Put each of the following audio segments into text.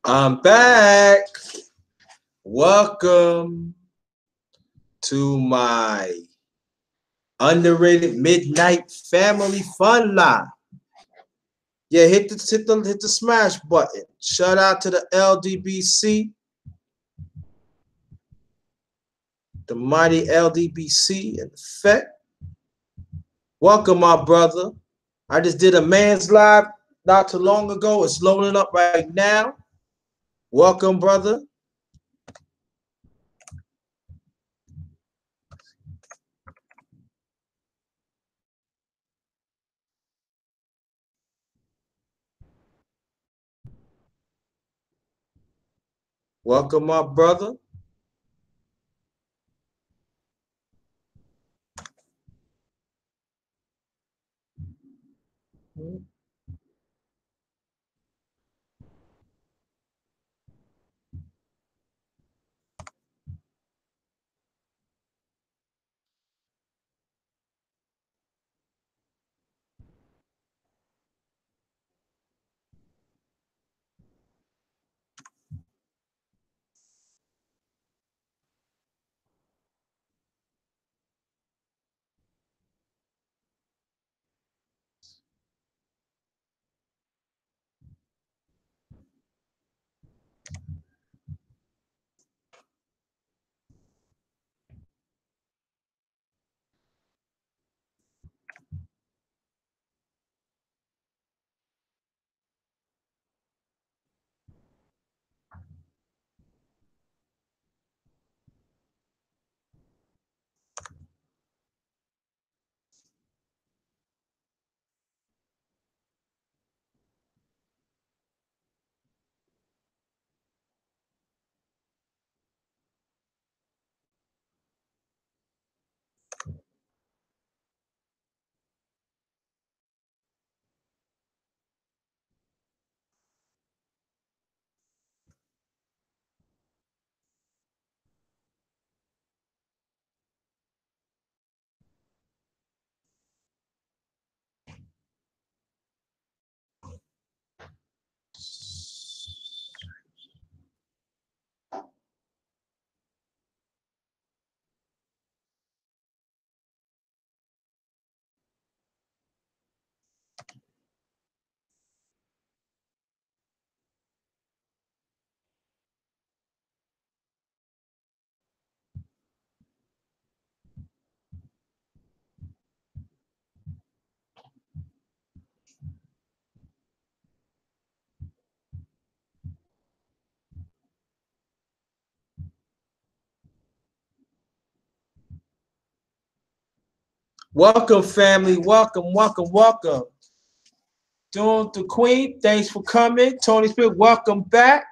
I'm back. Welcome to my Underrated Midnight Family Fun Live. Yeah, hit the smash button. Shout out to the LDBC, the mighty LDBC in effect. Welcome, my brother. I just did a man's live not too long ago. It's loading up right now. Welcome, brother. Welcome, my brother. Welcome, family. Welcome. Doing the Queen, thanks for coming. Tony Spirit, welcome back.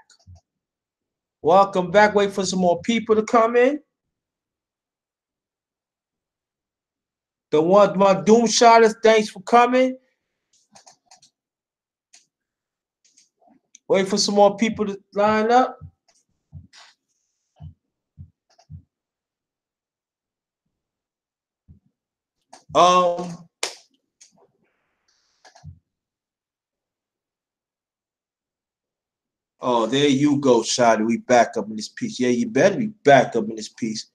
Welcome back. Wait for some more people to come in. My Doom Shotters, thanks for coming. Wait for some more people to line up. Um, oh, there you go, Shotty. We back up in this piece. Yeah, you better be back up in this piece.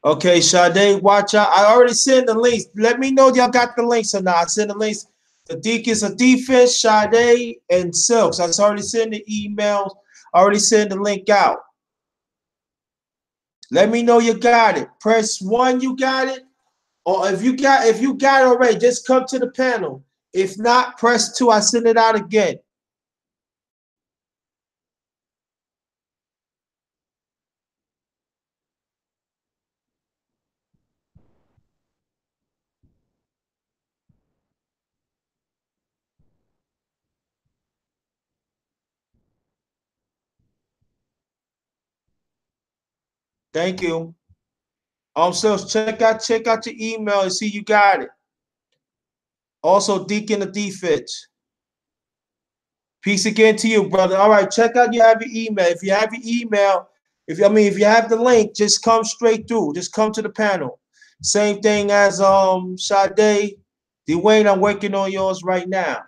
Okay, Sade, watch out. I already sent the links. Let me know y'all got the links or not. I sent the links. The Deacons of Defense, Sade, and Silks. I already sent the emails. I already sent the link out. Let me know you got it. Press 1, you got it. Or if you got it already, just come to the panel. If not, press 2. I send it out again. Thank you. Also, check out your email and see you got it. Also, Deacon of Defense. Peace again to you, brother. All right, check out your email. If you have your email, if you have the link, just come straight through. Just come to the panel. Same thing as Sade. Dwayne, I'm working on yours right now.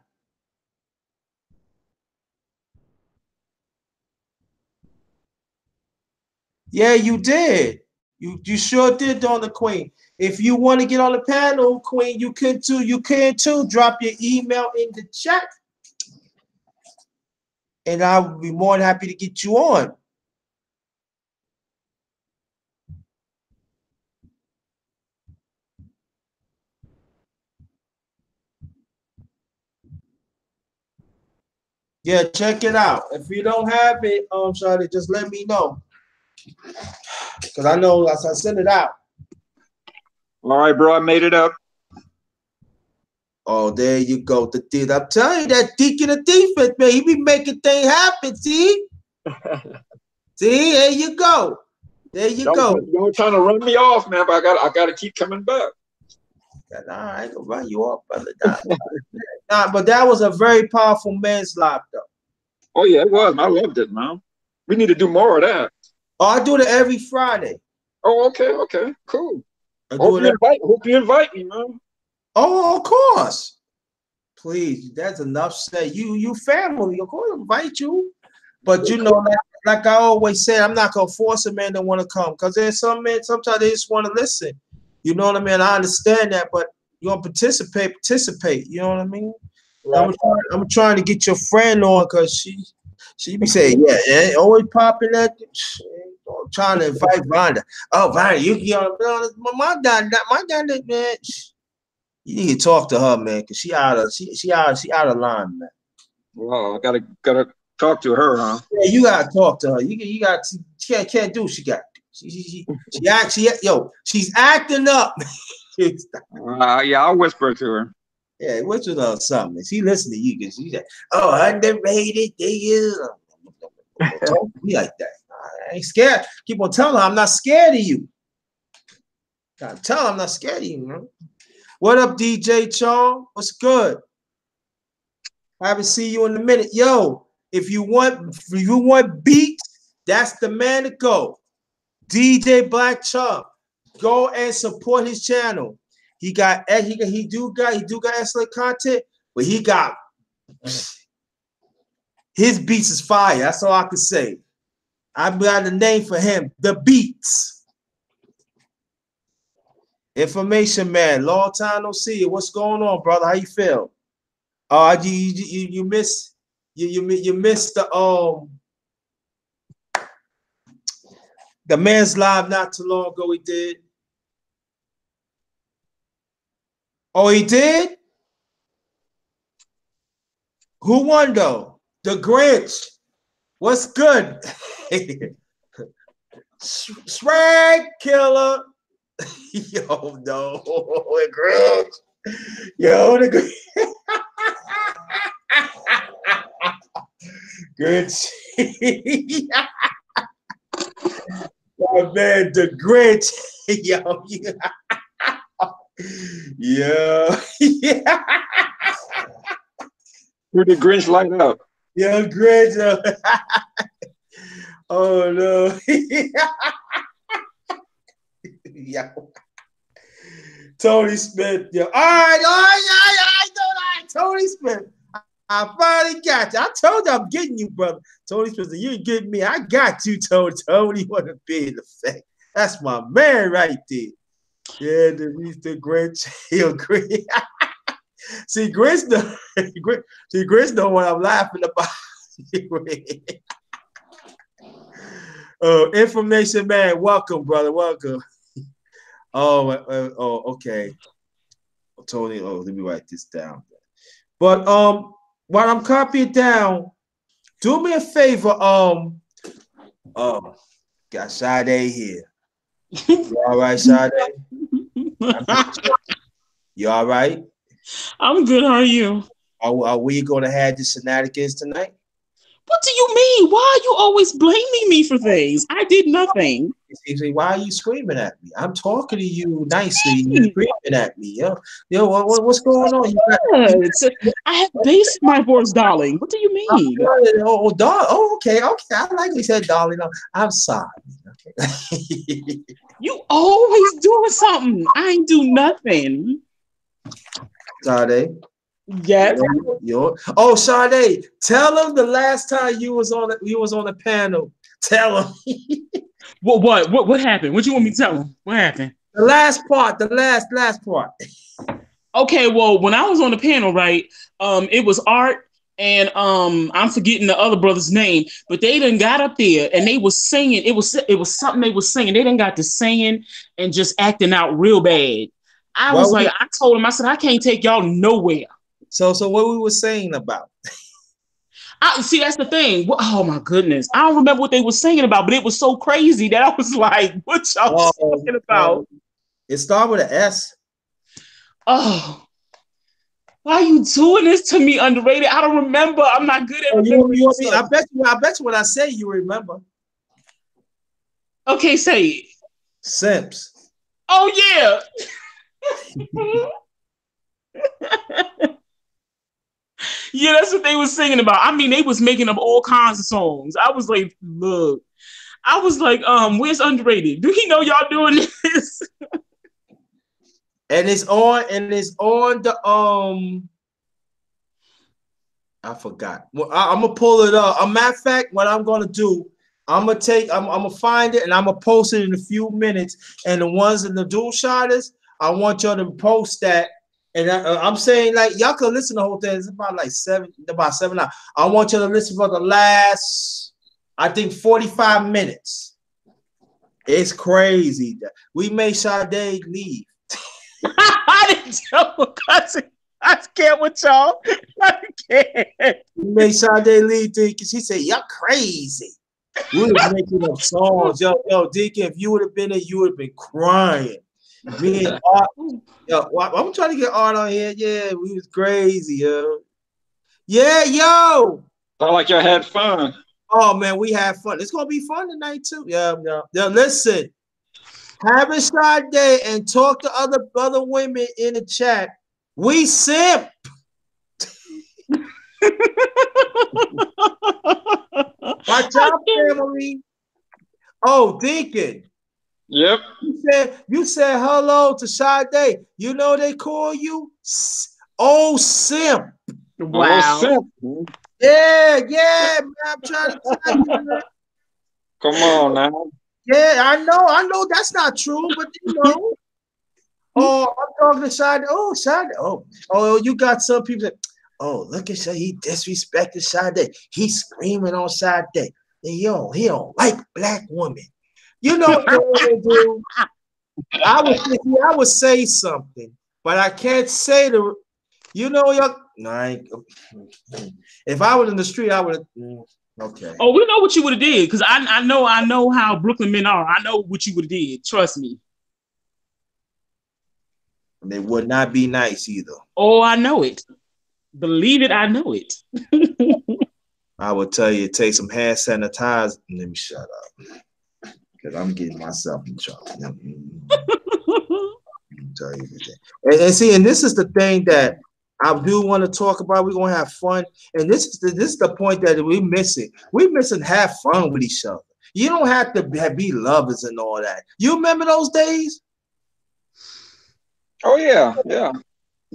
Yeah, you did. You sure did, Donna Queen. If you want to get on the panel, Queen, you can too. You can too. Drop your email in the chat, and I will be more than happy to get you on. Yeah, check it out. If you don't have it, Shawty, just let me know. Because I know I send it out. All right, bro, I made it up. Oh, there you go. I'm telling you, that Deacon of defense, man, he be making things happen, see? See, there you go. There you go. Y'all trying to run me off, man, but I gotta keep coming back. Nah, I ain't gonna run you off, brother. Nah, but that was a very powerful man's life, though. Oh, yeah, it was. I loved it, man. We need to do more of that. Oh, I do it every Friday. Oh, okay, cool. Hope you invite me, man. Oh, of course. Please, that's enough said. You family, of course, invite you. But you know, like I always say, I'm not gonna force a man to want to come, because there's some men sometimes they just want to listen. You know what I mean? I understand that, but you want to participate. You know what I mean? Right. I'm trying to get your friend on, because she be saying, yeah, always popping that. I'm trying to invite Vonda. Oh, Vonda, you my dad, man. You need to talk to her, man, because she out of line, man. Well, I gotta talk to her, huh? Yeah, you gotta talk to her. You got she can't do what she got. She's acting up. Yeah, I'll whisper to her. Yeah, whisper to something. She listen to you because she's like, oh, underrated. Don't talk to me like that. I ain't scared. Keep on telling her I'm not scared of you. Gotta tell her I'm not scared of you, man. What up, DJ Chong? What's good? I haven't seen you in a minute. Yo, if you want beats, that's the man to go. DJ Black Chub. Go and support his channel. He do got excellent content, but he got his beats is fire. That's all I can say. I've got a name for him, The Beats. Information man, long time no see you. What's going on, brother? How you feel? You missed the man's live not too long ago. He did. Oh, he did? Who won though? The Grinch. What's good? Swag killer. Yo, no. The Grinch. Yo, the Grinch. Grinch. Oh, man, the Grinch. Yo, yeah. Who the Grinch light up? Yeah, Grinch. Oh no. Yeah. Tony Smith. Yo. All right. Tony Smith. I finally got you. I told you I'm getting you, brother. Tony Smith, you ain't getting me. I got you, Tony. Tony want to be in effect. That's my man right there. Yeah, the Grinch. He'll agree. See, Grinch know what I'm laughing about. Information man, welcome, brother. Welcome. Okay. Tony, let me write this down. But while I'm copying down, do me a favor. Got Sade here. You all right, Sade? You all right? I'm good. How are you? Are we going to have the shenanigans tonight? What do you mean? Why are you always blaming me for things? I did nothing. Why are you screaming at me? I'm talking to you nicely. You're screaming at me. Yo, what's going on? I have bass in my voice, darling. What do you mean? Okay. I like you said, darling. I'm sorry. Okay. You always doing something. I ain't do nothing. Sade. Yes. Oh, Sade, tell them the last time you was on the panel. Tell them. What happened? What you want me to tell them? What happened? The last part. The last part. Okay, well, when I was on the panel, right, it was Art and I'm forgetting the other brother's name, but they done got up there and they was singing. It was something they was singing. They done got to singing and just acting out real bad. I told him, I said, I can't take y'all nowhere. So what we were saying about? See, that's the thing. Oh my goodness, I don't remember what they were singing about, but it was so crazy that I was like, "What y'all talking about?" It started with an S. Oh, why are you doing this to me, Underrated? I don't remember. I'm not good at remembering. I bet you when I say you remember. Okay, say it. Simps. Oh yeah. Yeah, that's what they was singing about. I mean, they was making up all kinds of songs. I was like, look. I was like, where's Underrated? Do he know y'all doing this? And it's on the I forgot. Well, I'm gonna pull it up. A matter of fact, what I'm gonna do, I'm gonna find it and I'm gonna post it in a few minutes. And the ones in the dual shotters, I want y'all to post that. And I'm saying, like, y'all can listen to the whole thing. It's about 7 hours. I want you to listen for the last, I think, 45 minutes. It's crazy. We made Sade leave. I didn't tell cousin. I can't with y'all. I can't. We made Sade leave because he said, y'all crazy. We was making up songs. Yo, Deacon, if you would have been there, you would have been crying. Me and Art, I'm trying to get Art on here. Yeah, we was crazy, yo. Yeah, yo. Sound like y'all had fun. Oh man, we had fun. It's gonna be fun tonight too. Yeah. Listen, have a shot day and talk to other women in the chat. We simp. Watch out, family. Oh, Deacon. Yep. You said hello to Sade. You know they call you Oh Simp. Wow. Simp. Yeah, man. I'm trying to tell you, man. Come on now. Yeah, I know that's not true, but you know. Oh, I'm talking to Sade. Oh, Sade. Oh, you got some people that, oh, look at Sade. He disrespected Sade. He's screaming on Sade. And he don't like black women. You know what they do? I would say something, but I can't say the. You know, if I was in the street, I would. Okay. Oh, we know what you would have did because I know how Brooklyn men are. I know what you would have did. Trust me. They would not be nice either. Oh, I know it. Believe it, I know it. I would tell you, take some hand sanitizer and let me shut up. Because I'm getting myself in trouble. Tell you and see, and this is the thing that I do want to talk about. We're gonna have fun, and this is the point that we're missing. We're missing have fun with each other. You don't have to be lovers and all that. You remember those days? Oh yeah.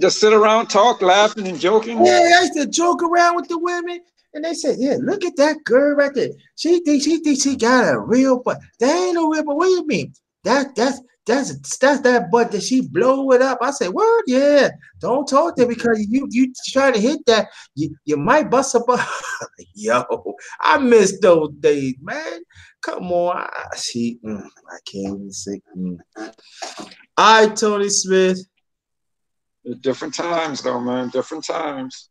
Just sit around, talk, laughing, and joking. Yeah, I used to joke around with the women. And they said, yeah, look at that girl right there. She thinks she got a real butt. That ain't no real butt. What do you mean? That's that butt that she blow it up. I said, word, yeah. Don't talk to her because you try to hit that, you might bust a butt. Yo, I miss those days, man. Come on. I can't even say. All right, Tony Smith. Different times though, man. Different times.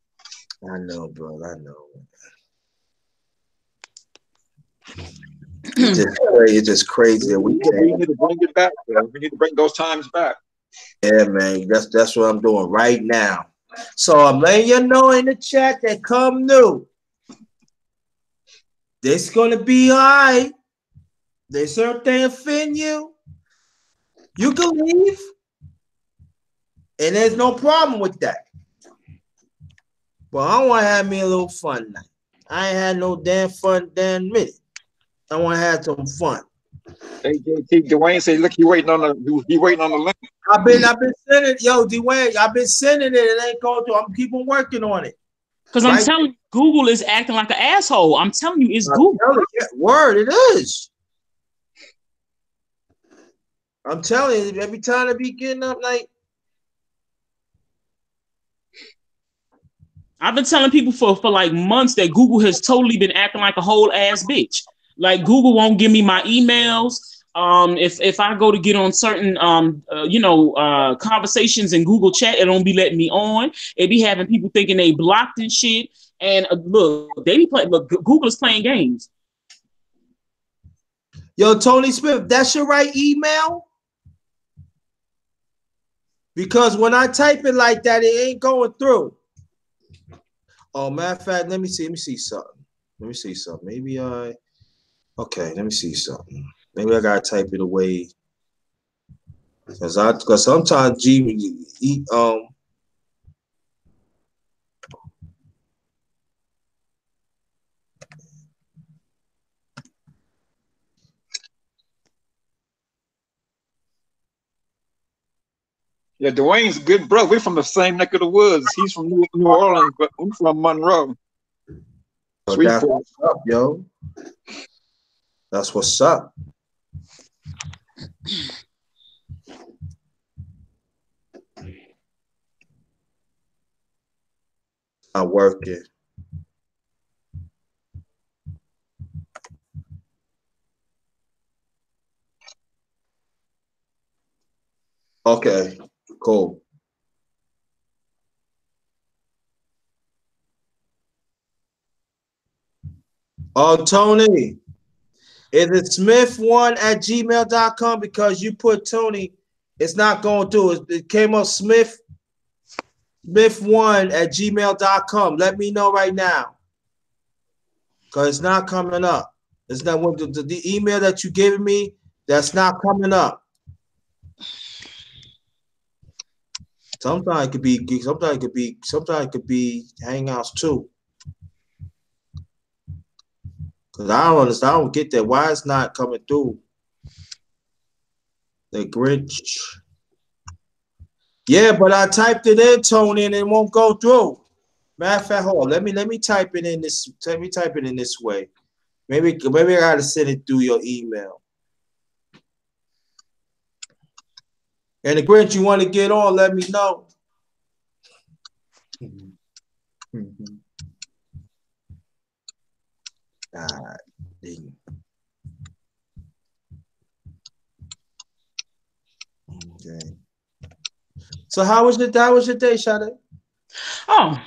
I know, bro. I know. It's just crazy. We need to bring it back, bro. We need to bring those times back. Yeah, man. That's what I'm doing right now. So I'm letting you know in the chat that come new. This gonna be all right. There's certain thing offend you. You can leave. And there's no problem with that. But I want to have me a little fun night. I ain't had no damn fun damn minute. I want to have some fun. Hey, Dwayne say, look, he waiting on the link. I've been sending it, yo, Dwayne. I've been sending it. It ain't going through. I'm keeping working on it. Because I'm telling you, Google is acting like an asshole. I'm telling you, it's Google. Word, it is. I'm telling you, every time I be getting up, like. I've been telling people for like months that Google has totally been acting like a whole ass bitch. Like Google won't give me my emails. If I go to get on certain conversations in Google Chat, it don't be letting me on. It be having people thinking they blocked and shit. And look, they be playing. Look, Google is playing games. Yo, Tony Smith, that's your right email? Because when I type it like that, it ain't going through. Oh, matter of fact, let me see something. Maybe okay, let me see something. Maybe I gotta type it away. Because sometimes Yeah, Dwayne's a good brother. We're from the same neck of the woods. He's from New Orleans, but I'm from Monroe. That's what's up, yo. That's what's up. Not working. Okay, cool. Oh, Tony, is it smith1@gmail.com? Because you put Tony, it's not going through. It came up smith1@gmail.com. Let me know right now. Because it's not coming up. It's not the email that you gave me, that's not coming up. Sometimes it could be Hangouts too. Because I don't understand. I don't get that. Why it's not coming through? The Grinch. Yeah, but I typed it in, Tony, and it won't go through. Matter of fact, hold on. Let me type it in this. Let me type it in this way. Maybe I gotta send it through your email. And the Grinch, you want to get on? Let me know. God dang. Okay. So how was your day, Sade? Oh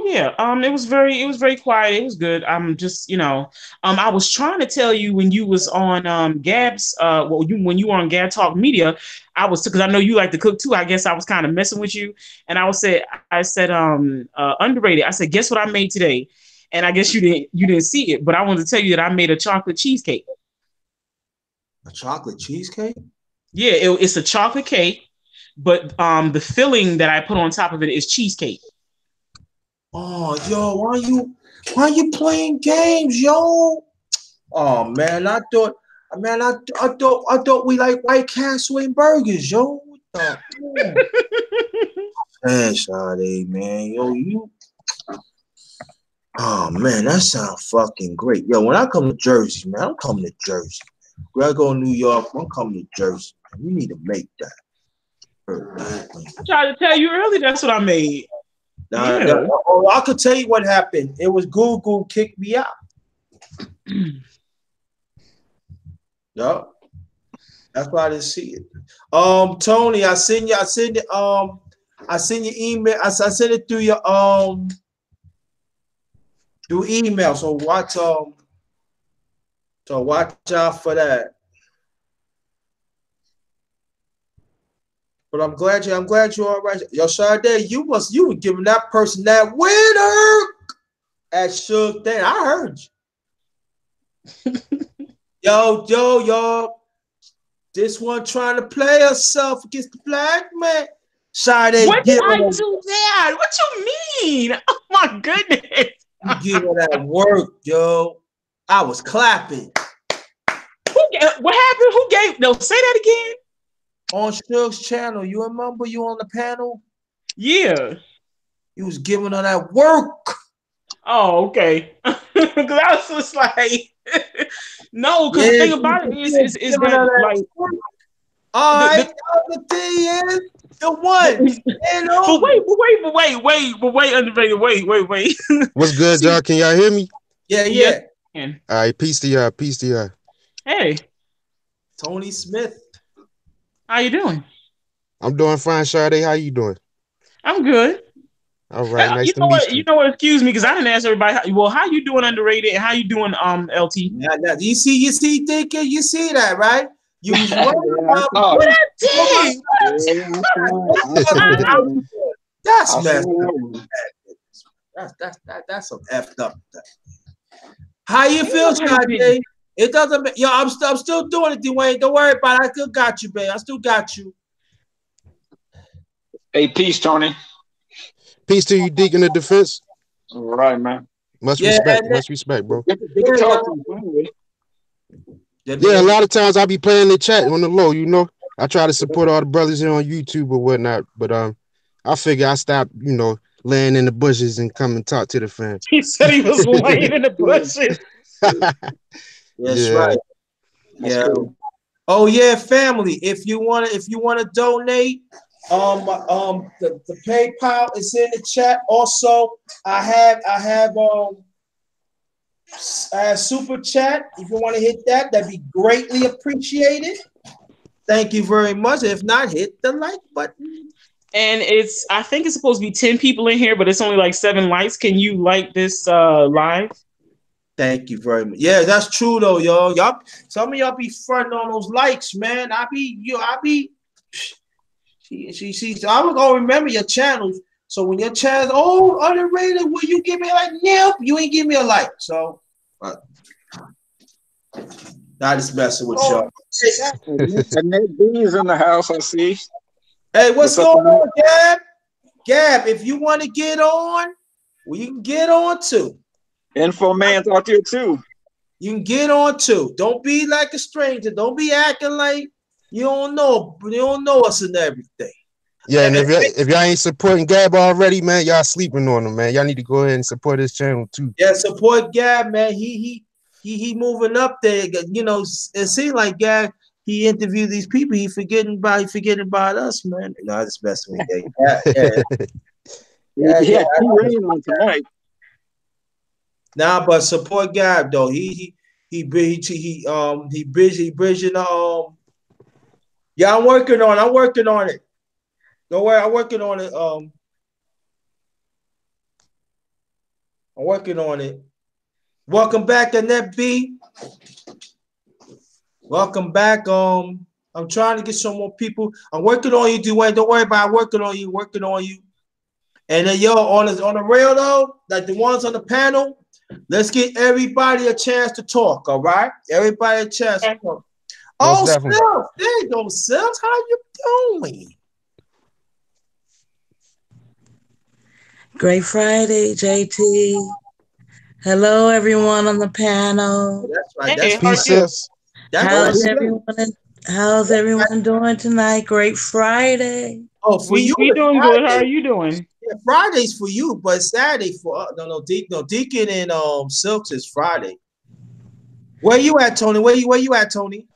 yeah. It was very quiet. It was good. I'm just, I was trying to tell you when you was on Gab's when you were on Gab Talk Media, because I know you like to cook too. I guess I was kind of messing with you, and I said underrated. I said, guess what I made today? And I guess you didn't see it, but I wanted to tell you that I made a chocolate cheesecake. A chocolate cheesecake? Yeah, it's a chocolate cake, but the filling that I put on top of it is cheesecake. Oh, yo, why you playing games, yo? Oh man, I thought we like White Castle and burgers, yo. What the man, Sade, man, yo, you. Oh man, that sounds fucking great, yo. When I come to Jersey, man, I'm coming to Jersey. When I go to New York, I'm coming to Jersey. Man. We need to make that. I tried to tell you earlier. That's what I made. I could tell you what happened. It was Google kicked me out. No, that's why I didn't see it. Tony, I send your email. I sent it through your through email. So watch out for that. But I'm glad you're all right. Yo, Sade, you were giving that person that winner at Suge thing. I heard you. Yo. This one trying to play herself against the black man. Sade, what did I do that? What you mean? Oh my goodness. You give her that work, yo. I was clapping. what happened? Who gave? No, say that again. On Suge's channel, you remember you on the panel? Yeah. He was giving her that work. Oh, okay. Because I was just like, no. Because the thing about it is that like, all right. The thing is the one. But wait, Underrated. Wait. What's good, y'all? Can y'all hear me? Yeah. All right, peace to y'all. Peace to y'all. Hey, Tony Smith. How you doing? I'm doing fine, Sade. How you doing? I'm good. All right, nice you to know meet what? you. You know what? Excuse me, because I didn't ask everybody. How you doing, Underrated? And how you doing, LT? Now, you see, thinking you see that, right? You was what I did. That's messed up. That's some effed up thing. How you feel, Sade? It doesn't. Yo, I'm still doing it, Dwayne. Don't worry about it. I still got you, babe. I still got you. Hey, peace, Tony. Peace to you, Deacon of Defense. All right, man. Much respect, bro. Good to talk to you. Yeah, a lot of times I be playing the chat on the low, you know. I try to support all the brothers here on YouTube or whatnot, but I figure I stop, laying in the bushes and come and talk to the fans. He said he was laying in the bushes. That's right. Yeah. Oh yeah, family. If you wanna donate, the PayPal is in the chat. Also, I have super chat. If you want to hit that, that'd be greatly appreciated. Thank you very much. If not, hit the like button. And I think it's supposed to be 10 people in here, but it's only like 7 likes. Can you like this live? Thank you very much. Yeah, that's true though, y'all. Some of y'all be fronting on those likes, man. I was gonna remember your channels. So when your channel's underrated, will you give me a like? Nope, you ain't give me a like. So not just messing with y'all. Nate B is in the house, I see. Hey, what's going on, Gab? Gab, if you want to get on, well, you can get on too. Info man's out there too. You can get on too. Don't be like a stranger. Don't be acting like you don't know us and everything. Yeah, and if y'all ain't supporting Gab already, man, y'all sleeping on him, man. Y'all need to go ahead and support his channel too. Yeah, support Gab, man. He moving up there. You know, it seems like Gab. He interviewed these people. He forgetting about us, man. You know, I just messing with you. Yeah. On tonight. Nah, but support Gab though. He bridging Yeah, I'm working on it. Don't worry, I'm working on it. I'm working on it. Welcome back, Annette B. Welcome back. I'm trying to get some more people. I'm working on you, Dwayne. Don't worry about it. Working on you. And then on the rail though, like the ones on the panel, let's get everybody a chance to talk. All right, everybody a chance to talk. Oh, Sills, there you go, Sills. How you doing? Great Friday, JT. Hello, everyone on the panel. That's right. Hey, How's everyone doing tonight? Great Friday. Oh, for you, we doing Friday. good. How are you doing? Yeah, Friday's for you, but Saturday for Deacon and Silks is Friday. Where you at, Tony? Where you at, Tony?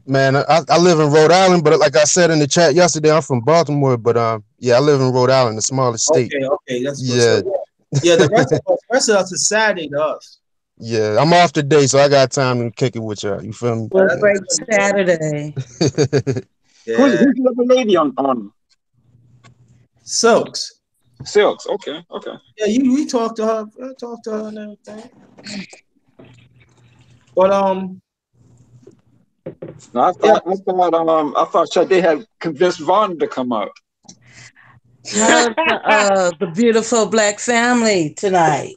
Man, I live in Rhode Island, but like I said in the chat yesterday, I'm from Baltimore, but yeah, I live in Rhode Island, the smallest state. Okay, that's yeah. Yeah, the rest of us is Saturday to us. Yeah, I'm off today, so I got time to kick it with y'all. You feel me? Well, great Saturday. Yeah. Who's the other lady on? Silks. Okay. Yeah, we talked to her. I talked to her and everything. But I thought they had convinced Vaughn to come up. How's the beautiful black family tonight?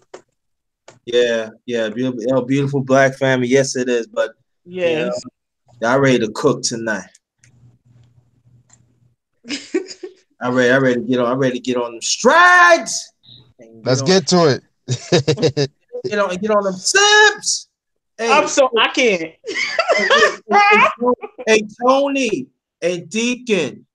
Yeah, beautiful black family. Yes, it is. But yes, I'm ready to cook tonight. I'm ready to get on. I'm ready to get on them strides. Let's get to it. Get on them sips. Hey, I can't. Hey, Tony and Deacon,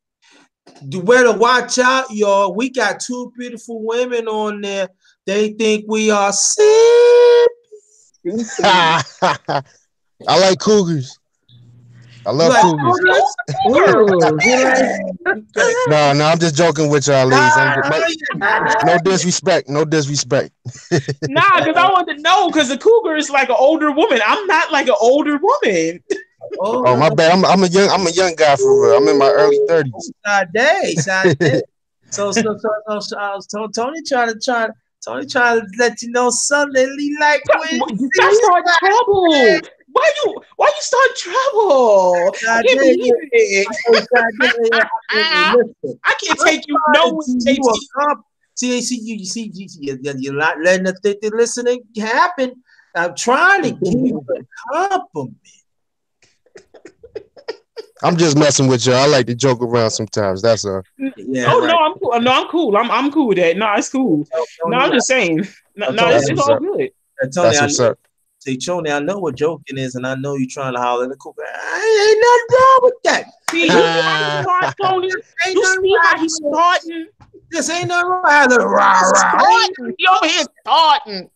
you better watch out, y'all. We got two beautiful women on there. They think we are sick. I like cougars. I love Like, cougars. No, I'm just joking with y'all, ladies. No disrespect. No disrespect. Nah, because I wanted to know, because the cougar is like an older woman. I'm not like an older woman. Oh, my bad. I'm a young guy for real. I'm in my early 30s. Sade. So Tony trying to let you know something. Like Stop starting trouble. Why you start trouble? I can't believe it. I can't take you nowhere. You're not letting the listening happen. I'm trying to give you a compliment. I'm just messing with you. I like to joke around sometimes. That's all. Yeah, oh right. No, I'm cool. No, I'm cool. I'm cool with that. No, it's cool. No, I'm just saying. No, it's all good. Tony, that's what's up. See, Tony, I know what joking is, and I know you're trying to holler at the cougar. Ain't nothing wrong with that. See, you start, Tony. You see how he's starting. This ain't nothing wrong with rah. You over here starting.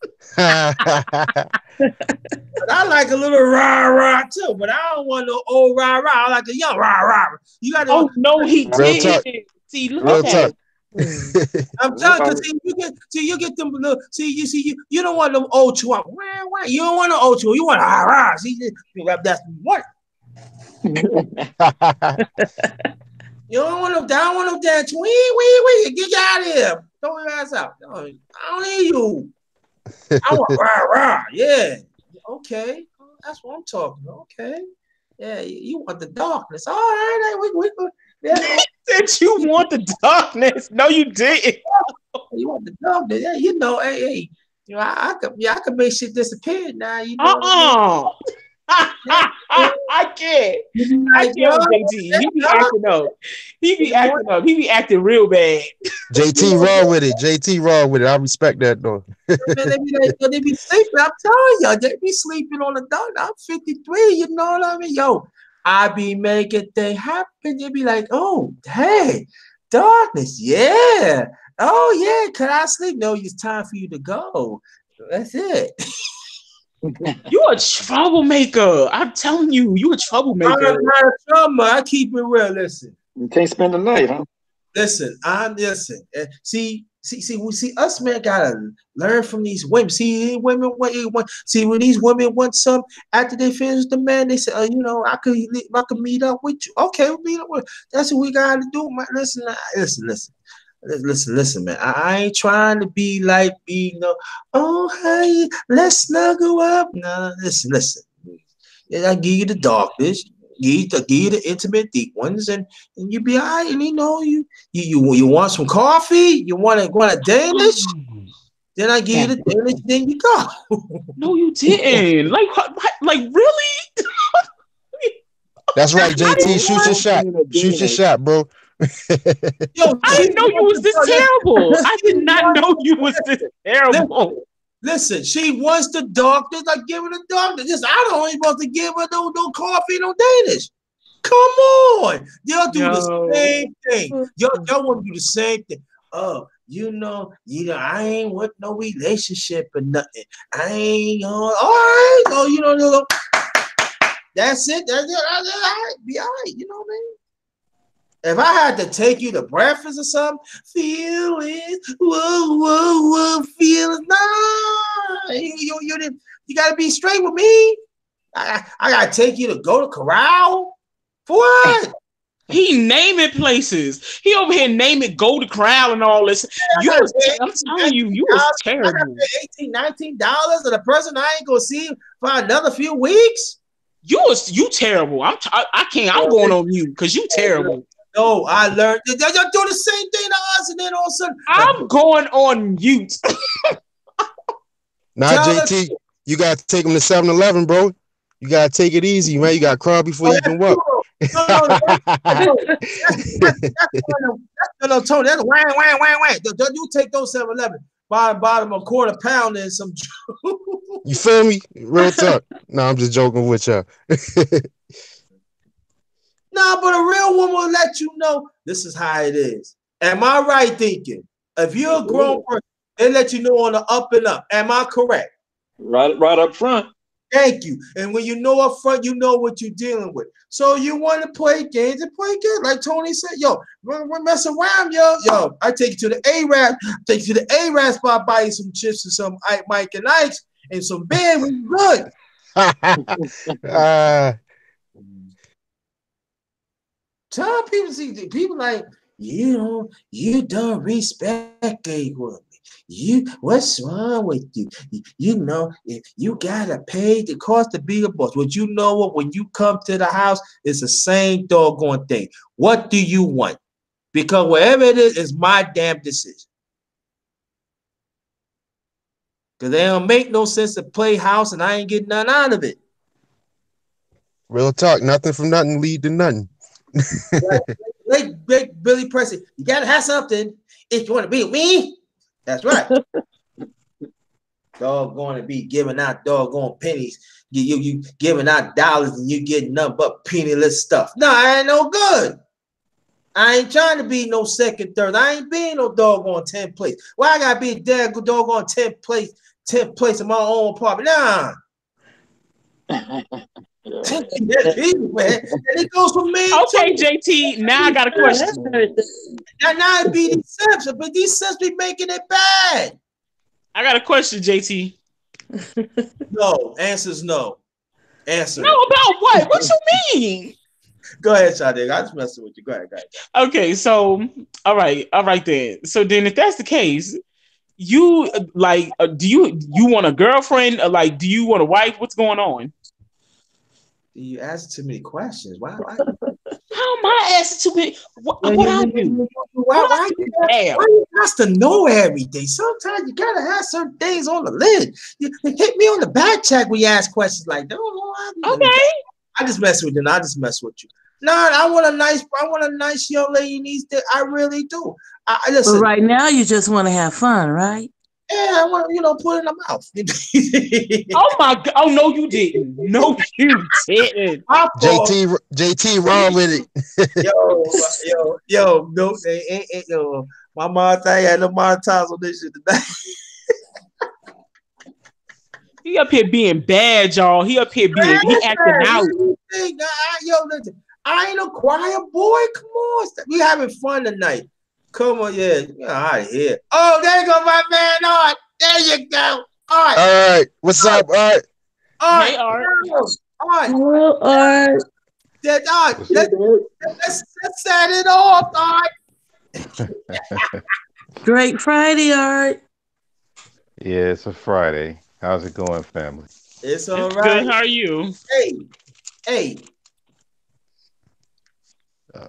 I like a little rah too, but I don't want no old rah. I like a young rah. You got to. Oh no, he did. See, look at that. I'm telling you, you get them. You don't want them old two. You don't want no old two. You want rah. See, that's what. You don't want them down. Want them dance. Wee. Get out of here. Throw your ass out. I don't need you. I want rah. Yeah. Okay. That's what I'm talking about. Okay. Yeah. You want the darkness. All right. We yeah. Said you want the darkness. No, you didn't. You want the darkness. Yeah. You know. Hey. You know. I could make shit disappear now. You know. I can't. I can't with JT. He be acting up. He be acting real bad. JT raw with it. I respect that though. They be sleeping. I'm telling you, they be sleeping on the dark. I'm 53. You know what I mean? Yo, I be making things happen. They be like, oh, hey, darkness. Yeah. Oh, yeah. Can I sleep? No, it's time for you to go. That's it. You a troublemaker. I'm telling you, you a troublemaker. I'm not a troublemaker. I keep it real. Listen. You can't spend the night, huh? Listen. See, us men gotta learn from these women. See, women want. See, when these women want something after they finish the man, they say, I could meet up with you. Okay, we'll meet up with. That's what we gotta do, man. Listen, man. I ain't trying to be like, oh, hey, let's snuggle up. No, listen. I give you the darkness, give you the intimate deep ones, and you be all right. And you want some coffee? You want a Danish? Then I give you the Danish. Then you go. No, you didn't. Like really? That's right, JT. Shoot your shot. Shoot your shot, bro. Yo, I didn't know you was this terrible. I did not know you was this terrible. Listen, she wants the doctors. I give her the doctor. I don't even supposed to give her no coffee, no Danish. Come on, y'all do the same thing. Y'all want to do the same thing. Oh, I ain't with no relationship or nothing. I ain't all right. Oh, that's it. That's it. All right. Be all right. You know what I mean? If I had to take you to breakfast or something, feelings, whoa, feelings, nah, you gotta be straight with me. I gotta take you to go to Corral for what? He naming places. He over here naming Go to Corral and all this. I'm telling you, you was terrible. $18, $19, and a person I ain't gonna see for another few weeks. You terrible. I'm going on mute because you terrible. No, I learned. Y'all do the same thing to us, and then all of a sudden, I'm going on mute. JT, you gotta take him to 7-Eleven, bro. You gotta take it easy, man. You gotta crawl before you can walk. No, Tony. That's wang. You take those 7-Eleven. bottom a quarter pound and some. You feel me? Real talk. No, I'm just joking with y'all. Nah, but a real woman will let you know this is how it is. Am I right thinking? If you're a grown person, they let you know on the up and up. Am I correct? Right up front. Thank you. And when you know up front, you know what you're dealing with. So you want to play games and play games. Like Tony said, yo, we're messing around, yo. Yo, I take you to the A-Rap. Take you to the A-Rap spot, buy you some chips and some Mike and Ike's and some beer. We good. Tell people like, you know, you don't respect a woman. What's wrong with you? You know, if you gotta pay the cost to be a boss, but you know what? When you come to the house, it's the same doggone thing. What do you want? Because whatever it is my damn decision. Because they don't make no sense to play house and I ain't getting none out of it. Real talk, nothing from nothing lead to nothing. like Billy Presley, you gotta have something if you want to be with me. That's right. Doggone to be giving out doggone pennies. You giving out dollars and you getting nothing but penniless stuff. No, I ain't no good. I ain't trying to be no second, third. I ain't being no doggone 10th place. Why I gotta be a damn good doggone 10th place in my own apartment? Nah. Man. And it goes for me. Okay, too. JT. Now I got a question. Now it be these simps, but these simps be making it bad. I got a question, JT. No. Answer's no. Answer. No, about what? What you mean? Go ahead, Sade. I just messing with you. Go ahead. Okay, so all right then. So then, if that's the case, you like, do you want a girlfriend? Like, do you want a wife? What's going on? You ask too many questions. Why? How am I asking too many? What I do? Why you have to know everything? Sometimes you gotta have certain things on the lid. You hit me on the back check when you ask questions like that. Okay. I just mess with you. I just mess with you. No, I want a nice young lady. Needs that. I really do. Listen. But right now, you just want to have fun, right? Yeah, I want to put it in the mouth. Oh my God! Oh no, you didn't. No, you didn't. JT, wrong with it. yo, no, yo. My mom thought I had no monetize on this shit today. He up here being bad, y'all. He up here being he acting out. Yo, listen, I ain't a choir boy. Come on, we having fun tonight. Come on, yeah, out of here. Oh, there you go, my man. Art. There you go. Art. All right. What's up, Art? Art. Hey, Art. Art. Hello, Art. Art. Let's set it off, Art. Great Friday, Art. Yeah, it's a Friday. How's it going, family? It's all right. Good. How are you? Hey.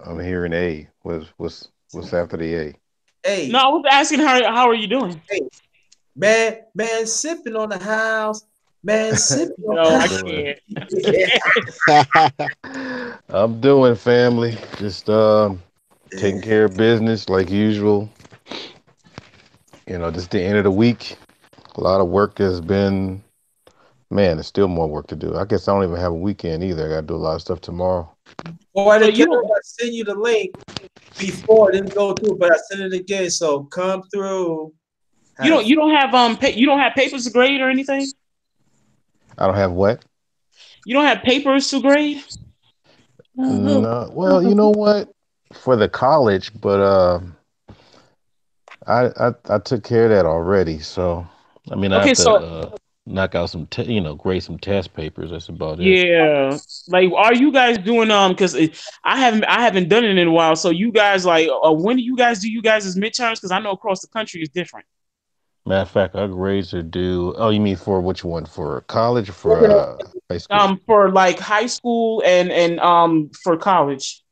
I'm hearing A. What's after the A? Hey. No, I was asking how are you doing? Hey. Man, sipping on the house. Man, sipping on the house. I can't. I'm doing, family. Just taking care of business like usual. You know, just the end of the week. A lot of work has been. Man, there's still more work to do. I guess I don't even have a weekend either. I got to do a lot of stuff tomorrow. Well, I send you the link before it didn't go through, but I sent it again. So come through. You don't have papers to grade or anything? I don't have what? You don't have papers to grade? No. Well, you know what? For the college, but I took care of that already. So I mean, I have to knock out some grade some test papers. That's about it. Yeah. Like, are you guys doing because I haven't done it in a while. So you guys like when do you guys as midterms? Because I know across the country is different. Matter of fact, our grades are due. Oh, you mean for which one? For college or for high school? For like high school and for college.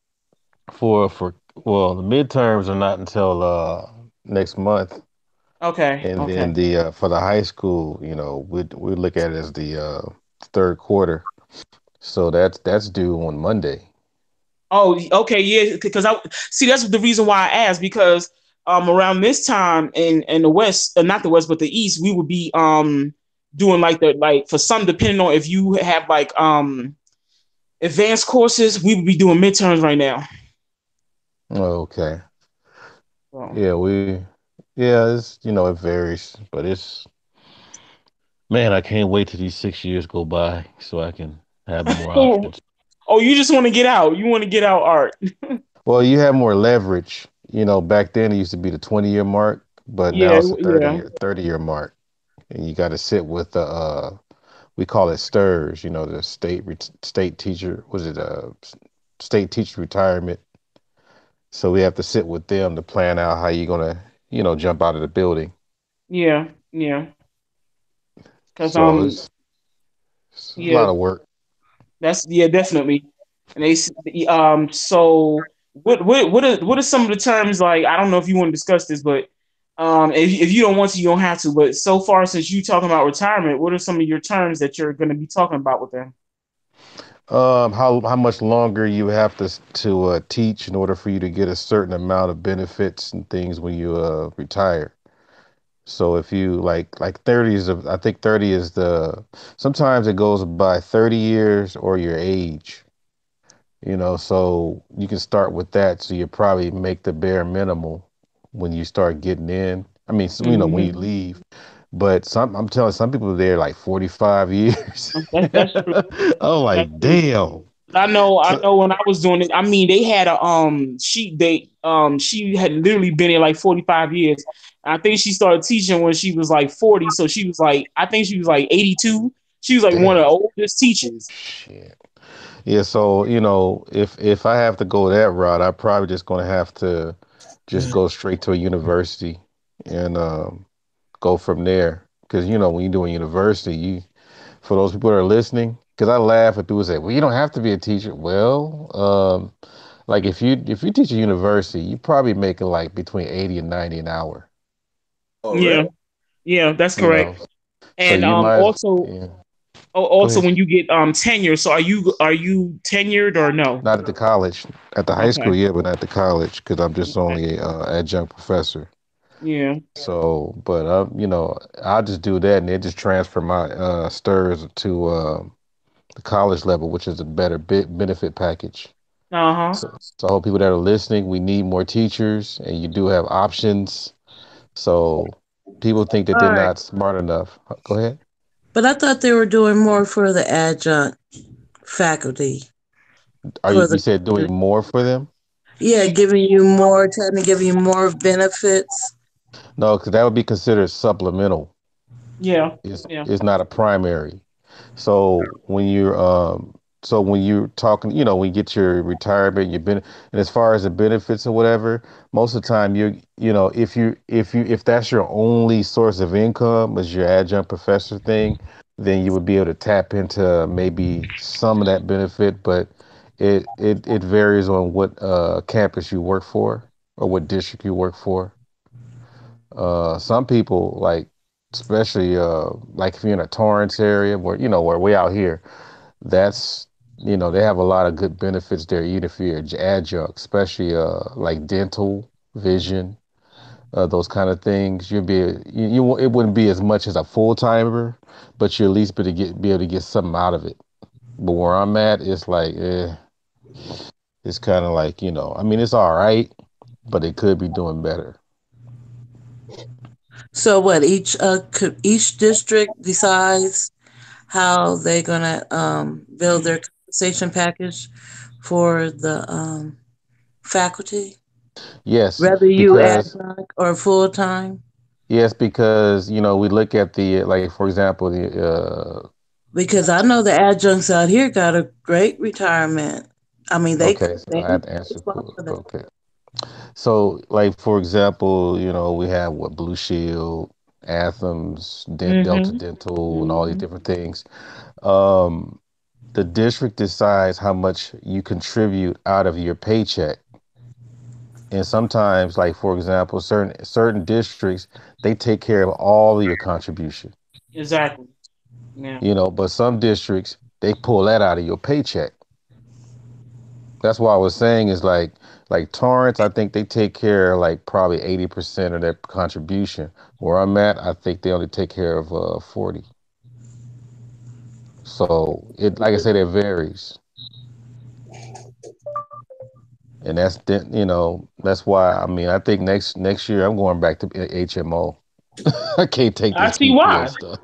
For well, the midterms are not until next month. Okay. And then the for the high school, we look at it as the third quarter. So that's due on Monday. Oh, okay, yeah. Because that's the reason why I asked, because around this time in the West, not the West, but the East, we would be doing like the like for some, depending on if you have like advanced courses, we would be doing midterms right now. Okay. So. Yeah, yeah, it's, it varies, but man, I can't wait till these 6 years go by so I can have more options. Oh, you just want to get out. You want to get out art. Well, you have more leverage. Back then it used to be the 20-year mark, but now Yeah, it's the 30 yeah, year 30-year mark. And you got to sit with the we call it STRS, the state teacher, was it state teacher retirement. So we have to sit with them to plan out how you're gonna, jump out of the building. yeah, yeah. Cause So it's a yeah, lot of work. that's yeah, definitely. And so what are some of the terms like? I don't know if you want to discuss this, but if you don't want to, you don't have to. But so far, since you talking about retirement, what are some of your terms that you're going to be talking about with them? How much longer you have to teach in order for you to get a certain amount of benefits and things when you retire. So if you like 30 is I think 30 is sometimes it goes by 30 years or your age. So you can start with that. So you probably make the bare minimal when you start getting in. I mean, so, when you Hmm. leave. But I'm telling some people they're like 45 years. That's true. I'm That's like, true. damn. I So, know when I was doing it, I mean they had a she had literally been there like 45 years. I think she started teaching when she was like 40, so she was like I think she was like 82. She was like one of the damn. oldest teachers. Shit. Yeah, so if I have to go that route, I'm probably just gonna have to just go straight to a university and go from there. Because when you're doing university, for those people that are listening, because I laugh at people say, "Well, you don't have to be a teacher." Well, like if you teach a university, you probably making like between 80 and 90 an hour. Oh, really? Yeah, yeah, that's You correct. know, so And you might, also yeah. Go also ahead. when you get tenure, so are you tenured or no? Not at the college, at the high Okay. school, yeah, but not at the college, because I'm just Okay. only a adjunct professor. Yeah. So, but I'll just do that and then just transfer my stirs to the college level, which is a better benefit package. Uh-huh. So I hope people that are listening, we need more teachers, and you do have options. So people think that All they're right. not smart enough. Go ahead. But I thought they were doing more for the adjunct faculty Are you for you the said doing more for them? yeah, giving you more, trying to give you more benefits. No, because that would be considered supplemental. Yeah. Yeah. It's not a primary. So when you're talking, when you get your retirement, and as far as the benefits or whatever, most of the time if that's your only source of income is your adjunct professor thing, then you would be able to tap into maybe some of that benefit, but it varies on what campus you work for or what district you work for. Some people especially like if you're in a Torrance area where where we out here, that's they have a lot of good benefits there, even if you're adjunct, especially like dental, vision, those kind of things. It wouldn't be as much as a full timer, but you at least be able to get something out of it. But where I'm at, it's like it's kind of like I mean it's all right, but it could be doing better. So what each district decides how they're gonna build their compensation package for the faculty, Yes, whether you because adjunct or full time. we look at the like for example the Because I know the adjuncts out here got a great retirement. I mean, okay, so they I have ain't to answer. responsible. Okay, so like for example, we have what Blue Shield, Anthems, Delta Mm-hmm. Dental, and all these Mm-hmm. different things. Um, the district decides how much you contribute out of your paycheck, and sometimes, like for example, certain districts they take care of all of your contribution. Exactly. Yeah. But some districts they pull that out of your paycheck. That's why I was saying is like Torrance, I think they take care of like probably 80% of their contribution. Where I'm at, I think they only take care of 40. So it, like I said, it varies. And that's why I mean I think next year I'm going back to HMO. I can't take I this see PPO why. stuff.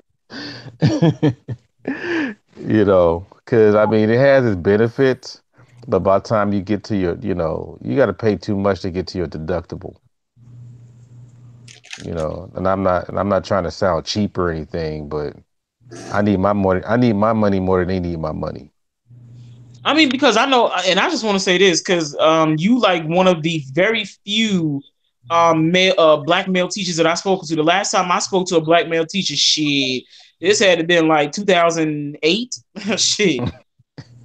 Because I mean it has its benefits, but by the time you get to your, you got to pay too much to get to your deductible. And I'm not trying to sound cheap or anything, but I need my money more than they need my money. I mean, because I know, and I just want to say this because you like one of the very few black male teachers that I spoke to. The last time I spoke to a black male teacher, shit, this had to been like 2008. Shit.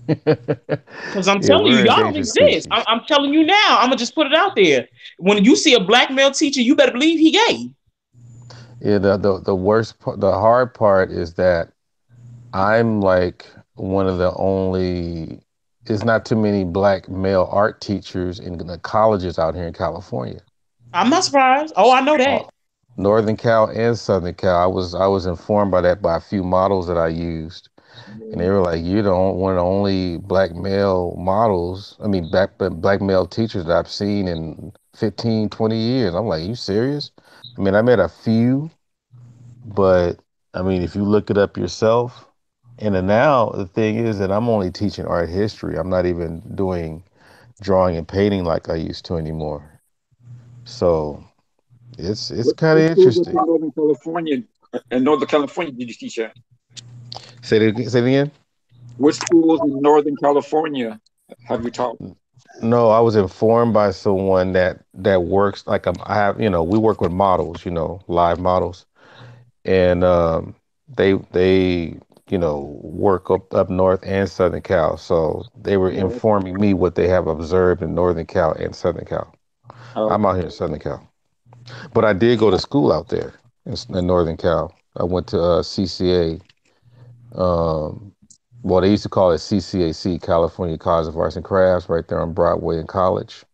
Because I'm Yeah, telling you, we're y'all don't endangered exist. species. I'm telling you now. I'm gonna just put it out there. When you see a black male teacher, you better believe he gay. Yeah, the worst part, the hard part is that I'm like one of the only. There's not too many black male art teachers in the colleges out here in California. I'm not surprised. Oh, I know that. All, Northern Cal and Southern Cal. I was informed by that by a few models that I used, and they were like, "You're one of the only black male models. I mean, black male teachers that I've seen in 15, 20 years." I'm like, "You serious?" I mean, I met a few, but I mean, if you look it up yourself, and then now the thing is that I'm only teaching art history. I'm not even doing drawing and painting like I used to anymore. So it's kind What of schools up interesting. in Northern California? In Northern California, did you teach at? Say it again. What schools in Northern California have you taught? No, I was informed by someone that works like I have, we work with models, live models, and they work up north and Southern Cal. So they were Oh, informing me what they have observed in Northern Cal and Southern Cal. I'm out okay. here in Southern Cal, but I did go to school out there in Northern Cal. I went to CCA. Well, they used to call it CCAC, California College of Arts and Crafts, right there on Broadway in College,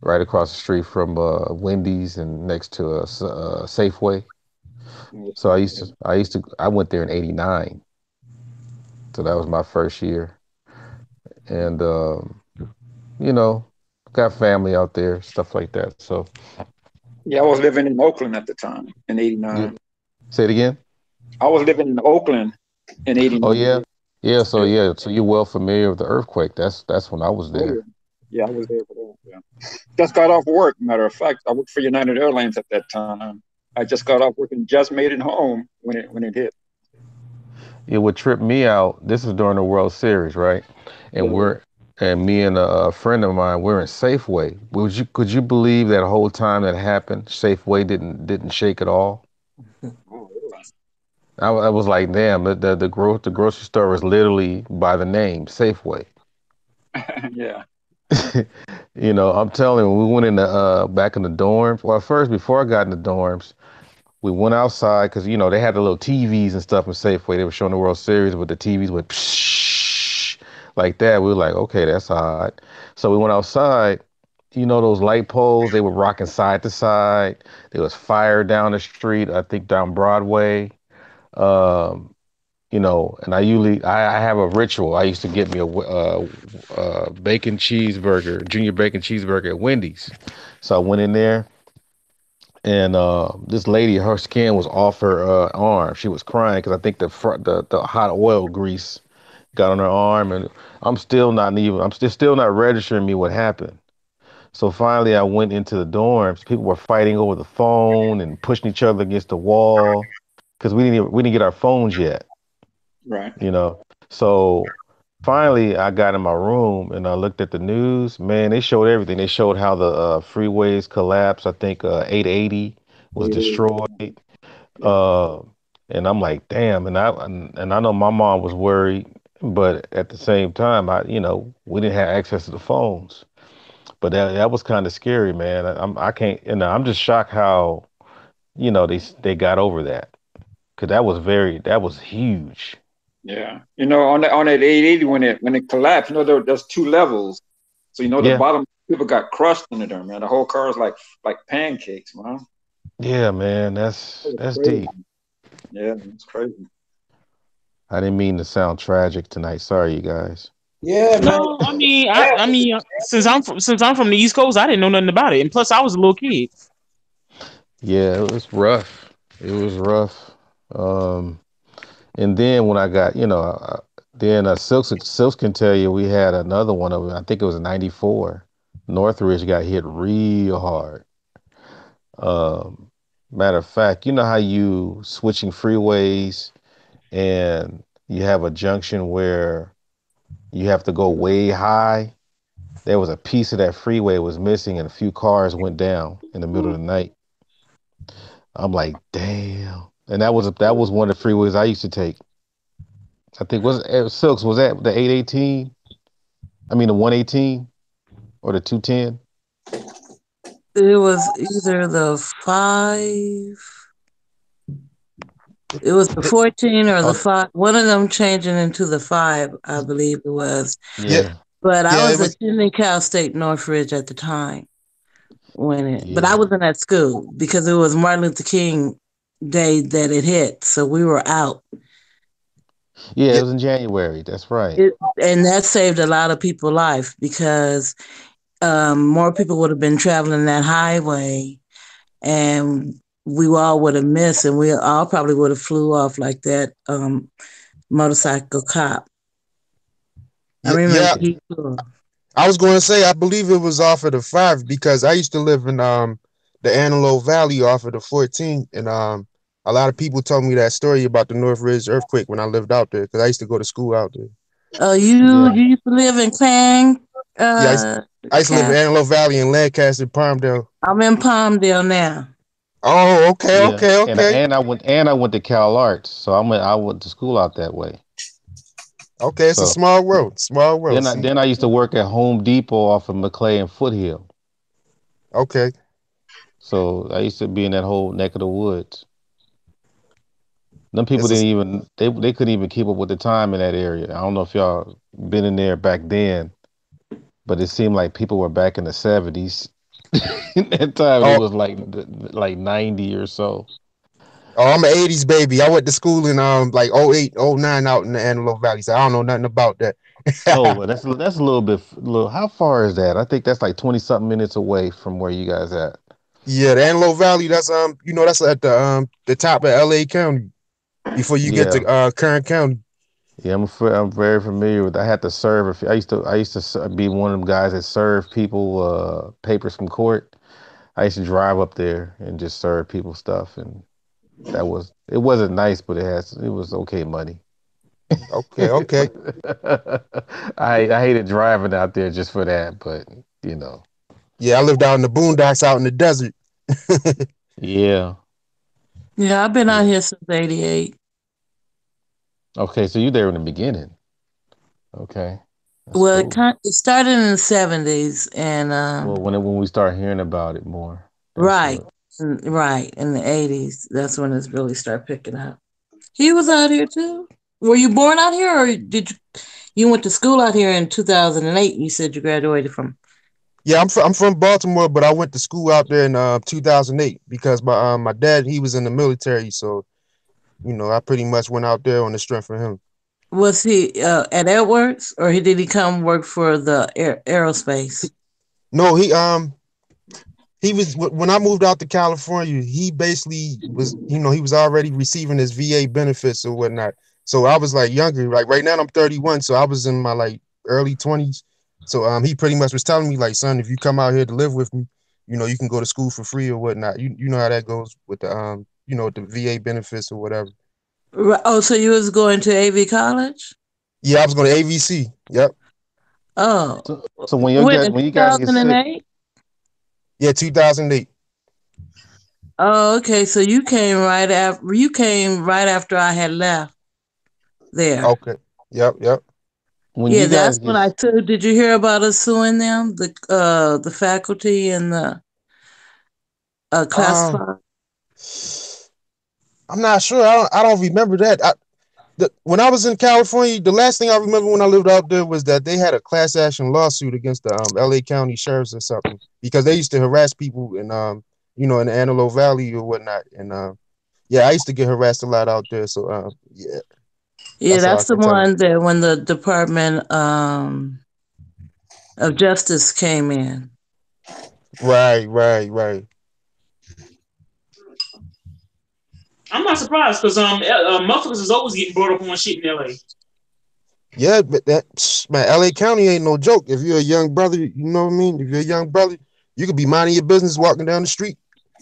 right across the street from Wendy's and next to Safeway. So I went there in '89. So that was my first year, and you know, got family out there, stuff like that. So Yeah, I was living in Oakland at the time in you '89. say it again. I was living in Oakland in Oh '89. yeah, yeah. Yeah. So you're well familiar with the earthquake. That's when I was Oh yeah. there. Yeah, I was there for that. Yeah. Just got off work. Matter of fact, I worked for United Airlines at that time. I just got off work and just made it home when it hit. It would trip me out. This is during the World Series, right? And Yeah. me and a friend of mine, we're in Safeway. Could you believe that whole time that happened, Safeway didn't shake at all? Oh, really? I was like, damn, the grocery store was literally by the name Safeway. Yeah. I'm telling you, we went in the back in the dorms. Well, first before I got in the dorms, we went outside because they had the little TVs and stuff in Safeway. They were showing the World Series with the TVs with psh, like that. We were like, okay, that's odd. So we went outside. Those light poles, they were rocking side to side. There was fire down the street, I think down Broadway. Um, and I have a ritual. I used to get me a bacon cheeseburger, junior bacon cheeseburger at Wendy's. So I went in there, and this lady, her skin was off her arm. She was crying because I think the hot oil grease got on her arm, and I'm still not registering me what happened. So finally, I went into the dorms. People were fighting over the phone and pushing each other against the wall because we didn't get our phones yet. Right. you know. So finally, I got in my room and I looked at the news. Man, they showed everything. They showed how the freeways collapsed. I think 880 was destroyed. Yeah. Uh, and I'm like, damn. And I know my mom was worried, but at the same time, we didn't have access to the phones. But that was kind of scary, man. I can't, I'm just shocked how, they got over that. Cause that was huge. Yeah. On that 880 when it collapsed, there's two levels. So the Yeah, bottom people got crushed under there, man. The whole car is like pancakes, man. yeah, man. It was That's crazy. deep. Yeah, it's crazy. I didn't mean to sound tragic tonight. Sorry, you guys. Yeah, man. No, I mean, since I'm from the East Coast, I didn't know nothing about it, and plus I was a little kid. Yeah, it was rough. It was rough. Um, and then when I got, then Silks can tell you we had another one of them. I think it was a '94. Northridge got hit real hard. Um, Matter of fact, you know how you switching freeways and you have a junction where you have to go way high. There was a piece of that freeway was missing, and a few cars went down in the middle of the night. I'm like, damn. And that was one of the freeways I used to take. I think Silks, was that the 818? I mean the 118 or the 210? It was either the 5. It was the 14 or the Oh 5. One of them changing into the 5, I believe it was. Yeah, yeah, But I yeah, it was was. attending Cal State Northridge at the time but I yeah. wasn't at school because it was Martin Luther King Day that it hit. So we were out. Yeah, it Yeah, was in January. That's right. And that saved a lot of people's life because more people would have been traveling that highway and we all would have missed and we all probably would have flew off like that motorcycle cop. I yeah, remember yeah. he flew. I was going to say, I believe it was off of the 5 because I used to live in the Antelope Valley off of the 14, and a lot of people told me that story about the Northridge earthquake when I lived out there because I used to go to school out there. Oh, you Yeah. you used to live in Clang, Yeah, I used to live in Cal? Antelope Valley in Lancaster, Palmdale. I'm in Palmdale now. Oh, okay, Yeah. okay, And okay, I went to Cal Arts, so I went to school out that way. okay. It's a So small world, small world. then I See, then I used to work at Home Depot off of McClay and Foothill. okay, So I used to be in that whole neck of the woods. Them people it's a didn't even they couldn't even keep up with the time in that area. I don't know if y'all been in there back then, but it seemed like people were back in the '70s. In that time, it oh, was like 90 or so. oh. I'm an '80s baby. I went to school in like '08, '09 out in the Antelope Valley, so I don't know nothing about that. Oh, well, that's a little bit little. How far is that? I think that's like 20 something minutes away from where you guys at. Yeah, the Antelope Valley. That's that's at the top of LA County before you get Yeah, to Kern County. yeah, I'm very familiar with. I had to serve. I used to be one of them guys that serve people papers from court. I used to drive up there and just serve people stuff, and it wasn't nice, but it was okay money. Okay, okay. I hated driving out there just for that, but you know, Yeah, I lived out in the boondocks, out in the desert. yeah, Yeah, I've been out yeah. here since '88. Okay, so you there in the beginning. Okay, that's Well, cool. it started in the '70s, and Well, when we start hearing about it more, that's right, what. right in the '80s, that's when it's really started picking up. He was out here too. Were you born out here, or did you went to school out here in 2008? You said you graduated from. Yeah, I'm from Baltimore, but I went to school out there in 2008 because my dad, he was in the military, so I pretty much went out there on the strength of him. Was he at Edwards, or did he come work for the aerospace? No, he was when I moved out to California. He basically was, he was already receiving his VA benefits or whatnot. So I was like younger, like right now I'm 31, so I was in my like early 20s. So he pretty much was telling me like, son, if you come out here to live with me, you can go to school for free or whatnot. You know how that goes with the the VA benefits or whatever. Oh, so you was going to AV college? Yeah, I was going to AVC. Yep. Oh, So when in when you guys get sick, 2008? Yeah, 2008. Oh, okay. So you came right after I had left there. Okay. Yep. Yep. when Yeah, you guys that's get when I sued. Did you hear about us suing them, the faculty and the Um, classified? I'm not sure. I don't remember that. When I was in California, the last thing I remember when I lived out there was that they had a class action lawsuit against the LA County sheriffs or something because they used to harass people in in the Antelope Valley or whatnot. And yeah, I used to get harassed a lot out there. So yeah, Yeah, that's all I that's the can tell you. one that when the Department of Justice came in. Right, right, right. I'm not surprised because motherfuckers is always getting brought up on shit in LA. Yeah, but man, LA County ain't no joke. If you're a young brother, you know what I mean? If you're a young brother, you could be minding your business walking down the street.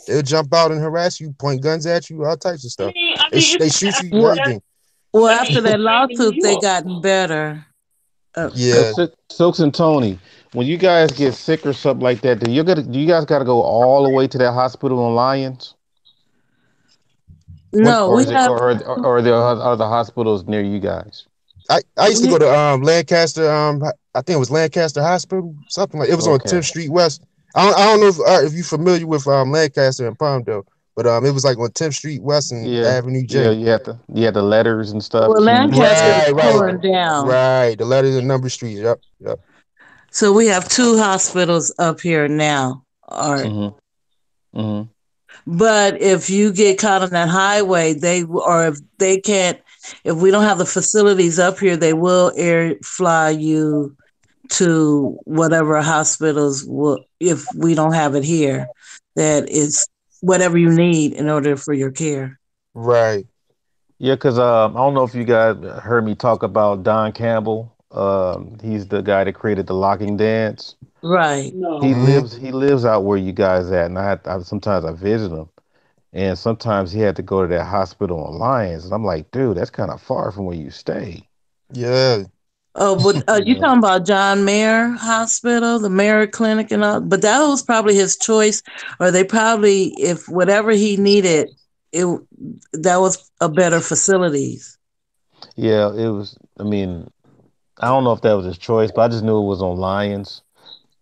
They'll jump out and harass you, point guns at you, all types of stuff. They shoot I you, mean, Well, everything. well, I mean, after it's the that same in New lawsuit, they York. gotten better. So, Yeah. Silks and Tony, when you guys get sick or something like that, do you guys got to go all the way to that hospital on Lyons, When No, or we is it, have or are there other hospitals near you guys? I used to we go to Lancaster, I think it was Lancaster Hospital, something like it was on Okay. 10th Street West. I don't know if you're familiar with Lancaster and Palmdale, but it was like on 10th Street West and Yeah, Avenue yeah. J. You had the letters and stuff, well, keys and Lancaster stuff. is Right, right, torn down, right. The letters and number streets. Yep, yep. so we have two hospitals up here now. Art. Mm-hmm. Mm-hmm. But if you get caught on that highway, or if they can't, if we don't have the facilities up here, they will air fly you to whatever hospitals will, if we don't have it here, that is whatever you need in order for your care. Right. Yeah, because I don't know if you guys heard me talk about Don Campbell. He's the guy that created the locking dance. Right. No. He lives out where you guys at, and sometimes I visit him, and sometimes he had to go to that hospital in Lyons, and I'm like, dude, that's kind of far from where you stay. Yeah. Oh, but You you know? talking about John Mayer Hospital, the Mayer Clinic, and all? But that was probably his choice, or they probably, if whatever he needed, it that was a better facilities. Yeah, it was. I mean, I don't know if that was his choice, but I just knew it was on Lyons.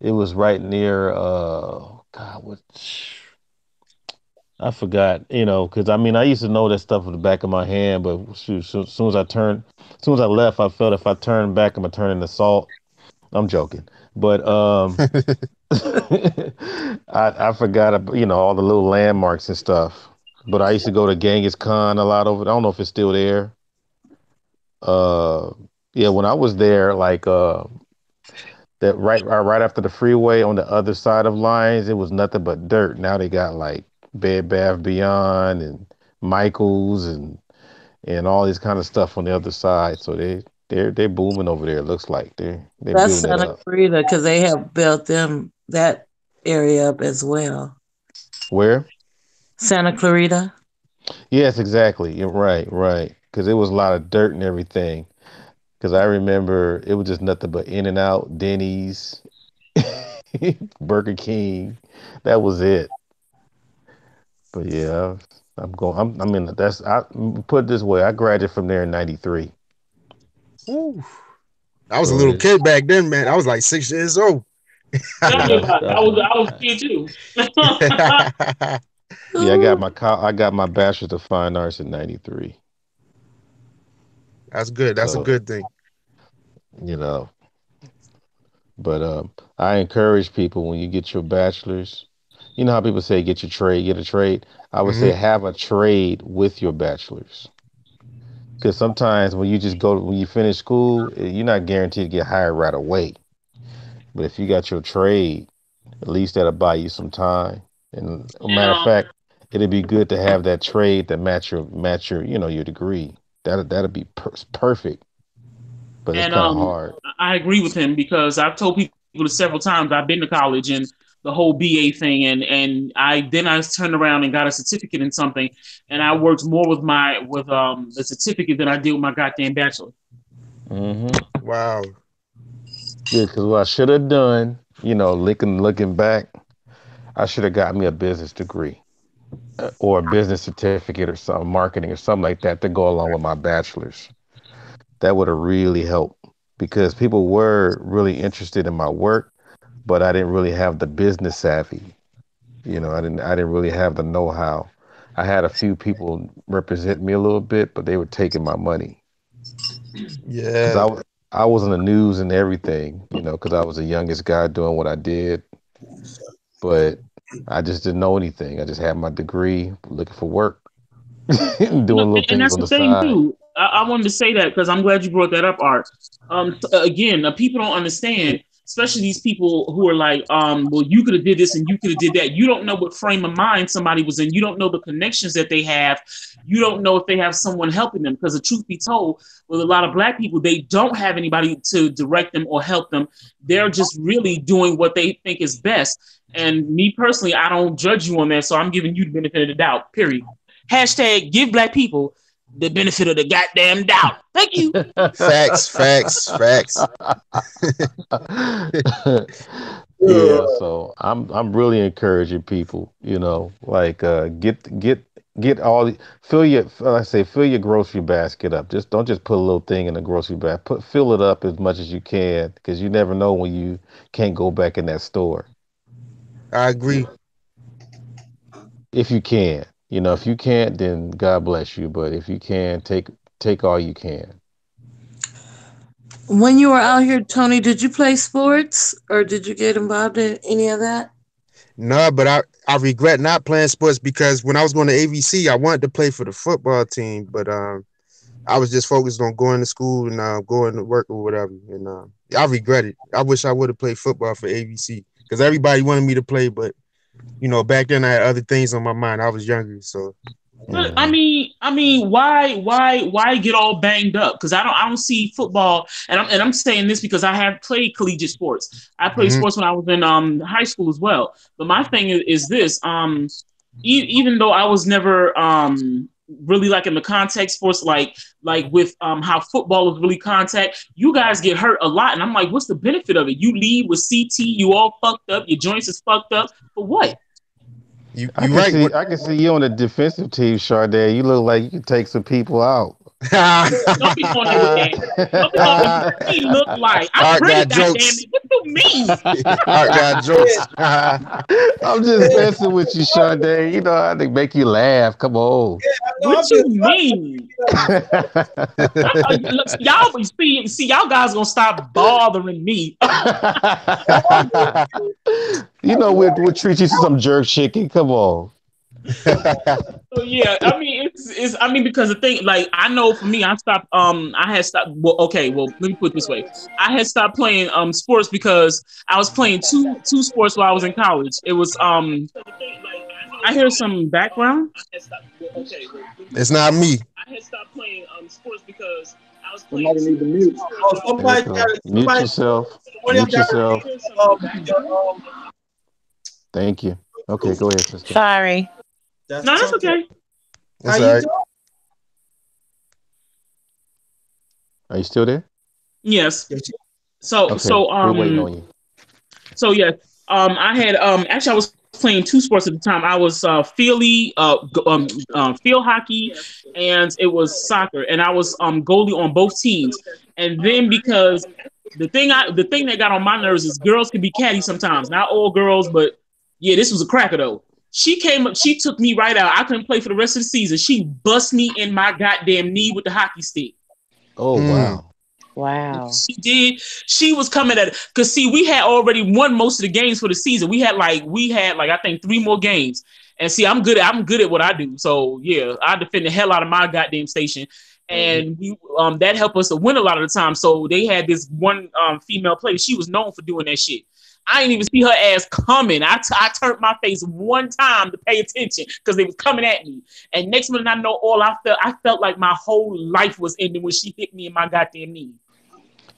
It was right near. God, what? I forgot. Because I mean, I used to know that stuff with the back of my hand, but shoot, as soon as I left, I felt if I turned back, I'm gonna turn into salt. I'm joking, but I forgot all the little landmarks and stuff. But I used to go to Genghis Khan a lot over. I don't know if it's still there. Uh, yeah, when I was there, like that right after the freeway on the other side of Lines, it was nothing but dirt. Now they got like Bed Bath Beyond and Michaels and all this kind of stuff on the other side. So they're booming over there. It looks like they're That's building it Santa up. Clarita because they have built them that area up as well. Where? Santa Clarita. Yes, exactly. You're right, right. Because it was a lot of dirt and everything. Because I remember it was just nothing but In and Out, Denny's, Burger King. That was it. But yeah, I'm going. I mean, I put it this way. I graduated from there in '93. Ooh. I was a So little kid back then, man. I was like 6 years old. Tell me yeah, about it. I was a kid too. yeah. Ooh, I got my bachelor's of fine arts in '93. That's good. That's a So good thing. you know, but I encourage people when you get your bachelor's. You know how people say get your trade, get a trade. I would say Hmm. have a trade with your bachelor's. Because sometimes when you finish school, you're not guaranteed to get hired right away. But if you got your trade, at least that'll buy you some time. And a And matter of fact, it'd be good to have that trade that match your your degree. That'll be perfect, but it's and kind of hard. I agree with him because I've told people several times I've been to college and the whole BA thing, and I turned around and got a certificate in something, and I worked more with the certificate than I did with my goddamn bachelor. Hmm. Wow. Yeah, because what I should have done, looking back, I should have got me a business degree or a business certificate or something, marketing or something like that to go along with my bachelor's. That would have really helped because people were really interested in my work, but I didn't really have the business savvy. I didn't really have the know-how. I had a few people represent me a little bit, but they were taking my money. because Yeah. I was in the news and everything, you know, because I was the youngest guy doing what I did, but I just didn't know anything. I just had my degree, looking for work, doing You know, little and things that's on the the thing side. too. I wanted to say that because I'm glad you brought that up, Art. Again, people don't understand, especially these people who are like, well, you could have did this and you could have did that. You don't know what frame of mind somebody was in. You don't know the connections that they have. You don't know if they have someone helping them. Because the truth be told, with a lot of Black people, they don't have anybody to direct them or help them. They're just really doing what they think is best. And me personally, I don't judge you on that, so I'm giving you the benefit of the doubt. Period. Hashtag give Black people the benefit of the goddamn doubt. Thank you. Facts. Yeah, so I'm really encouraging people, you know, like get all fill your like I say fill your grocery basket up. Just don't just put a little thing in the grocery bag. Fill it up as much as you can because you never know when you can't go back in that store. I agree. If you can. You know, if you can't, then God bless you. But if you can, take all you can. When you were out here, Tony, did you play sports or did you get involved in any of that? No, but I regret not playing sports because when I was going to AVC, I wanted to play for the football team, but I was just focused on going to school and going to work or whatever. And I regret it. I wish I would have played football for AVC because everybody wanted me to play, but back then I had other things on my mind. I was younger, so But Hmm. why get all banged up? Because I don't see football, and I'm saying this because I have played collegiate sports. I played mhm. sports when I was in high school as well. But my thing is this: even though I was never really like in the contact sports, like with how football is really contact, you guys get hurt a lot, and I'm like, what's the benefit of it? You leave with CT, you all fucked up, your joints is fucked up for what? You right. What? I can see you on the defensive team, Sade. You look like you can take some people out. Don't be going there with that. Don't be going there. What do you look like? I'm Art pretty, got goddamn jokes. it. What do you mean? Art got jokes. I'm just messing with you, Sade. You know how to make you laugh. Come on. No, What I'm you just mean? Look, see, y'all guys gonna stop bothering me. You know we'll treat you to some jerk chicken. Come on. So yeah, I mean it's I mean because the thing like I know for me I had stopped well okay well let me put it this way I had stopped playing sports because I was playing two sports while I was in college. It was I hear some background. It's not me. I had stopped playing sports because I was playing Somebody need to mute. Oh, There you go. Mute somebody, yourself. one of Mute them yourself. got, Thank you. Okay, go ahead, sister. Sorry. No, that's that's okay. okay. How It's all you right. doing? Are you still there? Yes. Yes, So Okay, so we're waiting um on you. So yeah, I had actually I was playing two sports at the time. I was field hockey, and it was soccer, and I was goalie on both teams. And then because the thing that got on my nerves is girls can be catty sometimes. Not all girls, but yeah, this was a cracker though. She came up, she took me right out. I couldn't play for the rest of the season. She bust me in my goddamn knee with the hockey stick. Oh Mm. wow. Wow. She did. She was coming at it because see, we had already won most of the games for the season. We had like I think three more games. And see, I'm good at what I do. So yeah, I defend the hell out of my goddamn station. And we that helped us to win a lot of the time. So they had this one female player. She was known for doing that shit. I didn't even see her ass coming. I turned my face one time to pay attention because they was coming at me. And next minute I know all I felt like my whole life was ending when she hit me in my goddamn knee.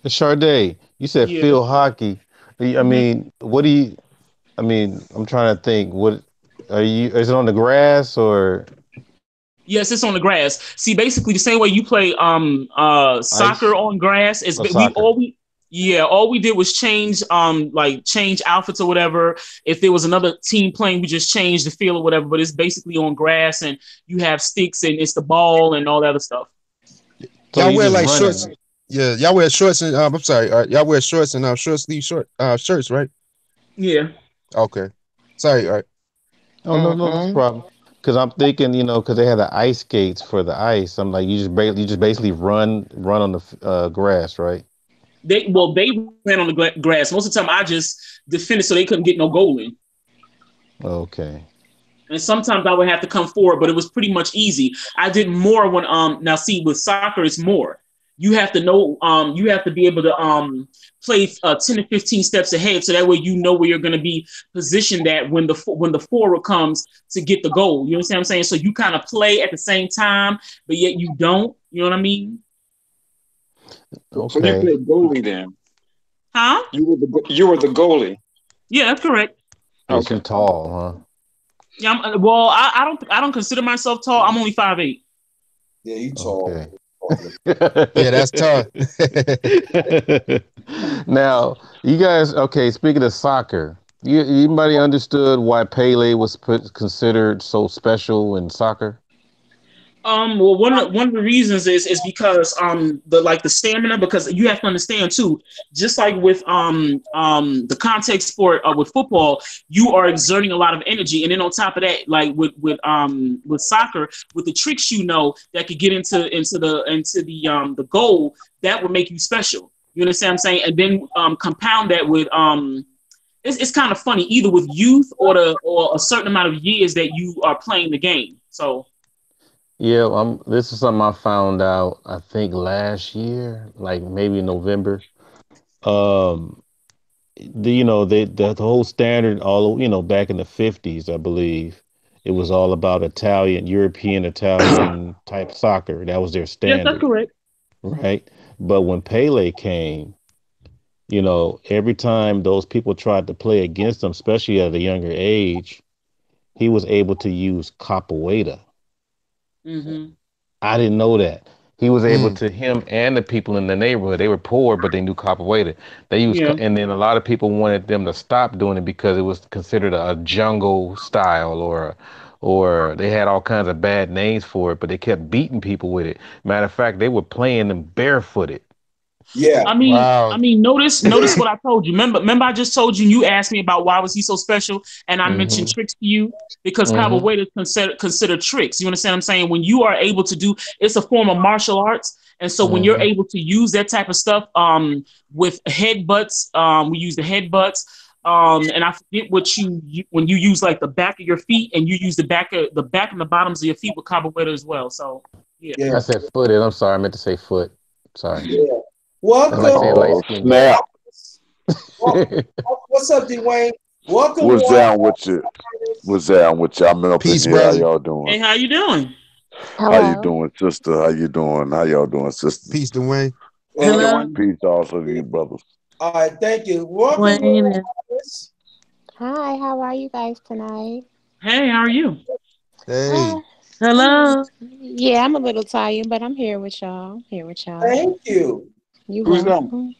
And Sade, you said Yeah. field hockey. I Mhm. mean, what do you? I mean, I'm trying to think. What are you? Is it on the grass or Yes, it's on the grass. See, basically the same way you play soccer ice on grass is or we soccer? all we did was change like change outfits or whatever. If there was another team playing, we just changed the field or whatever. But it's basically on grass and you have sticks and it's the ball and all that other stuff. So Y'all you wear just like shorts. running? Yeah, y'all wear shorts and I'm sorry. Y'all wear shorts and short sleeve shirts, right? Yeah. Okay. Sorry. All right. Oh no, no, that's a Mm-mm. problem. Because I'm thinking, because they had the ice skates for the ice. I'm like, you just basically run on the grass, right? They ran on the grass. Most of the time, I just defended so they couldn't get no goal in. Okay. And sometimes I would have to come forward, but it was pretty much easy. I did more when now see with soccer it's more. You have to know you have to be able to play 10 to 15 steps ahead so that way you know where you're going to be positioned at when the forward comes to get the goal. You understand what I'm saying? So you kind of play at the same time, but yet you don't. You know what I mean? So you Okay. played goalie then? Huh? You were the goalie. Yeah, that's correct. Yes, Okay. you tall, huh? Yeah, well, I don't consider myself tall. I'm only 5'8". Yeah, you tall. Okay. Yeah, that's tough. Now, you guys, okay, speaking of soccer, anybody understood why Pele was considered so special in soccer? Well, one of the reasons is because the stamina, because you have to understand too, just like with the contact sport with football, you are exerting a lot of energy, and then on top of that, like with soccer, with the tricks that could get into the goal, that would make you special. You understand what I'm saying? And then compound that with it's kind of funny either with youth or a certain amount of years that you are playing the game. So. Yeah, this is something I found out, I think last year, like maybe November. Um, the whole standard, all back in the 50s, I believe, it was all about European Italian type soccer. That was their Yes, that's standard, correct. right? But when Pele came, every time those people tried to play against him, especially at a younger age, he was able to use capoeira. Mm-hmm. I didn't know that. He was able Mm. to, him and the people in the neighborhood, they were poor, but they knew capoeira. They used, Yeah. and then a lot of people wanted them to stop doing it because it was considered a jungle style, or they had all kinds of bad names for it, but they kept beating people with it. Matter of fact, they were playing them barefooted. Yeah. I mean, Wow. I mean, notice what I told you. Remember, I just told you. You asked me about why was he so special, and I mentioned Hmm. tricks to you because Hmm. capoeira is consider tricks. You understand what I'm saying? When you are able to do, it's a form of martial arts, and so when you're Hmm. able to use that type of stuff, with headbutts, we use the headbutts. And I forget what when you use like the back of your feet, and you use the back and the bottoms of your feet with capoeira as well. So yeah. Yeah. I said footed. I'm sorry, I meant to say foot. Sorry. Yeah. That's like Welcome. saying light Oh skinned guy. snap! Welcome. What's up, Dwayne? Welcome, What's Juan. down with you? What's down with you? I'm up in Peace, here. How brother. y'all doing? Hey, how you doing? How you Hello. doing, sister? How you doing? How y'all doing, sisters? Peace, Dwayne. Hey, Hello, Dwayne. Peace also to you, brothers. All right, thank you. Welcome, Wayne. Juan. Hi, how are you guys tonight? Hey, how are you? Hey. Hello. Yeah, I'm a little tired, but I'm here with y'all. Here with y'all. Thank you. You Who's that? welcome.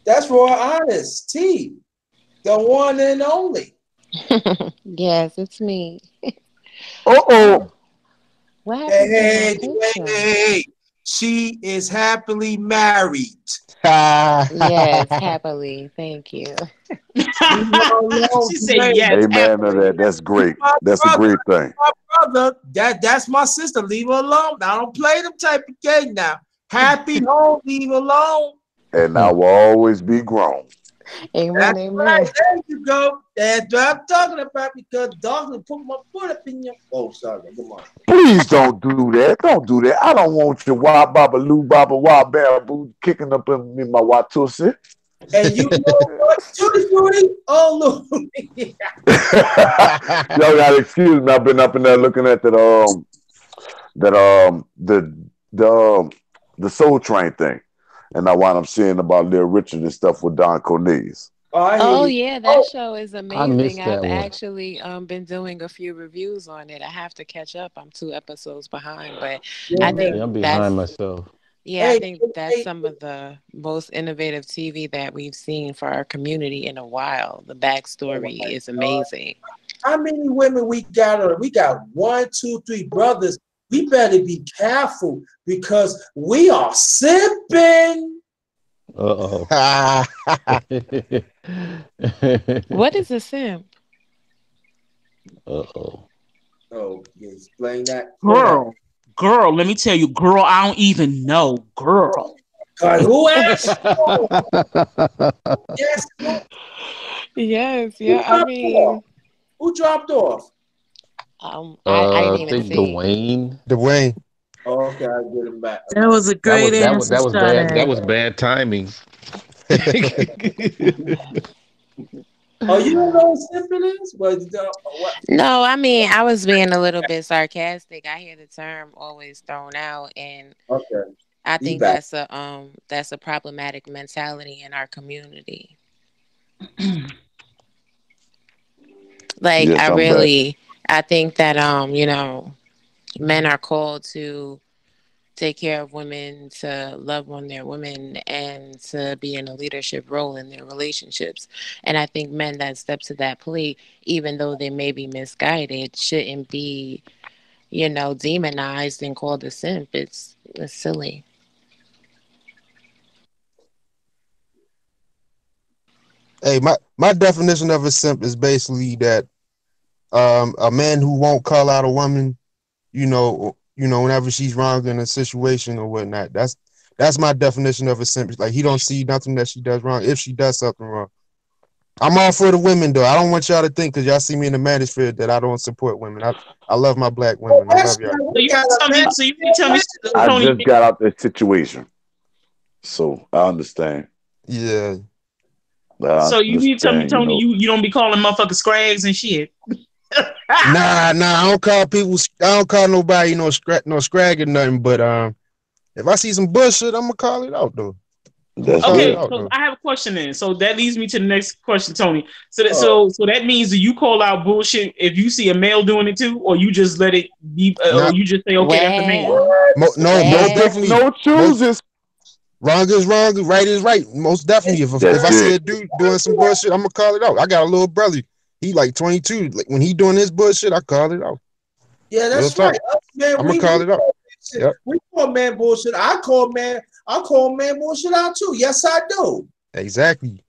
That's Roy Honest, T, the one and only. Yes, it's me. Oh, Oh, what Hey, happened to my hey, Dwayne, picture? hey. She is happily married. Yes, happily. Thank you. Leave her alone, She said Dwayne. yes, amen to happily. that. That's great. My That's a brother, great thing. my brother. That's my sister. Leave her alone. I don't play them type of game now. Happy home, leave her alone. And I will always be grown. Amen, That's right. amen. There you go. That's what I'm talking about because dogs will put my foot up in your. Oh, sorry. Come on. Please don't do that. Don't do that. I don't want your wah baba loo baba wah bamboo kicking up in me my watusi. And you know what? Judy, oh, look. Y'all gotta excuse me. I've been up in there looking at that the the Soul Train thing, and I wound up seeing about Little Richard and stuff with Don Cornelius. Oh, I hear Oh you. yeah, that Oh, show is I amazing. missed I've that one. actually been doing a few reviews on it. I have to catch up. I'm 2 episodes behind, but I yeah. think Yeah, I'm that's behind myself. yeah, I Hey, think that's hey, some of the most innovative TV that we've seen for our community in a while. The backstory is amazing. how many women we got? We got one, two, three brothers. We better be careful because we are sipping. Uh-oh. What is a simp? Uh-oh. Oh, you explain that. Go ahead. Girl, let me tell you, girl, I don't even know, girl. God, who asked? Yes, Yes, who yeah. I dropped off? mean, Who dropped off? I I didn't even think see. Dwayne. Dwayne. Oh, okay, I get him back. That was a great answer, That was bad. That Stunner. was bad timing. Oh, you don't know what simple is? But what? No, I mean, I was being a little bit sarcastic. I hear the term always thrown out, and Okay, I he think back. that's a problematic mentality in our community. Like Yes, I'm back. I think that men are called to take care of women, to love on their women, and to be in a leadership role in their relationships. And I think men that step to that plea, even though they may be misguided, shouldn't be, demonized and called a simp. It's silly. Hey, my definition of a simp is basically that a man who won't call out a woman, whenever she's wrong in a situation or whatnot. That's my definition of a simp. Like he don't see nothing that she does wrong if she does something wrong. I'm all for the women though. I don't want y'all to think because y'all see me in the manosphere that I don't support women. I love my black Oh, women. I that's love y'all. right. So We you got a tell man. me, I Tony. just got out the situation, so I understand. Yeah. I So you need to tell me, understand. Tony, you don't be calling motherfuckers scrags and shit. Nah. I don't call people. I don't call nobody no scrag or nothing. But if I see some bullshit, I'm gonna call it out though. I'm gonna That's call it Okay, good. out so though. I have a question then. So that leads me to the next question, Tony. So that Oh, so so that means that you call out bullshit if you see a male doing it too, or you just let it be, or Not you just say, okay, that's a man. Well, no, most definitely. well, No Most chooses. wrong is wrong, right is right. Most definitely. If That's I see it. a dude doing some bullshit, I'm gonna call it out. I got a little brother. He like 22. Like when he doing his bullshit, I call it out. yeah, Real that's talk. right. Us, man, I'm gonna we call it out. call shit. Yep. We call man bullshit. I call man bullshit out too. Yes, I do. Exactly.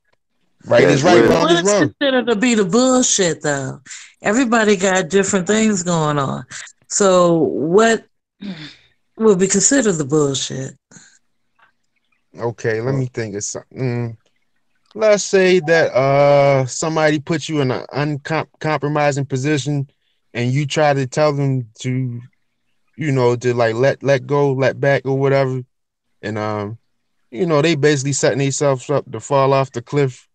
Right is That's right. So real. Wrong what is is wrong. considered to be the bullshit though? Everybody got different things going on. So what will be considered the bullshit? Okay, let me think of something. Let's say that somebody puts you in an uncompromising position and you try to tell them to, to like let go, let back or whatever. And they basically setting themselves up to fall off the cliff.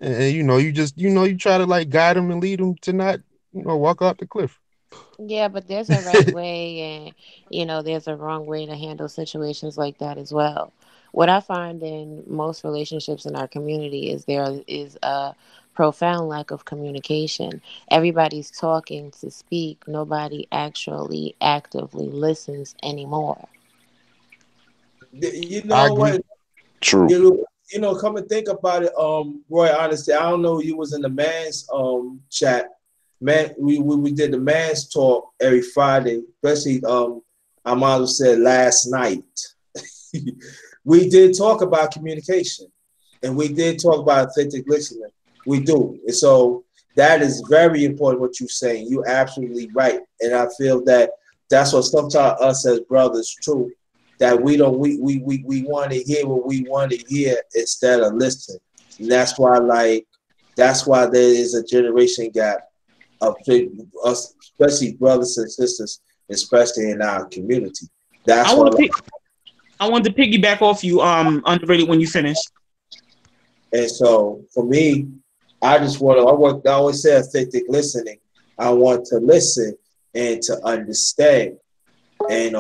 And you just, you try to like guide them and lead them to not, walk off the cliff. yeah, but there's a right way, and there's a wrong way to handle situations like that as well. What I find in most relationships in our community is there is a profound lack of communication. Everybody's talking to speak, nobody actually actively listens anymore. You I know agree. what? True. Come and think about it. Roy, honestly, I don't know. You was in the man's chat. Man, we did the man's talk every Friday, especially I might have said last night. We did talk about communication, and we did talk about authentic listening. We do, and so that is very important. What you're saying, you're absolutely right, and I feel that that's what sometimes us as brothers too, that we don't we want to hear what we want to hear instead of listening, and that's why there is a generation gap of us, especially brothers and sisters, especially in our community. I That's want why. to pick. I wanted to piggyback off you, underrated when you finish. And so for me, I always say authentic listening. I want to listen and to understand. And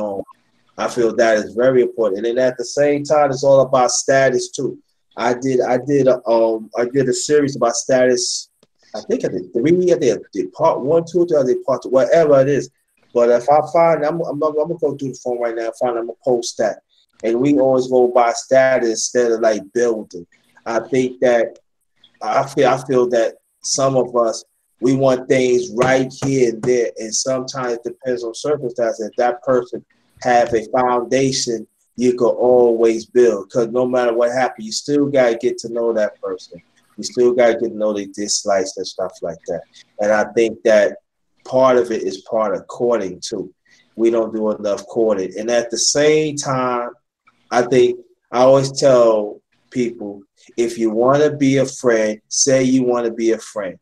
I feel that is very important. And at the same time, it's all about status too. I did a series about status. I think I did three. I did part one, two, three. I did part two, whatever it is. But if I find, I'm gonna go through the phone right now. Find I'm gonna post that, and we always go by status instead of like building. I think that I feel that some of us we want things right here and there, and sometimes it depends on circumstances. If that person have a foundation, you can always build. Because no matter what happens, you still gotta get to know that person. You still gotta get to know their dislikes and stuff like that. And I think that part of it is part of courting too. We don't do enough courting, and at the same time, I think I always tell people, if you want to be a friend, say you want to be a friend.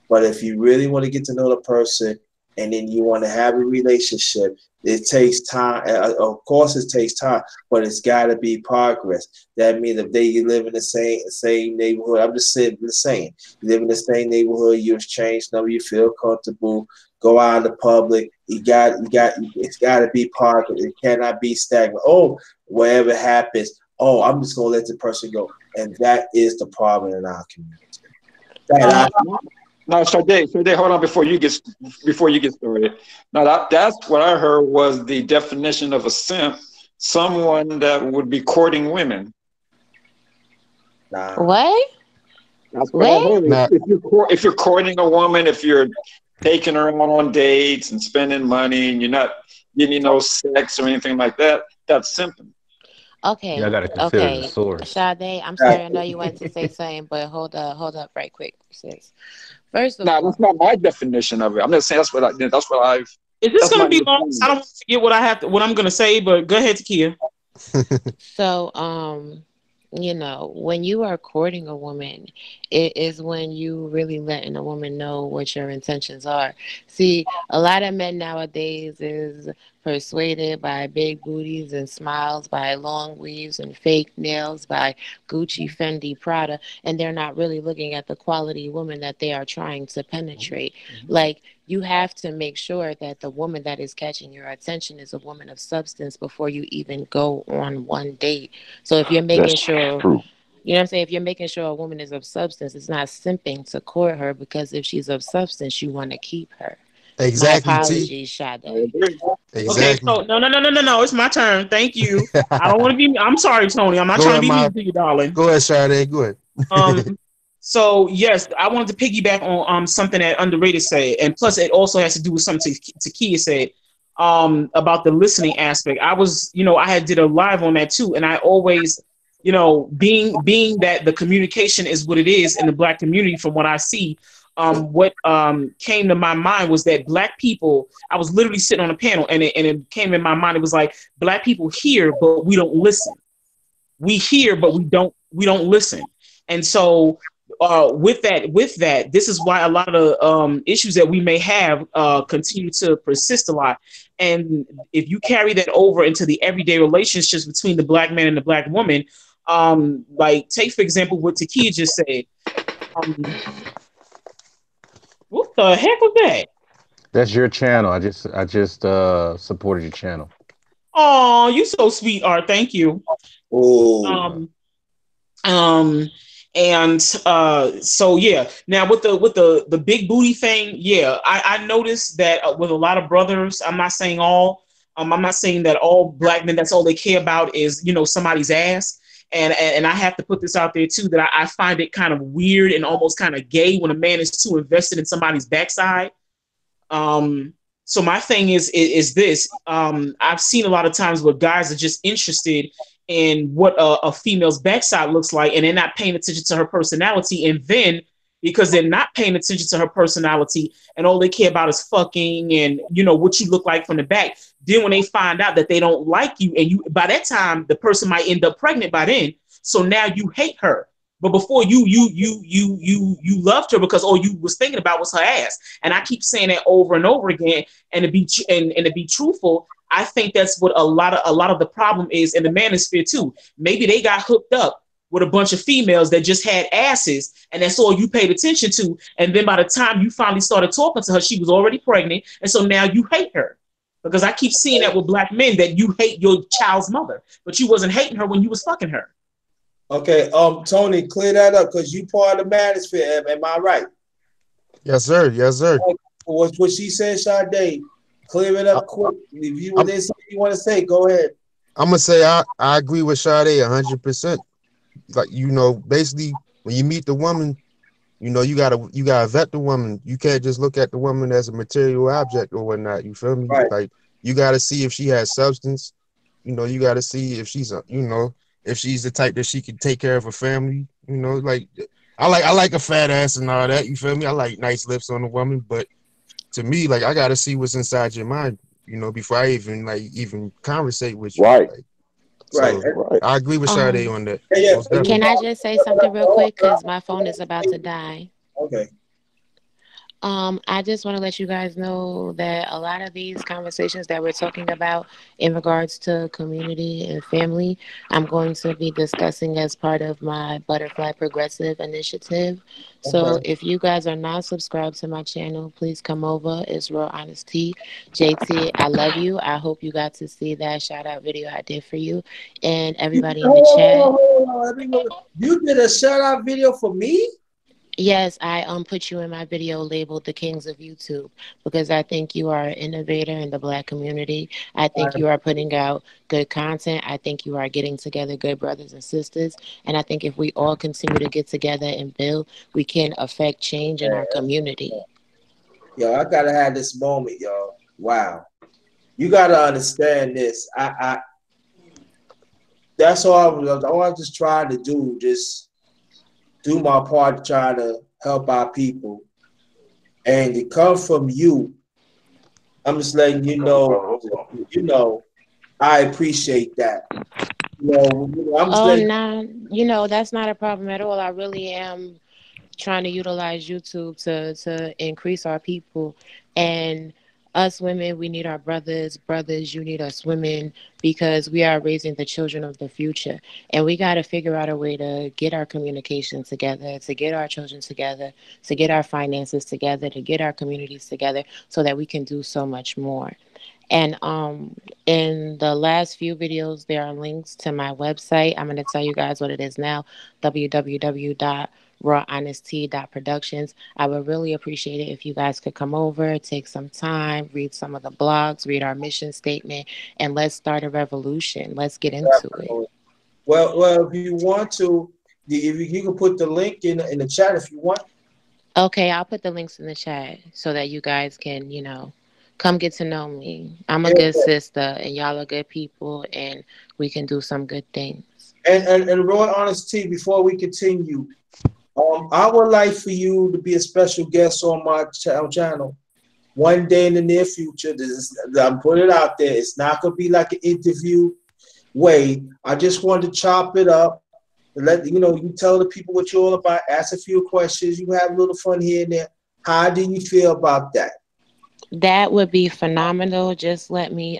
But if you really want to get to know the person and then you want to have a relationship, it takes time. Of course, it takes time, but it's got to be progress. That means if they live in the same neighborhood, I'm just saying, you live in the same neighborhood, you exchange number, you feel comfortable, go out in the public. It's got to be progress. It cannot be stagnant. Oh, whatever happens, oh, I'm just gonna let the person go, and that is the problem in our community. No, Sade, hold on before you get started. Now that's what I heard was the definition of a simp, someone that would be courting women. What? That's what I heard. Nah. If you're courting a woman, if you're taking her on dates and spending money, and you're not getting no sex or anything like that, that's simping. Okay. Yeah, I gotta consider the source. Sade, I'm sorry, I know you wanted to say something, but hold up right quick, sis. First of all, that's not my definition of it. I'm just saying that's what I've. Is this going to be long? I don't want to forget what I'm going to say, but go ahead, Takia. So, when you are courting a woman, it is when you really letting a woman know what your intentions are. See, a lot of men nowadays is persuaded by big booties and smiles, by long weaves and fake nails, by Gucci, Fendi, Prada, and they're not really looking at the quality woman that they are trying to penetrate. Like, you have to make sure that the woman that is catching your attention is a woman of substance before you even go on one date. So if you're making sure, true. you know what I'm saying? If you're making sure a woman is of substance, it's not simping to court her, because if she's of substance, you want to keep her. Exactly. My apologies, Sade. Exactly. Okay, so no, it's my turn. Thank you. I don't want to be. I'm sorry, Tony. I'm not trying to be mean to you, darling. Go ahead, Sade. Go ahead. So yes, I wanted to piggyback on something that Underrated said, and plus it also has to do with something Takia said about the listening aspect. I was, I had did a live on that too, and I always, being that the communication is what it is in the Black community, from what I see. What came to my mind was that Black people, I was literally sitting on a panel, and it came in my mind. It was like, Black people hear, but we don't listen. We hear, but we don't listen. And so with that, this is why a lot of the issues that we may have continue to persist a lot. And if you carry that over into the everyday relationships between the Black man and the Black woman, like take for example what Takia just said. What the heck was that? That's your channel. I just supported your channel. Oh, you so sweet, Art. Thank you. Oh. And so yeah. Now with the big booty thing, yeah, I noticed that with a lot of brothers. I'm not saying all. I'm not saying that all Black men, that's all they care about is somebody's ass. And I have to put this out there too, that I find it kind of weird and almost kind of gay when a man is too invested in somebody's backside. So my thing is this. I've seen a lot of times where guys are just interested in what a female's backside looks like, and they're not paying attention to her personality. And then because they're not paying attention to her personality and all they care about is fucking and what you look like from the back, then when they find out that they don't like you, and you, by that time the person might end up pregnant by then, so now you hate her. But before you loved her because all you was thinking about was her ass. And I keep saying that over and over again. And to be truthful, I think that's what a lot of the problem is in the manosphere too. Maybe they got hooked up with a bunch of females that just had asses, and that's all you paid attention to. And then by the time you finally started talking to her, she was already pregnant, and so now you hate her. Because I keep seeing that with Black men, that you hate your child's mother, but you wasn't hating her when you was fucking her. Okay, Tony, clear that up because you part of the manosphere. Am I right? Yes, sir. Yes, sir. What she said, Sade, clear it up quick. If you want to say, go ahead. I'm gonna say I agree with Sade 100%. Like basically when you meet the woman, you gotta vet the woman. You can't just look at the woman as a material object or whatnot. You feel me? Right. Like you gotta see if she has substance. You gotta see if she's if she's the type that she can take care of her family. Like I like a fat ass and all that. You feel me? I like nice lips on a woman, but to me, like I gotta see what's inside your mind, you know, before I even conversate with you. Right. Like, Right. so I agree with Sade on that. Yeah. Most definitely. Can I just say something real quick? Because my phone is about to die. Okay. I just want to let you guys know that a lot of these conversations that we're talking about in regards to community and family, I'm going to be discussing as part of my Butterfly Progressive Initiative. So Okay. if you guys are not subscribed to my channel, please come over. It's Real Honesty. JT, I love you. I hope you got to see that shout out video I did for you. And everybody in the chat. You did a shout out video for me? Yes, I put you in my video labeled the Kings of YouTube because I think you are an innovator in the Black community. I think you are putting out good content. I think you are getting together good brothers and sisters. And I think if we all continue to get together and build, we can affect change in our community. Yo, I gotta have this moment, y'all. Wow. You gotta understand this. That's all I'm just trying to do, just do my part to try to help our people. And to come from you, I'm just letting you know, I appreciate that. I'm just Oh, letting no, that's not a problem at all. I really am trying to utilize YouTube to increase our people. And us women, we need our brothers. Brothers, you need us women because we are raising the children of the future. And we got to figure out a way to get our communication together, to get our children together, to get our finances together, to get our communities together so that we can do so much more. And in the last few videos, there are links to my website. I'm going to tell you guys what it is now, www.rawhonesty.productions. I would really appreciate it if you guys could come over, take some time, read some of the blogs, read our mission statement, and let's start a revolution. Let's get into it. Well, if you want to, if you can put the link in the chat if you want. Okay, I'll put the links in the chat so that you guys can, come get to know me. I'm a good sister, and y'all are good people, and we can do some good things. And Roy Honesty, before we continue, I would like for you to be a special guest on my channel one day in the near future. I'm putting it out there. It's not gonna be like an interview way. I just want to chop it up. Let you tell the people what you're all about. Ask a few questions. You have a little fun here and there. How do you feel about that? That would be phenomenal. Just let me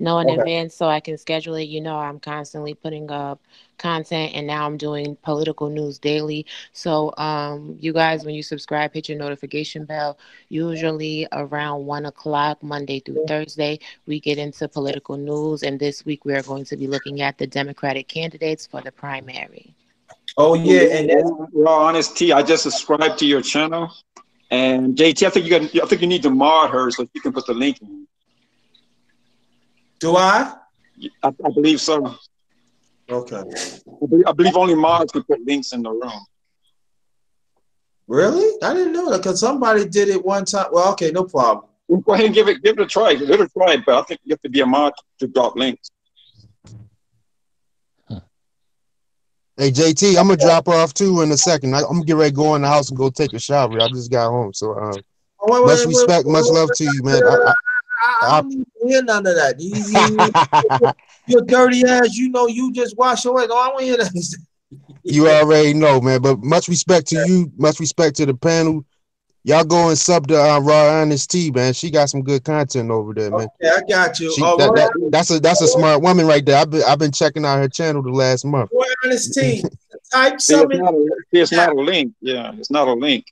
know in advance so I can schedule it. I'm constantly putting up content, and now I'm doing political news daily. So you guys, when you subscribe, hit your notification bell. Usually around 1 o'clock, Monday through Thursday, we get into political news. And this week we are going to be looking at the Democratic candidates for the primary. Oh yeah, and Raw Honesty, I just subscribed to your channel. And JT, I think you need to mod her so you can put the link in. Do I? I believe so. Okay. I believe only mods can put links in the room. Really? I didn't know that because somebody did it one time. Well, okay, no problem. We'll go ahead and give it a try. Give it a try, but I think you have to be a mod to drop links. Hey JT, I'm gonna drop off too in a second. I'm gonna get ready to go in the house and go take a shower. I just got home, so much respect, much love to you, man. I don't need to hear none of that. Your dirty ass, you just wash away. No, I don't hear that. You already know, man. But much respect to you. Much respect to the panel. Y'all go and sub to Raw Honesty, man. She got some good content over there, man. Okay, I got you. That's a smart woman right there. I've been checking out her channel the last month. Raw Honesty. Type something. It's not a link. Yeah, it's not a link.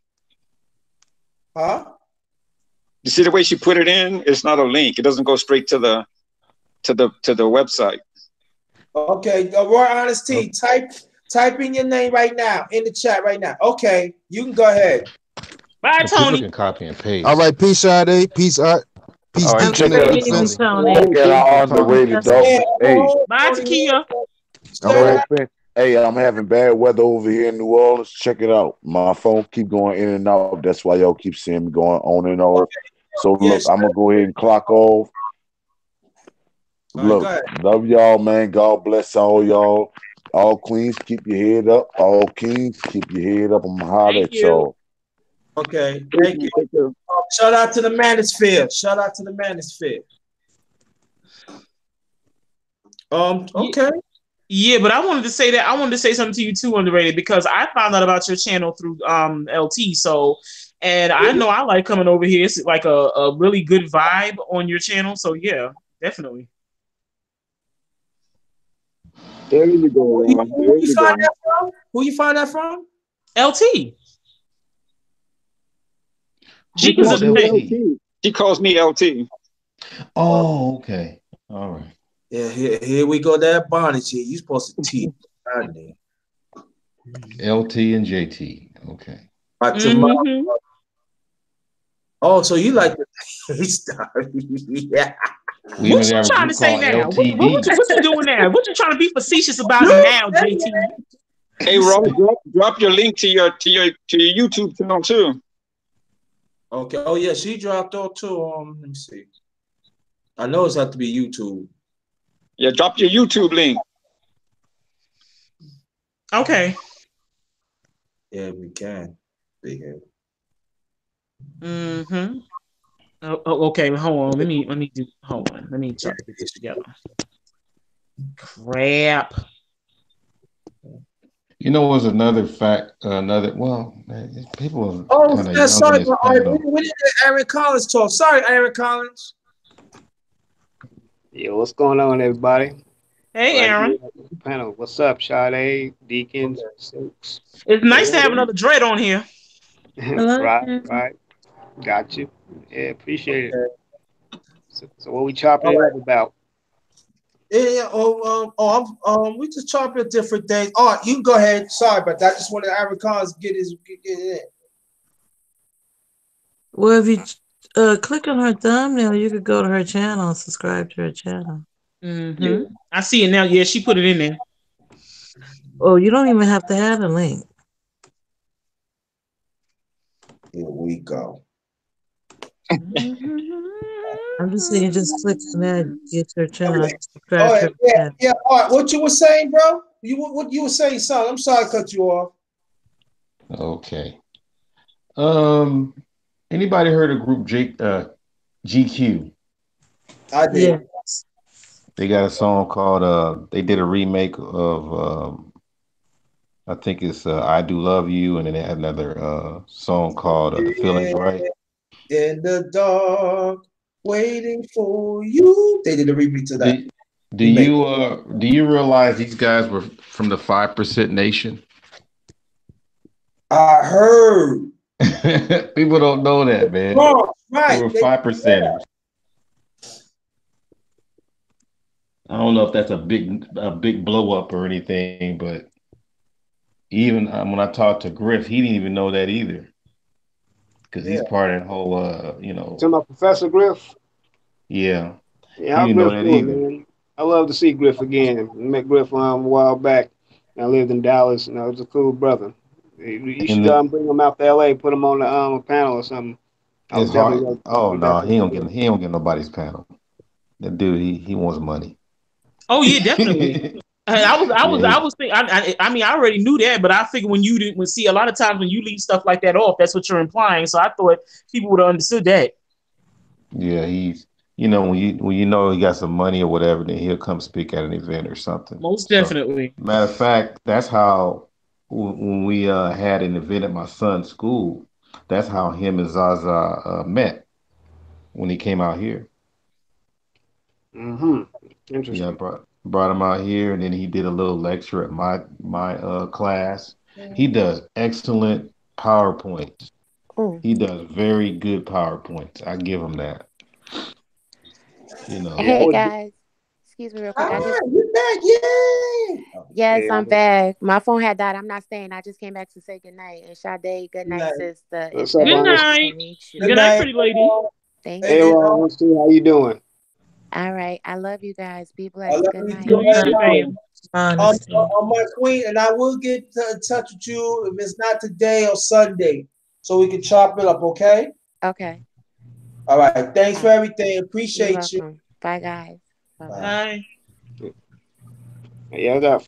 Huh? You see the way she put it in? It's not a link. It doesn't go straight to the website. Okay, Raw Honesty. Type in your name right now in the chat right now. Okay, you can go ahead. Bye, Tony. You can copy and paste. All right, peace, Sade. Peace, Art. Peace, right, check Tony. Underrated though. Hey, bye, Takia. Hey, I'm having bad weather over here in New Orleans. Check it out. My phone keep going in and out. That's why y'all keep seeing me going on and off. So look, I'm gonna go ahead and clock off. Look, love y'all, man. God bless all y'all. All queens, keep your head up. All kings, keep your head up. I'm hot at y'all. Okay, thank you. Shout out to the Manosphere. Shout out to the Manosphere. Okay. Yeah, but I wanted to say that I wanted to say something to you too, Underrated, because I found out about your channel through LT. So, and I know I like coming over here. It's like a really good vibe on your channel. So yeah, definitely. There you go, Ron. There you go. Who you find that from? LT. She calls me LT. She calls me LT. Oh, okay. All right. Yeah, here we go. That bonnet here. You supposed to teach. LT and JT. Okay. Mm-hmm. Oh, so you like the stuff? Yeah. We What even you have a trying group to say called now? LTD. What you doing now? What you trying to be facetious about now, JT? Hey, Ron, drop your link to your YouTube channel too. Okay. Oh yeah, she dropped off too. Let me see. I know it's have to be YouTube. Yeah, drop your YouTube link. Okay. Yeah, we can. Big head. Mm-hmm. Okay. Hold on. Let me do. Hold on. Let me try to get this together. Crap. You know, was another fact. Well, man, people Oh, kind of yeah, young sorry, in this panel. we didn't get Aaron Collins talk. Sorry, Aaron Collins. Yeah, what's going on, everybody? Hey, Aaron. Panel. What's up, Sade, Deacons, Silks? It's nice to have another dread on here. Right. Got you. Yeah, appreciate it. So what we chopping it up about? Yeah. We just chopping different things. Oh, you can go ahead. Sorry, but I just wanted Aaron Collins to get in. Well, if you click on her thumbnail, you could go to her channel and subscribe to her channel. Mm-hmm. Yeah. I see it now. Yeah, she put it in there. Oh, you don't even have to have a link. Here we go. I'm just saying, just click on that, get her channel, subscribe to her channel. Yeah. All right. What you were saying, bro? What you were saying, son? I'm sorry to cut you off. Okay. Anybody heard of group GQ? I did. Yes. They got a song called they did a remake of I think it's I Do Love You, and then they had another song called The Feeling's Right. In the dark, waiting for you. They did a remake to that. Do you realize these guys were from the 5% Nation? I heard. People don't know that, man. Oh, right. They were 5%ers. I don't know if that's a big blow up or anything, but even when I talked to Griff, he didn't even know that either, because he's part of that whole Talking about Professor Griff? Yeah. Yeah, how Griff doing, man? I love to see Griff again. I met Griff a while back. I lived in Dallas, and he was a cool brother. You should bring him out to LA, put him on the panel or something. It's hard. Oh no, he don't get nobody's panel. That dude, he wants money. Oh yeah, definitely. I was thinking. I mean, I already knew that, but I figured when you didn't see a lot of times when you leave stuff like that off, that's what you're implying. So I thought people would have understood that. Yeah, he's when you know he got some money or whatever, then he'll come speak at an event or something. Most definitely. So, matter of fact, that's how when we had an event at my son's school, that's how him and Zaza met when he came out here. Mm-hmm. Interesting. Yeah, brought him out here, and then he did a little lecture at my class. He does excellent PowerPoints. He does very good PowerPoints. I give him that. Hey guys, excuse me real quick. You're back, yay! Yes, I'm back. My phone had died. I'm not staying. I just came back to say good night. And Sade, good night, sister. What's up, good night. Good night, pretty lady. Thank you. Hey, Ron, how you doing? All right. I love you guys. Be blessed. Good night. My queen, and I will get in touch with you if it's not today or Sunday, so we can chop it up, okay? Okay. All right. Thanks for everything. Appreciate you. Bye, guys. Bye. Yeah,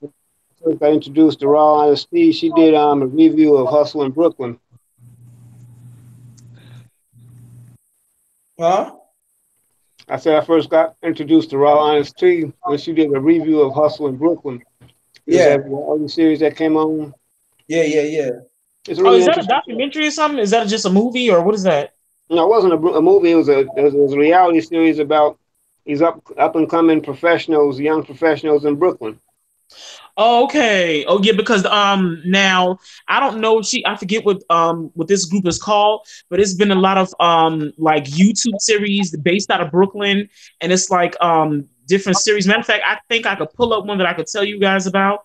I introduced the Raw Honesty. She did a review of Hustle in Brooklyn. Huh? I said I first got introduced to Raw Honest Tea when she did a review of Hustle in Brooklyn. It was Yeah. that other series that came on. Yeah. It's a Oh, really is that a interesting. documentary or something? Is that just a movie or what is that? No, it wasn't a movie. It was a reality series about these up and coming professionals, young professionals in Brooklyn. Oh, okay. Oh yeah, because now I don't know I forget what this group is called, but it's been a lot of like YouTube series based out of Brooklyn, and it's like different series. Matter of fact, I think I could pull up one that I could tell you guys about.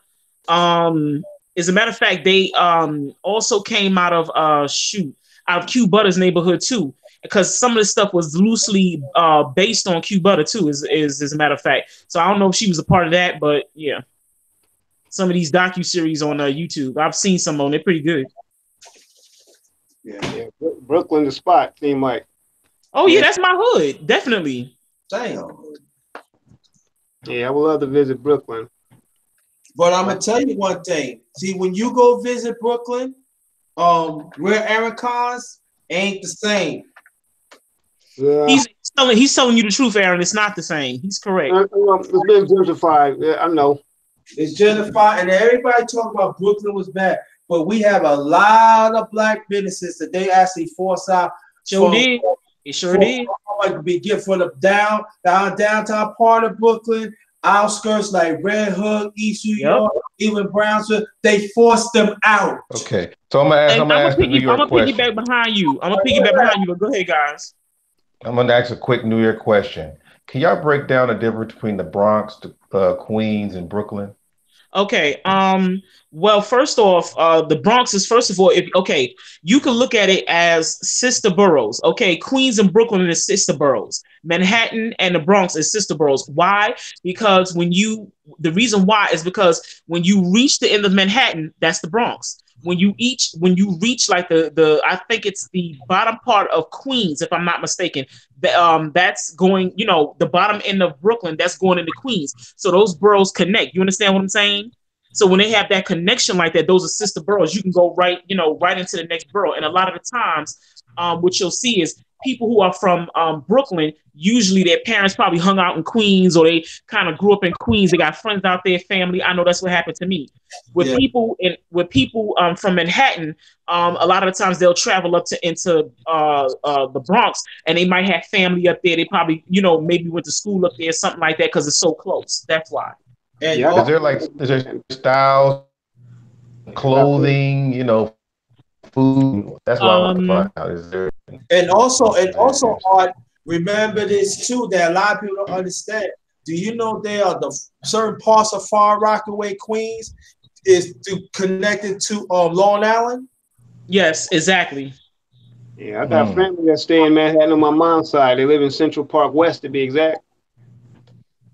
As a matter of fact, they also came out of out of Q Butter's neighborhood too, because some of this stuff was loosely based on Q Butter too. Is as a matter of fact, so I don't know if she was a part of that, but yeah, some of these docu-series on YouTube. I've seen some on. They're pretty good. Yeah. Brooklyn, the spot. Seemed like. Oh yeah, that's my hood. Definitely. Damn. Yeah, I would love to visit Brooklyn. But I'm gonna tell you one thing. See, when you go visit Brooklyn, where Aaron Cons ain't the same. Yeah. He's telling you the truth, Aaron. It's not the same. He's correct. It's been gentrified. Yeah, I know. It's gentrified, and everybody talk about Brooklyn was bad, but we have a lot of black businesses that they actually force out. Sure did. It sure did. Like be good for the downtown part of Brooklyn, outskirts like Red Hook, East New York, even Brownsville. They forced them out. Okay, so I'm gonna ask the New York question. I'm gonna piggyback behind you. But go ahead, guys. I'm gonna ask a quick New York question. Can y'all break down the difference between the Bronx, Queens, and Brooklyn? Okay. Well, first off, the Bronx is first of all, you can look at it as sister boroughs. Okay, Queens and Brooklyn are sister boroughs. Manhattan and the Bronx is sister boroughs. Why? Because the reason why is because when you reach the end of Manhattan, that's the Bronx. When you reach like the I think it's the bottom part of Queens, if I'm not mistaken, that's going, the bottom end of Brooklyn, that's going into Queens. So those boroughs connect. You understand what I'm saying? So when they have that connection like that, those are sister boroughs. You can go right into the next borough. And a lot of the times, what you'll see is people who are from Brooklyn, usually their parents probably hung out in Queens or they kind of grew up in Queens. They got friends out there, family. I know that's what happened to me. With people from Manhattan, a lot of the times they'll travel up into the Bronx, and they might have family up there. They probably maybe went to school up there, something like that, because it's so close. That's why. And is there styles, clothing, food? That's what I want to find out. Is there? And also, Art, remember this too, that a lot of people don't understand. Do you know there are the certain parts of Far Rockaway, Queens, is connected to Long Island? Yes, exactly. Yeah, I got family that stay in Manhattan on my mom's side. They live in Central Park West, to be exact.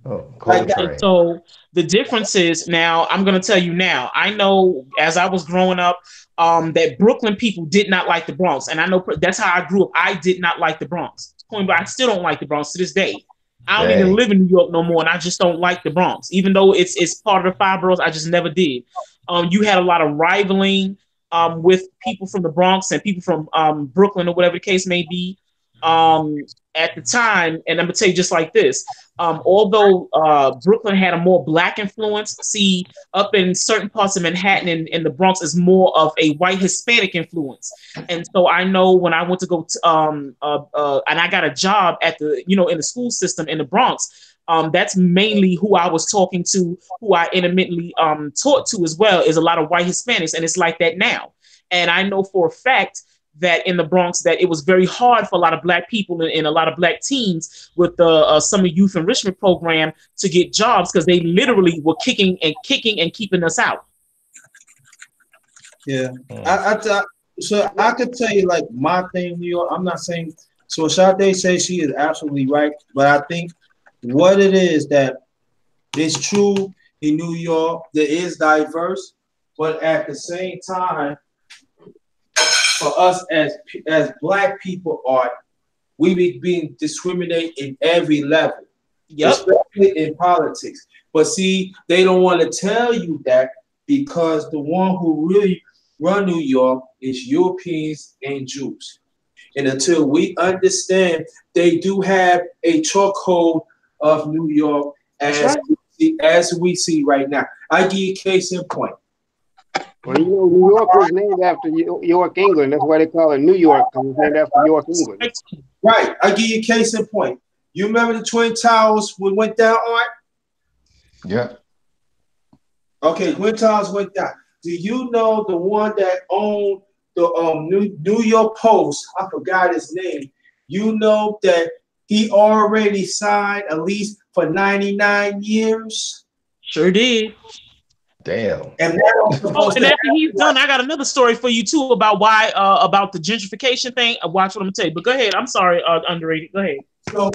Oh, cool. So the difference is, now I'm going to tell you now. I know as I was growing up, that Brooklyn people did not like the Bronx, and I know that's how I grew up. I did not like the Bronx. I still don't like the Bronx to this day. I don't even live in New York no more, and I just don't like the Bronx. Even though it's part of the five boroughs, I just never did. You had a lot of rivaling with people from the Bronx and people from Brooklyn or whatever the case may be. At the time, and I'm gonna tell you just like this, although Brooklyn had a more black influence, see, up in certain parts of Manhattan and the Bronx is more of a white Hispanic influence. And so I know when I went to go to, and I got a job at the, in the school system in the Bronx, that's mainly who I was talking to, who I intimately taught to as well, is a lot of white Hispanics, and it's like that now. And I know for a fact that in the Bronx, that it was very hard for a lot of black people and a lot of black teens with the Summer Youth Enrichment Program to get jobs, because they literally were kicking and keeping us out. Yeah, so I could tell you like my thing in New York. I'm not saying so. Sade says she is absolutely right, but I think what it is that it's true in New York. There is diverse, but at the same time, for us as black people, we be being discriminated in every level, especially in politics. But see, they don't want to tell you that because the one who really run New York is Europeans and Jews. And until we understand, they do have a chokehold of New York as we see right now. I give you a case in point. Well, you know, New York was named after York, England. That's why they call it New York, because it's named after York, England. Right. I give you a case in point. You remember the Twin Towers went down, Art? Yeah. Okay, Twin Towers went down. Do you know the one that owned the New York Post? I forgot his name. You know that he already signed a lease for 99 years? Sure did. Damn. And and after he's done, I got another story for you too about why about the gentrification thing. Watch what I'm gonna tell you. But go ahead. I'm sorry, Underrated. Go ahead. So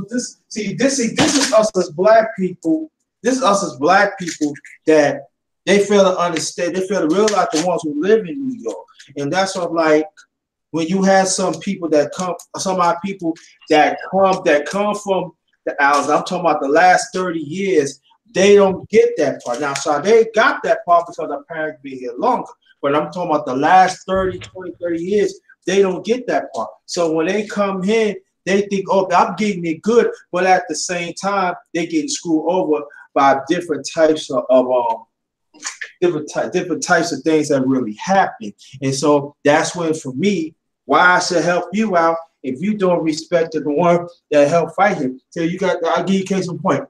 this is us as black people. This is us as black people that they fail to understand. They fail to realize the ones who live in New York, and that's what like when you have some people that come, some of our people that come from the islands. I'm talking about the last 30 years. They don't get that part. Now, so they got that part because their parents been here longer. But I'm talking about the last 30 years, they don't get that part. So when they come here, they think, oh, I'm getting it good. But at the same time, they're getting screwed over by different types of different types of things that really happen. And so that's when, for me, why I should help you out if you don't respect the one that helped fight him. So you got, I'll give you a case in point.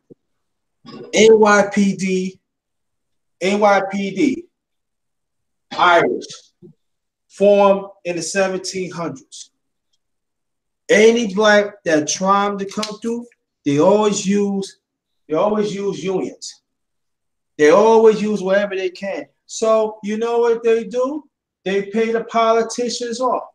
NYPD, Irish, formed in the 1700s. Any black that trying to come through, they always use unions. They always use whatever they can. So you know what they do? They pay the politicians off.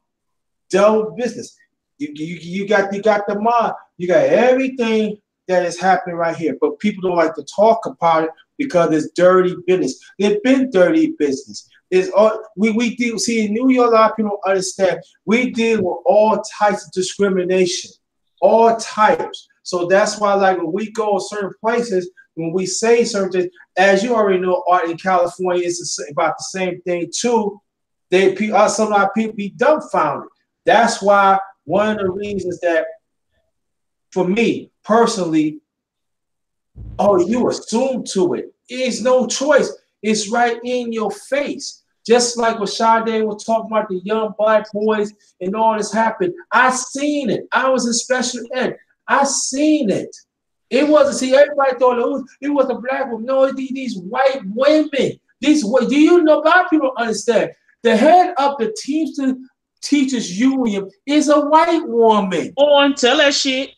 Double business. You got the mob. You got everything that is happening right here, but people don't like to talk about it because it's dirty business. It's been dirty business. It's all we deal. See, in New York, a lot of people don't understand. We deal with all types of discrimination, all types. So that's why, like when we go to certain places, when we say certain things, as you already know, Art, in California, it's about the same thing too. Some of our people be dumbfounded. That's why one of the reasons that, for me personally, you assume to it. It's no choice. It's right in your face. Just like what Sade was talking about, the young black boys and all this happened. I seen it. I was in special ed. I seen it. It wasn't, see, everybody thought it was a black woman. No, these white women. Do you know, a lot of people understand? The head of the teachers union is a white woman. On, tell that shit.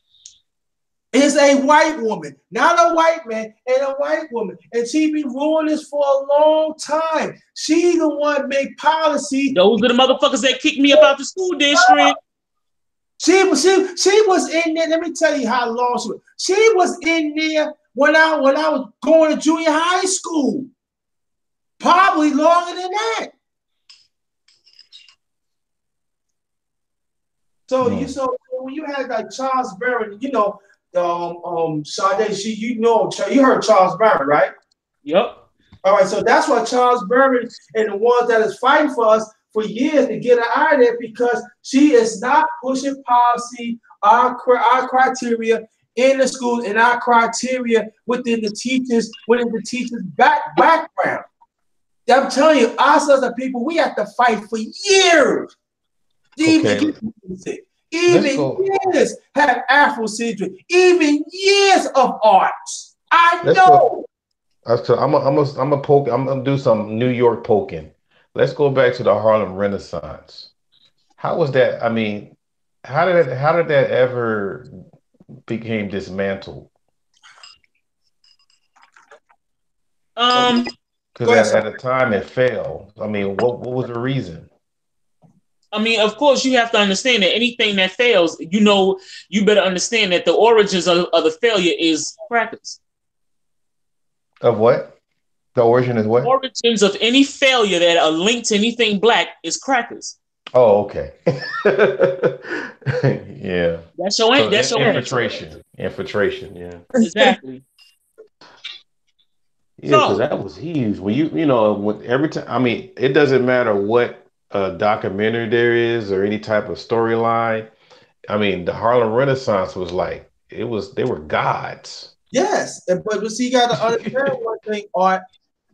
Is a white woman, not a white man, and a white woman. And she been ruling this for a long time. She the one make policy. Those are the motherfuckers that kicked me about the school district. She was in there. Let me tell you how long she was. She was in there when I was going to junior high school. Probably longer than that. So when you had like Charles Barron, you know, Sade, you heard Charles Barron, right? Yep. All right, so that's why Charles Barron and the ones that is fighting for us for years to get her out of there, because she is not pushing policy, our criteria in the schools, and our criteria within the teachers' background. I'm telling you, us as a people, we have to fight for years. Even years have Afrocentric, even years of arts. I know. I'm gonna do some New York poking. Let's go back to the Harlem Renaissance. How was that? I mean, how did that ever became dismantled? Because at the time it failed. I mean, what was the reason? I mean, of course, you have to understand that anything that fails, you better understand that the origins of the failure is crackers. Of what? The origin is what? The origins of any failure that are linked to anything black is crackers. Oh, okay. Yeah. That's your infiltration. Infiltration, yeah. Exactly. Yeah, because that was huge. When every time, I mean, it doesn't matter what documentary there is or any type of storyline, I mean, the Harlem Renaissance was like they were gods. Yes, but see, you got to understand one thing, Art.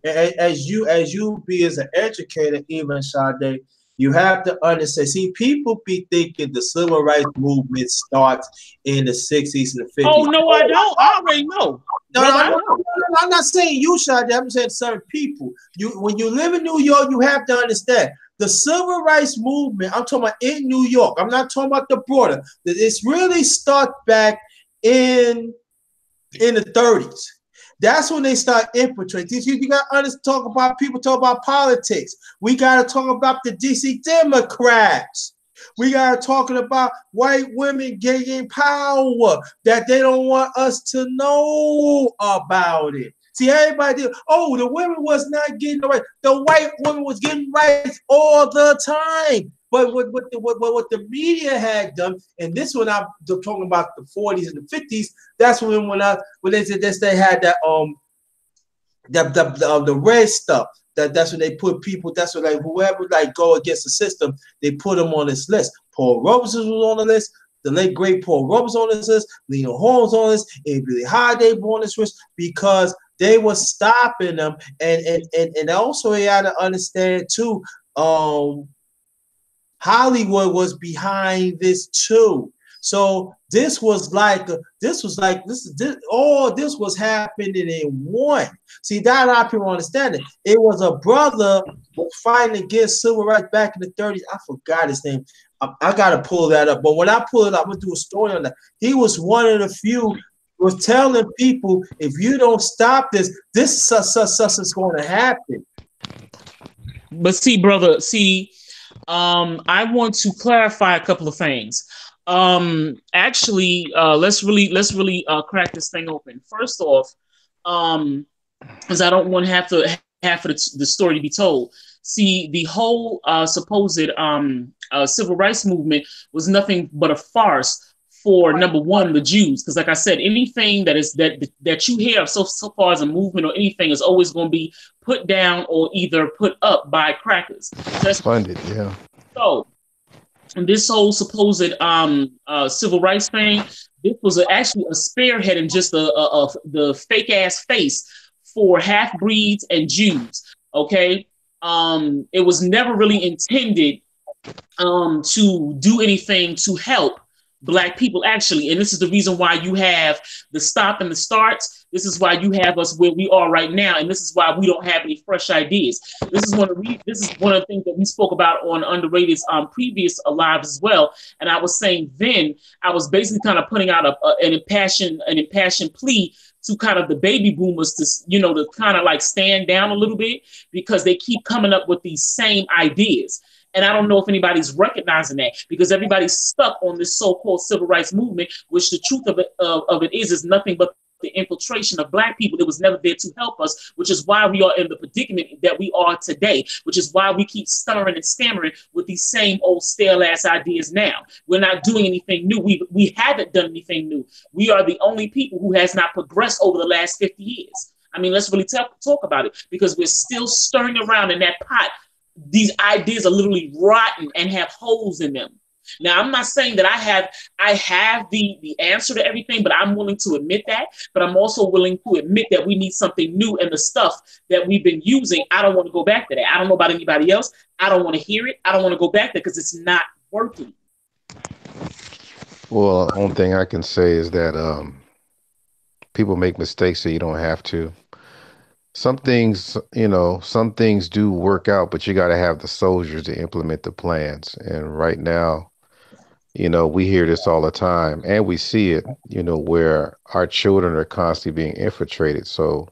As you be as an educator, even Sade, you have to understand. See, people be thinking the civil rights movement starts in the '60s and the Oh '50s. no, I don't. I already know, No, brother. no, I no, know. no, I'm not saying you, Sade. I'm saying certain people. When you live in New York, you have to understand the civil rights movement. I'm talking about in New York. I'm not talking about the border. It's really start back in the 30s. That's when they start infiltrating. You got to talk about people talk about politics. We got to talk about the DC Democrats. We got to talking about white women gaining power that they don't want us to know about it. See, everybody, oh, the women was not getting the right. The white woman was getting rights all the time. But what the media had done, and this one I'm talking about the 40s and the 50s, that's when they said this, they had that the red stuff. That's when they put people. That's when like whoever like go against the system, they put them on this list. Paul Robeson was on the list. The late great Paul Robeson on this list. Lena Holmes on this. And Billie Holiday on this list because they were stopping them. And also you had to understand too. Hollywood was behind this too. So this was all this was happening in one. See, that a lot of people understand it. It was a brother was fighting against civil rights back in the 30s. I forgot his name. I gotta pull that up. But when I pull it up, I'm gonna do a story on that. He was one of the few was telling people if you don't stop this, this is going to happen. But see, brother, I want to clarify a couple of things. Actually, let's really crack this thing open. First off, because I don't want half of the story to be told. See, the whole supposed civil rights movement was nothing but a farce for number one, the Jews, because like I said, anything that you hear of so far as a movement or anything is always going to be put down or either put up by crackers. That's funded, yeah. So this whole supposed civil rights thing, this was actually a spearhead and just the fake ass face for half breeds and Jews. Okay, it was never really intended to do anything to help Black people actually, and this is the reason why you have the stop and the starts. This is why you have us where we are right now, and this is why we don't have any fresh ideas. This is one of the things that we spoke about on Underrated's previous lives as well. And I was saying then I was basically kind of putting out an impassioned plea to kind of the baby boomers to kind of like stand down a little bit because they keep coming up with these same ideas. And I don't know if anybody's recognizing that because everybody's stuck on this so-called civil rights movement, which the truth of it is nothing but the infiltration of Black people that was never there to help us, which is why we are in the predicament that we are today, which is why we keep stuttering and stammering with these same old stale ass ideas now. We're not doing anything new. We haven't done anything new. We are the only people who has not progressed over the last 50 years. I mean, let's really talk about it because we're still stirring around in that pot. These ideas are literally rotten and have holes in them. Now, I'm not saying that I have the answer to everything, but I'm willing to admit that. But I'm also willing to admit that we need something new, and the stuff that we've been using, I don't want to go back to that. I don't know about anybody else. I don't want to hear it. I don't want to go back there because it's not working. Well, the only thing I can say is that people make mistakes so you don't have to. Some things, some things do work out, but you got to have the soldiers to implement the plans. And right now, we hear this all the time and we see it, where our children are constantly being infiltrated. So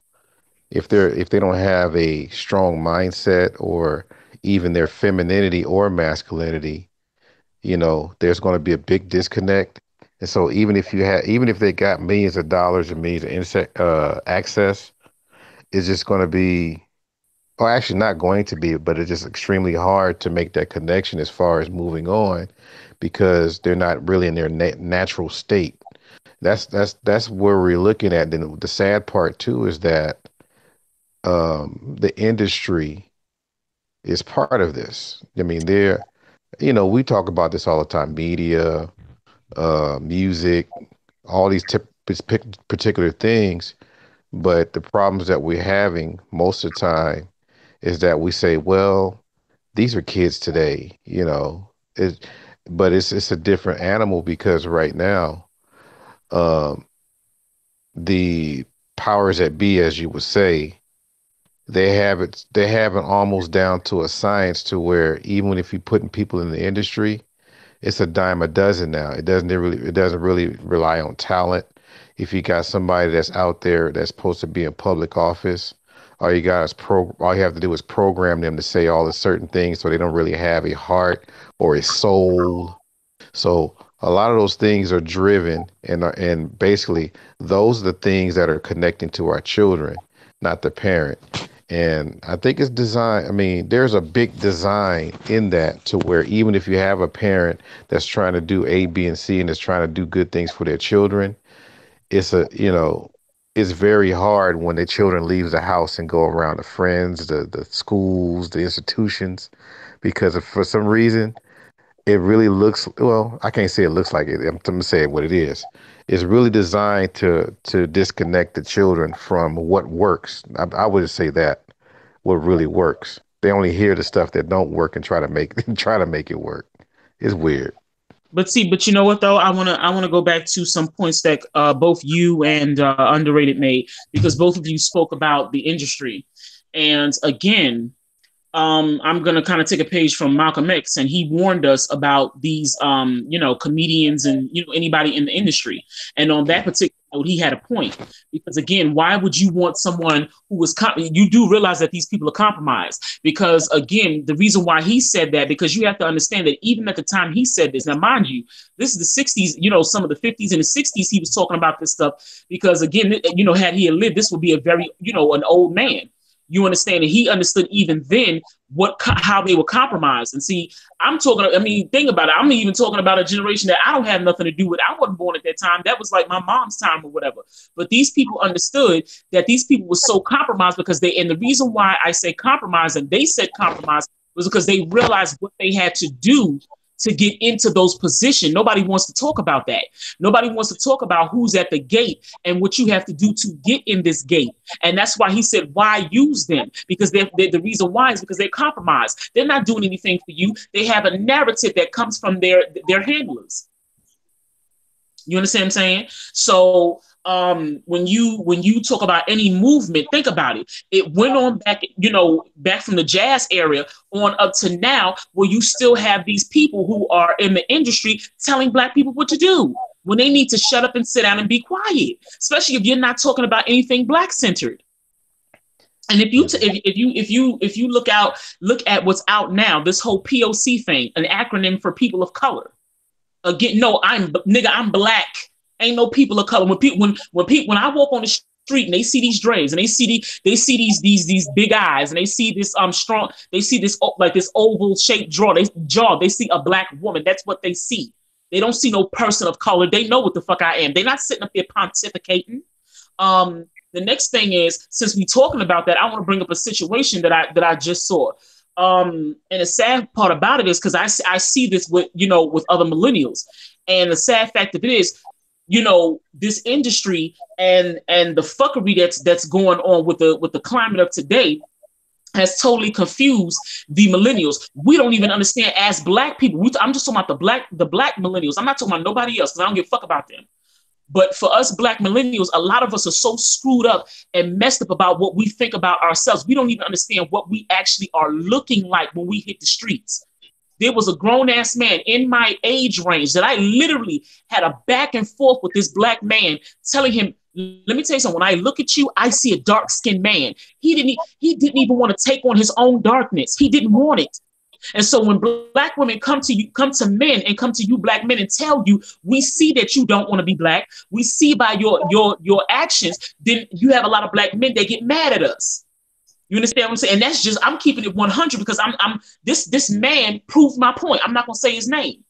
if they don't have a strong mindset or even their femininity or masculinity, there's going to be a big disconnect. And so even if they got millions of dollars and millions of access, it's just going to be, or actually not going to be, but it's just extremely hard to make that connection as far as moving on because they're not really in their natural state. That's where we're looking at. Then the sad part too is that the industry is part of this. I mean, they're, we talk about this all the time, media, music, all these particular things. But the problems that we're having most of the time is that we say, well, these are kids today, it, but it's a different animal because right now, um, the powers that be, as you would say, they have it almost down to a science to where even if you're putting people in the industry, it's a dime a dozen now. It doesn't really rely on talent. If you got somebody that's out there that's supposed to be in public office, all you have to do is program them to say all the certain things so they don't really have a heart or a soul. So a lot of those things are driven and basically those are the things that are connecting to our children, not the parent. And I think it's design. I mean, there's a big design in that to where even if you have a parent that's trying to do A, B, and C and is trying to do good things for their children, it's very hard when the children leaves the house and go around the friends, the schools, the institutions, because if for some reason it really looks, well, I can't say it looks like it. I'm gonna say what it is. It's really designed to disconnect the children from what works. I would say that what really works. They only hear the stuff that don't work and try to make try to make it work. It's weird. But you know what though? I wanna go back to some points that both you and Underrated made, because both of you spoke about the industry, and again, I'm gonna kind of take a page from Malcolm X, and he warned us about these, comedians and anybody in the industry. And on that particular note, he had a point, because again, why would you want someone who was? You do realize that these people are compromised, because again, the reason why he said that, because you have to understand that even at the time he said this. Now, mind you, this is the '60s. Some of the '50s and the '60s, he was talking about this stuff, because again, had he lived, this would be a very, an old man. You understand? And he understood even then how they were compromised. And see, think about it. I'm even talking about a generation that I don't have nothing to do with. I wasn't born at that time. That was like my mom's time or whatever. But these people understood that these people were so compromised and the reason why I say compromise and they said compromise was because they realized what they had to do to get into those positions. Nobody wants to talk about that. Nobody wants to talk about who's at the gate and what you have to do to get in this gate. And that's why he said, why use them? Because the reason why is because they're compromised. They're not doing anything for you. They have a narrative that comes from their handlers. You understand what I'm saying? So when you talk about any movement, think about it. It went on back from the jazz area on up to now, where you still have these people who are in the industry telling Black people what to do when they need to shut up and sit down and be quiet, especially if you're not talking about anything Black centered. And if you look at what's out now, this whole POC thing, an acronym for people of color. Again, no, I'm Black. Ain't no people of color. When I walk on the street and they see these dreads and they see these big eyes and they see this strong, they see this like this oval shaped jaw. They see a Black woman. That's what they see. They don't see no person of color. They know what the fuck I am. They're not sitting up there pontificating. The next thing is, since we talking about that, I want to bring up a situation that I just saw. And the sad part about it is because I see this with other millennials, and the sad fact of it is, this industry and the fuckery that's going on with the climate of today has totally confused the millennials. We don't even understand as Black people. I'm just talking about the black millennials. I'm not talking about nobody else because I don't give a fuck about them. But for us Black millennials, a lot of us are so screwed up and messed up about what we think about ourselves. We don't even understand what we actually are looking like when we hit the streets. There was a grown-ass man in my age range that I literally had a back and forth with this Black man telling him, let me tell you something, when I look at you, I see a dark-skinned man. He didn't even want to take on his own darkness. He didn't want it. And so when Black women come to men and come to you Black men and tell you, we see that you don't want to be Black. We see by your actions, then you have a lot of Black men that get mad at us. You understand what I'm saying? And that's just, I'm keeping it 100 because this man proved my point. I'm not going to say his name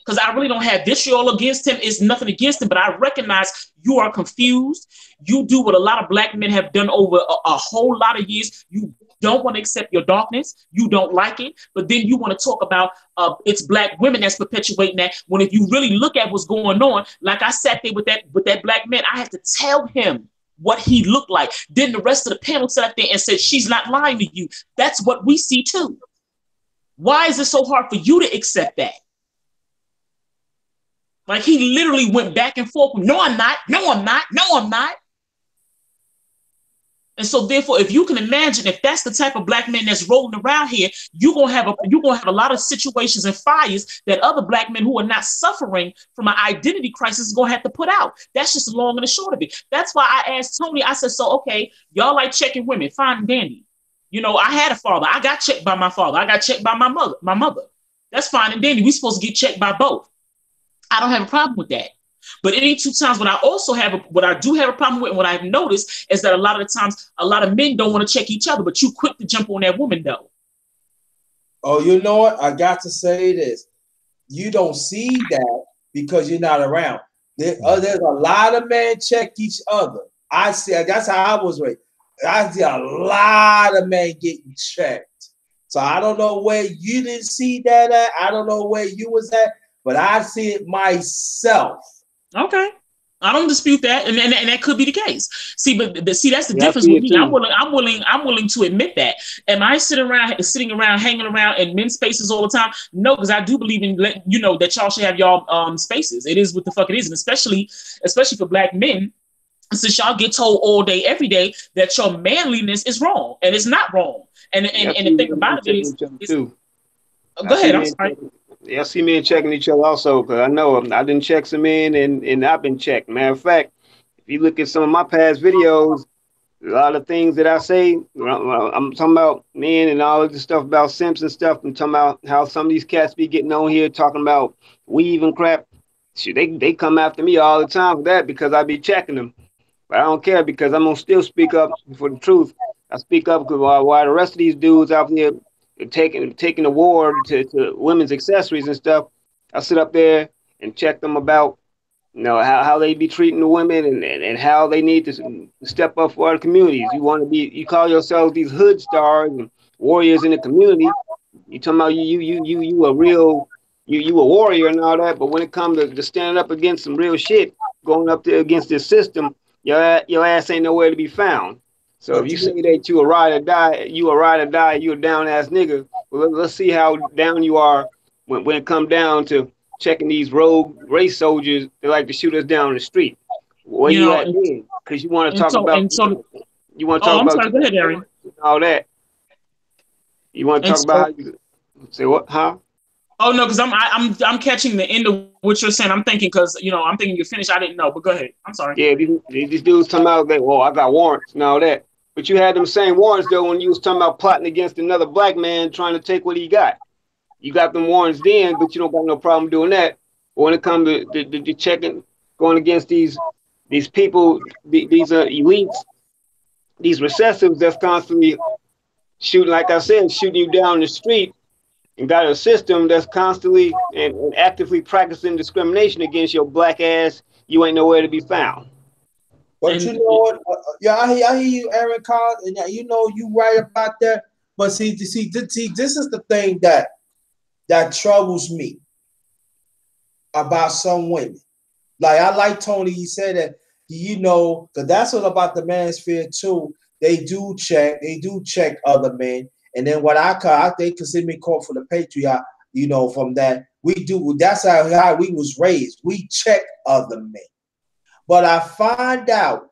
because I really don't have vitriol against him. It's nothing against him, but I recognize you are confused. You do what a lot of Black men have done over a whole lot of years. You don't want to accept your darkness. You don't like it, but then you want to talk about it's black women that's perpetuating that. When if you really look at what's going on, like I sat there with that black man, I had to tell him what he looked like. Then the rest of the panel sat there and said, she's not lying to you. That's what we see too. Why is it so hard for you to accept that? Like he literally went back and forth. No, I'm not. No, I'm not. No, I'm not. And so therefore, if you can imagine, if that's the type of black man that's rolling around here, you're gonna have a lot of situations and fires that other black men who are not suffering from an identity crisis is gonna have to put out. That's just the long and the short of it. That's why I asked Tony, I said, so okay, y'all like checking women, fine and dandy. You know, I had a father. I got checked by my father. I got checked by my mother. That's fine and dandy. We're supposed to get checked by both. I don't have a problem with that. But any two times what I do have a problem with and what I've noticed is that a lot of the times, a lot of men don't want to check each other, but you quick to jump on that woman though. Oh, you know what? I got to say this. You don't see that because you're not around. There's a lot of men check each other. I see. That's how I was raised. I see a lot of men getting checked. So I don't know where you didn't see that at. I don't know where you was at, but I see it myself. Okay, I don't dispute that, and that could be the case. See, but see, that's the difference with me. I'm willing to admit that. Am I sitting around, hanging around in men's spaces all the time? No, because I do believe in that y'all should have y'all spaces. It is what the fuck it is, and especially for black men. Since y'all get told all day, every day that your manliness is wrong, and it's not wrong. And the thing about it is, go ahead. I'm sorry. Yeah, I see men checking each other also, because I know I didn't check some men and I've been checked. Matter of fact, if you look at some of my past videos, a lot of things that I say, I'm talking about men and all of this stuff about simps and stuff. I'm talking about how some of these cats be getting on here talking about weave and crap. Shit, they come after me all the time for that because I be checking them. But I don't care because I'm going to still speak up for the truth. I speak up because while the rest of these dudes out here taking the war to women's accessories and stuff, I sit up there and check them about how they be treating the women and how they need to step up for our communities. You call yourselves these hood stars and warriors in the community. You talking about you a real you a warrior and all that, but when it comes to standing up against some real shit, going up there against this system, your ass ain't nowhere to be found. So if you say that you a ride or die, you a down ass nigga. Well, let's see how down you are when it comes down to checking these rogue race soldiers that like to shoot us down the street. Where you at then? Because you want to talk about Go ahead, Aaron. All that. You want to talk about how you say what? Huh? Oh no, because I'm catching the end of what you're saying. I'm thinking I'm thinking you're finished. I didn't know, but go ahead. I'm sorry. Yeah, these dudes talking about that. Well, I got warrants and all that. But you had them same warrants though when you was talking about plotting against another black man trying to take what he got. You got them warrants then, but you don't got no problem doing that. But when it comes to the checking, going against these people, these elites, these recessives that's constantly shooting, like I said, shooting you down the street, and got a system that's constantly and actively practicing discrimination against your black ass, you ain't nowhere to be found. But you know what? Yeah, I hear you, Aaron Collins, and you right about that. But see, this is the thing that troubles me about some women. Like I like Tony. He said that because that's what about the manosphere too. They do check other men, and then what they consider me called for the patriot. From that we do. That's how we was raised. We check other men. But I find out,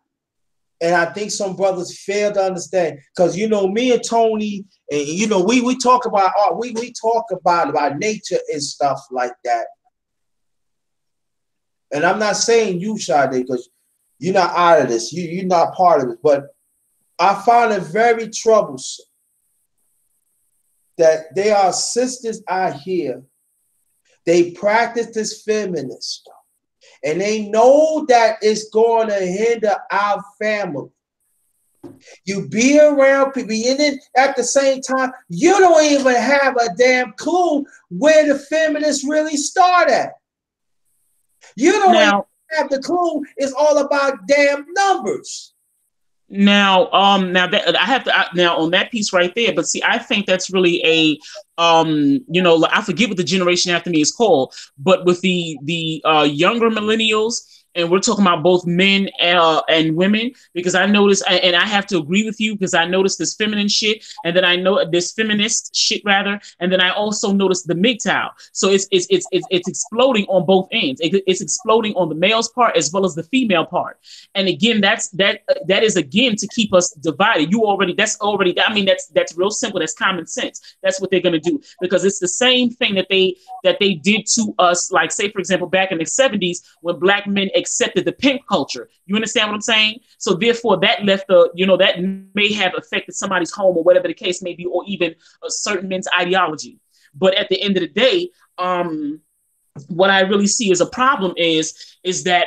and I think some brothers fail to understand, because me and Tony, and we talk about art, we talk about nature and stuff like that. And I'm not saying you, Sade, because you're not out of this, you're not part of it. But I find it very troublesome that there are sisters out here. They practice this feminist stuff. And they know that it's going to hinder our family. You be around people, and then at the same time, you don't even have a damn clue where the feminists really start at. You don't even have the clue. It's all about damn numbers. Now that I have to now on that piece right there, but see, I think that's really a I forget what the generation after me is called, but with the younger millennials, and we're talking about both men and women, because I notice, and I have to agree with you, because I noticed this feminine shit, and then I know this feminist shit rather, and then I also noticed the MGTOW. So it's exploding on both ends. It's exploding on the male's part as well as the female part. And again, that is again to keep us divided. I mean, that's real simple. That's common sense. That's what they're gonna do, because it's the same thing that they did to us. Like, say for example, back in the 70s when black men accepted the pimp culture. You understand what I'm saying? So therefore, that left that may have affected somebody's home or whatever the case may be, or even a certain men's ideology. But at the end of the day, what I really see as a problem is that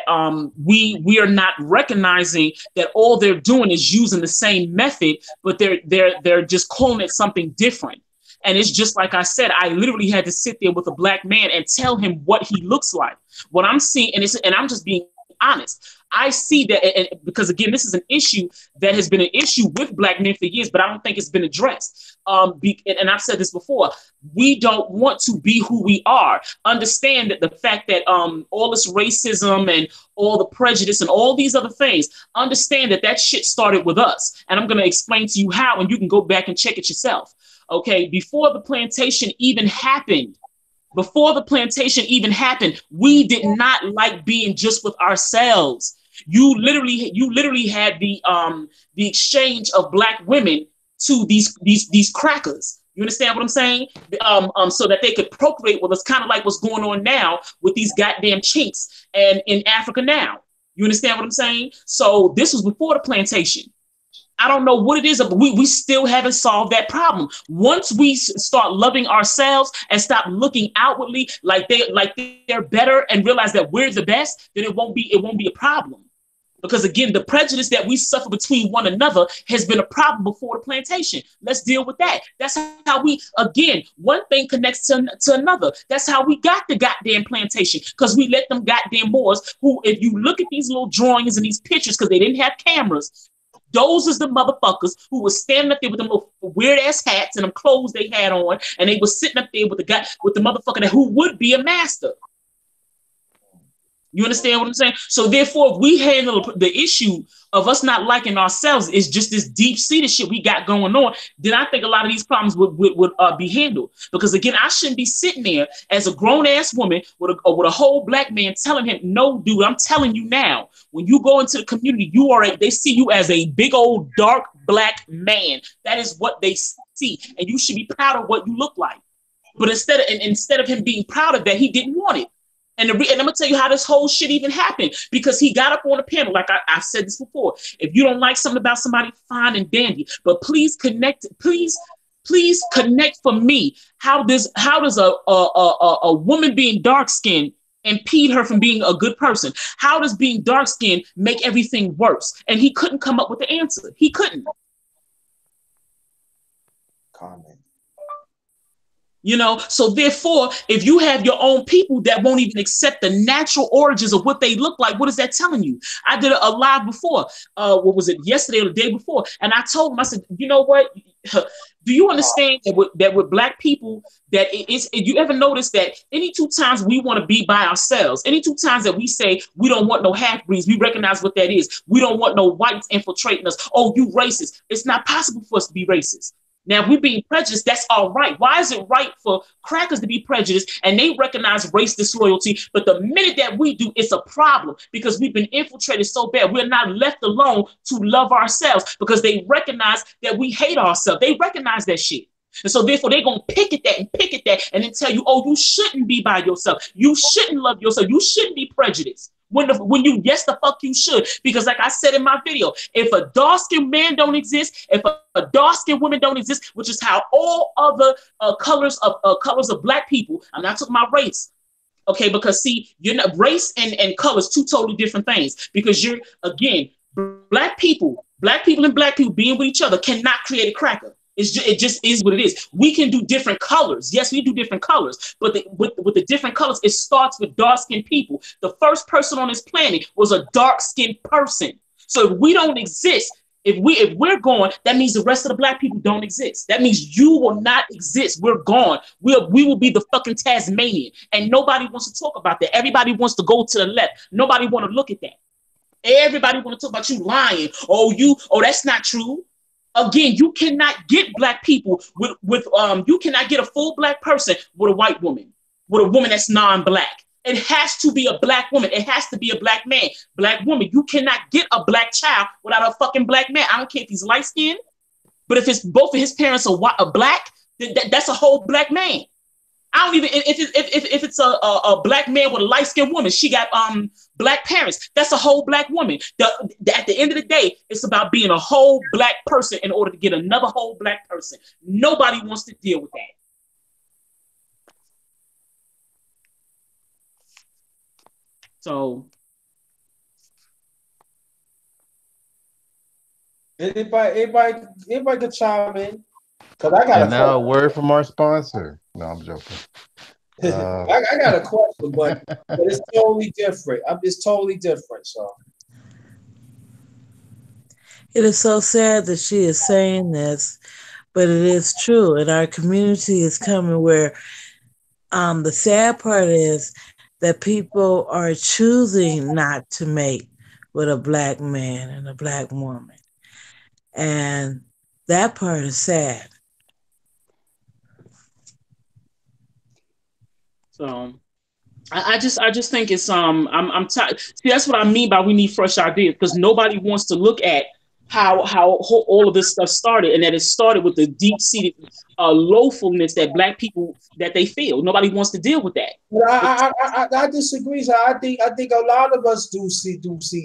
we are not recognizing that all they're doing is using the same method, but they're just calling it something different. And it's just like I said, I literally had to sit there with a black man and tell him what he looks like. What I'm seeing, and I'm just being honest. I see that, and because again, this is an issue that has been an issue with black men for years, but I don't think it's been addressed. And I've said this before, we don't want to be who we are. Understand that the fact that all this racism and all the prejudice and all these other things, understand that shit started with us. And I'm going to explain to you how, and you can go back and check it yourself. Okay, before the plantation even happened, we did not like being just with ourselves. You literally had the exchange of black women to these crackers. You understand what I'm saying? So that they could procreate with us, kind of like what's going on now with these goddamn chinks and in Africa now. You understand what I'm saying? So this was before the plantation. I don't know what it is, but we still haven't solved that problem. Once we start loving ourselves and stop looking outwardly like they're better and realize that we're the best, then it won't be a problem. Because again, the prejudice that we suffer between one another has been a problem before the plantation. Let's deal with that. That's how one thing connects to another. That's how we got the goddamn plantation, because we let them goddamn Moors who, if you look at these little drawings and these pictures, because they didn't have cameras, those is the motherfuckers who was standing up there with them little weird ass hats and them clothes they had on, and they was sitting up there with the motherfucker who would be a master. You understand what I'm saying? So therefore, if we handle the issue of us not liking ourselves is just this deep-seated shit we got going on, then I think a lot of these problems would be handled. Because again, I shouldn't be sitting there as a grown-ass woman with a whole black man telling him, no, dude, I'm telling you now, when you go into the community, they see you as a big old dark black man. That is what they see. And you should be proud of what you look like. But instead of him being proud of that, he didn't want it. And I'm gonna tell you how this whole shit even happened, because he got up on a panel, like I've said this before. If you don't like something about somebody, fine and dandy, but please connect for me. How does a woman being dark skinned impede her from being a good person? How does being dark skinned make everything worse? And he couldn't come up with the answer. He couldn't. Comment. So therefore, if you have your own people that won't even accept the natural origins of what they look like, what is that telling you? I did a live before, what was it, yesterday or the day before? And I told him, I said, you know what? Do you understand that with black people, that you ever notice that any two times we want to be by ourselves, any two times that we say we don't want no half-breeds, we recognize what that is. We don't want no whites infiltrating us. Oh, you racist. It's not possible for us to be racist. Now, if we're being prejudiced, that's all right. Why is it right for crackers to be prejudiced and they recognize race disloyalty? But the minute that we do, it's a problem, because we've been infiltrated so bad. We're not left alone to love ourselves, because they recognize that we hate ourselves. They recognize that shit. And so therefore, they're going to pick at that and then tell you, oh, you shouldn't be by yourself. You shouldn't love yourself. You shouldn't be prejudiced. When you, yes, the fuck you should. Because like I said in my video, if a dark-skinned man don't exist, if a dark-skinned woman don't exist, which is how all other colors of black people, I'm not talking about race, okay? Because see, you're not, race and colors, two totally different things. Because you're, again, black people and black people being with each other cannot create a cracker. It just is what it is. We can do different colors. Yes, we do different colors. But with the different colors, it starts with dark-skinned people. The first person on this planet was a dark-skinned person. So if we don't exist, If we're gone, that means the rest of the black people don't exist. That means you will not exist. We're gone. We will be the fucking Tasmanian, and nobody wants to talk about that. Everybody wants to go to the left. Nobody want to look at that. Everybody want to talk about you lying. Oh, that's not true. Again, you cannot get black people with you cannot get a full black person with a white woman, with a woman that's non-black. It has to be a black woman. It has to be a black man. Black woman. You cannot get a black child without a fucking black man. I don't care if he's light skinned, but if it's both of his parents are black, then that's a whole black man. I don't even if it's a black man with a light skinned woman, she got black parents. That's a whole black woman. At the end of the day, it's about being a whole black person in order to get another whole black person. Nobody wants to deal with that. So, anybody can chime in. Cause I got a word from our sponsor. No, I'm joking. I got a question, but it's totally different. It's totally different. So it is so sad that she is saying this, but it is true. And our community is coming where the sad part is that people are choosing not to mate with a black man and a black woman. And that part is sad. So I just think it's I'm tired. See, that's what I mean by we need fresh ideas, because nobody wants to look at how all of this stuff started, and that it started with the deep-seated loathfulness that black people that they feel. Nobody wants to deal with that. But I disagree. So I think a lot of us do see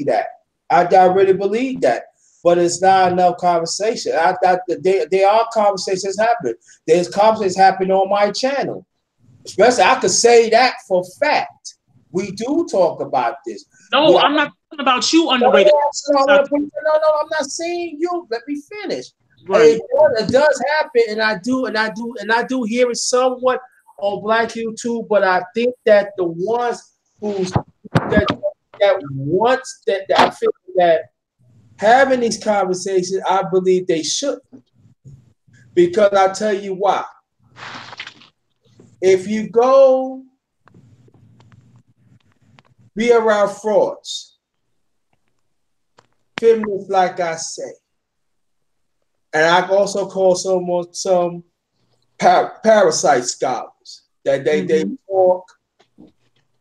that. I really believe that. But it's not enough conversation. There are conversations happening. There's conversations happening on my channel. Especially, I could say that for fact. We do talk about this. No, I'm not talking about you, Underrated. No, I'm not saying you. Let me finish. Right. It does happen, and I do hear it somewhat on Black YouTube. But I think that the ones that I feel that having these conversations, I believe they should, because I'll tell you why. If you go be around frauds, feminists, like I say, and I also call some parasite scholars that they talk,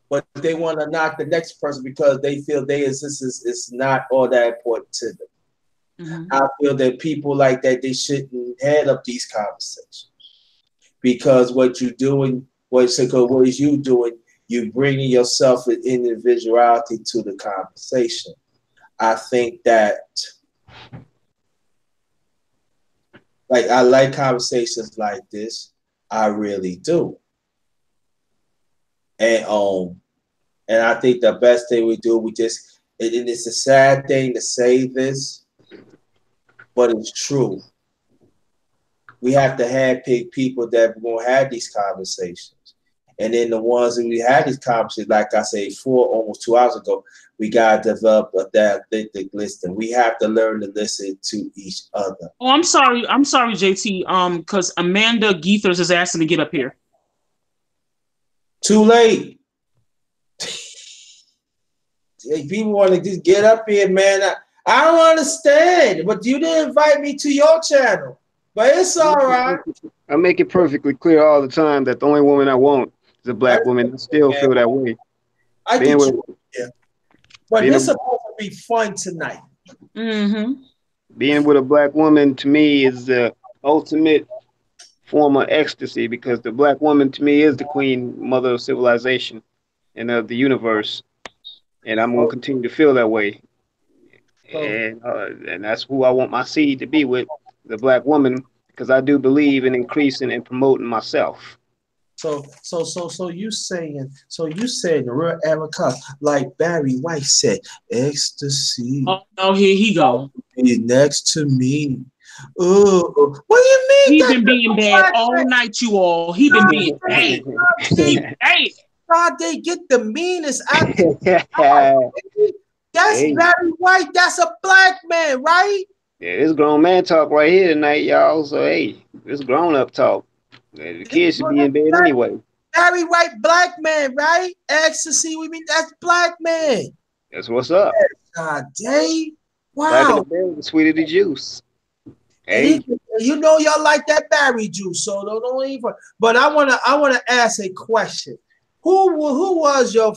but they want to knock the next person because they feel this is not all that important to them. Mm-hmm. I feel that people like that, they shouldn't head up these conversations. Because what you're doing, what is you doing, you bringing yourself with individuality to the conversation. I think that, I like conversations like this. I really do. And I think the best thing we do, and it's a sad thing to say this, but it's true. We have to handpick people that we're going to have these conversations. And then the ones that we had these conversations, like I say, almost 2 hours ago, we got to develop that authentic listening. We have to learn to listen to each other. Oh, I'm sorry, JT. Because Amanda Geethers is asking to get up here. Too late. People want to just get up here, man. I don't understand, but you didn't invite me to your channel. But it's all right. I make it perfectly clear all the time that the only woman I want is a black woman. I still feel that way. I get you. Yeah. But this is supposed to be fun tonight. Mm-hmm. Being with a black woman, to me, is the ultimate form of ecstasy, because the black woman, to me, is the queen mother of civilization and of the universe. And I'm going to continue to feel that way. And that's who I want my seed to be with. The black woman, because I do believe in increasing and promoting myself. So you saying the real Erica, like Barry White said, ecstasy. Oh no, here he go. Be next to me. Oh, what do you mean? He's been being bad all night, you all. He been being bad. God, they get the meanest out. That's Barry White. That's a black man, right? Yeah, this grown man talk right here tonight, y'all. So hey, this grown up talk. The kids should be in bed anyway. Barry White, black man, right? Ecstasy, we mean that's black man. That's what's up. Day. Wow. Blacker the berry, the sweeter the juice. Hey, you know y'all like that berry juice, so don't even. But I wanna ask a question. Who was your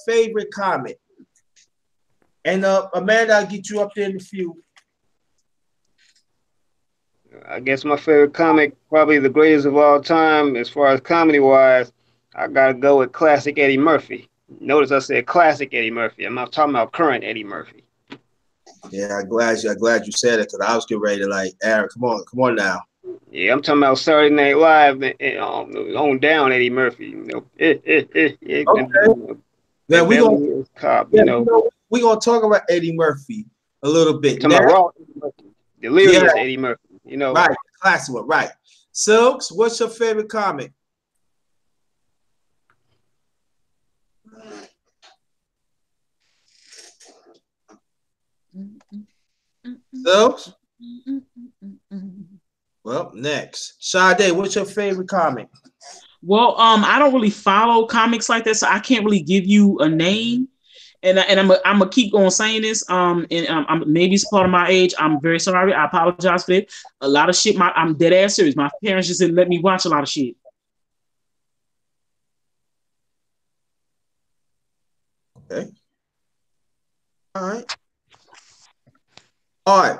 favorite comic? And Amanda, I'll get you up there in a few. I guess my favorite comic, probably the greatest of all time, as far as comedy wise, I gotta go with classic Eddie Murphy. Notice I said classic Eddie Murphy. I'm not talking about current Eddie Murphy. Yeah, I'm glad you said it because I was getting ready to like, Aaron, come on now. Yeah, I'm talking about Saturday Night Live and on down Eddie Murphy. You know, Okay. Then we gonna talk about Eddie Murphy a little bit. Talking about raw Eddie Murphy, delirious Eddie Murphy. You know, right? Classic one, right? Silks, what's your favorite comic? Silks. Well, next, Sade, what's your favorite comic? Well, I don't really follow comics like that, so I can't really give you a name. And I'm gonna keep on saying this. Maybe it's part of my age. I'm very sorry. I apologize for it. A lot of shit. I'm dead ass serious. My parents just didn't let me watch a lot of shit. Okay. All right.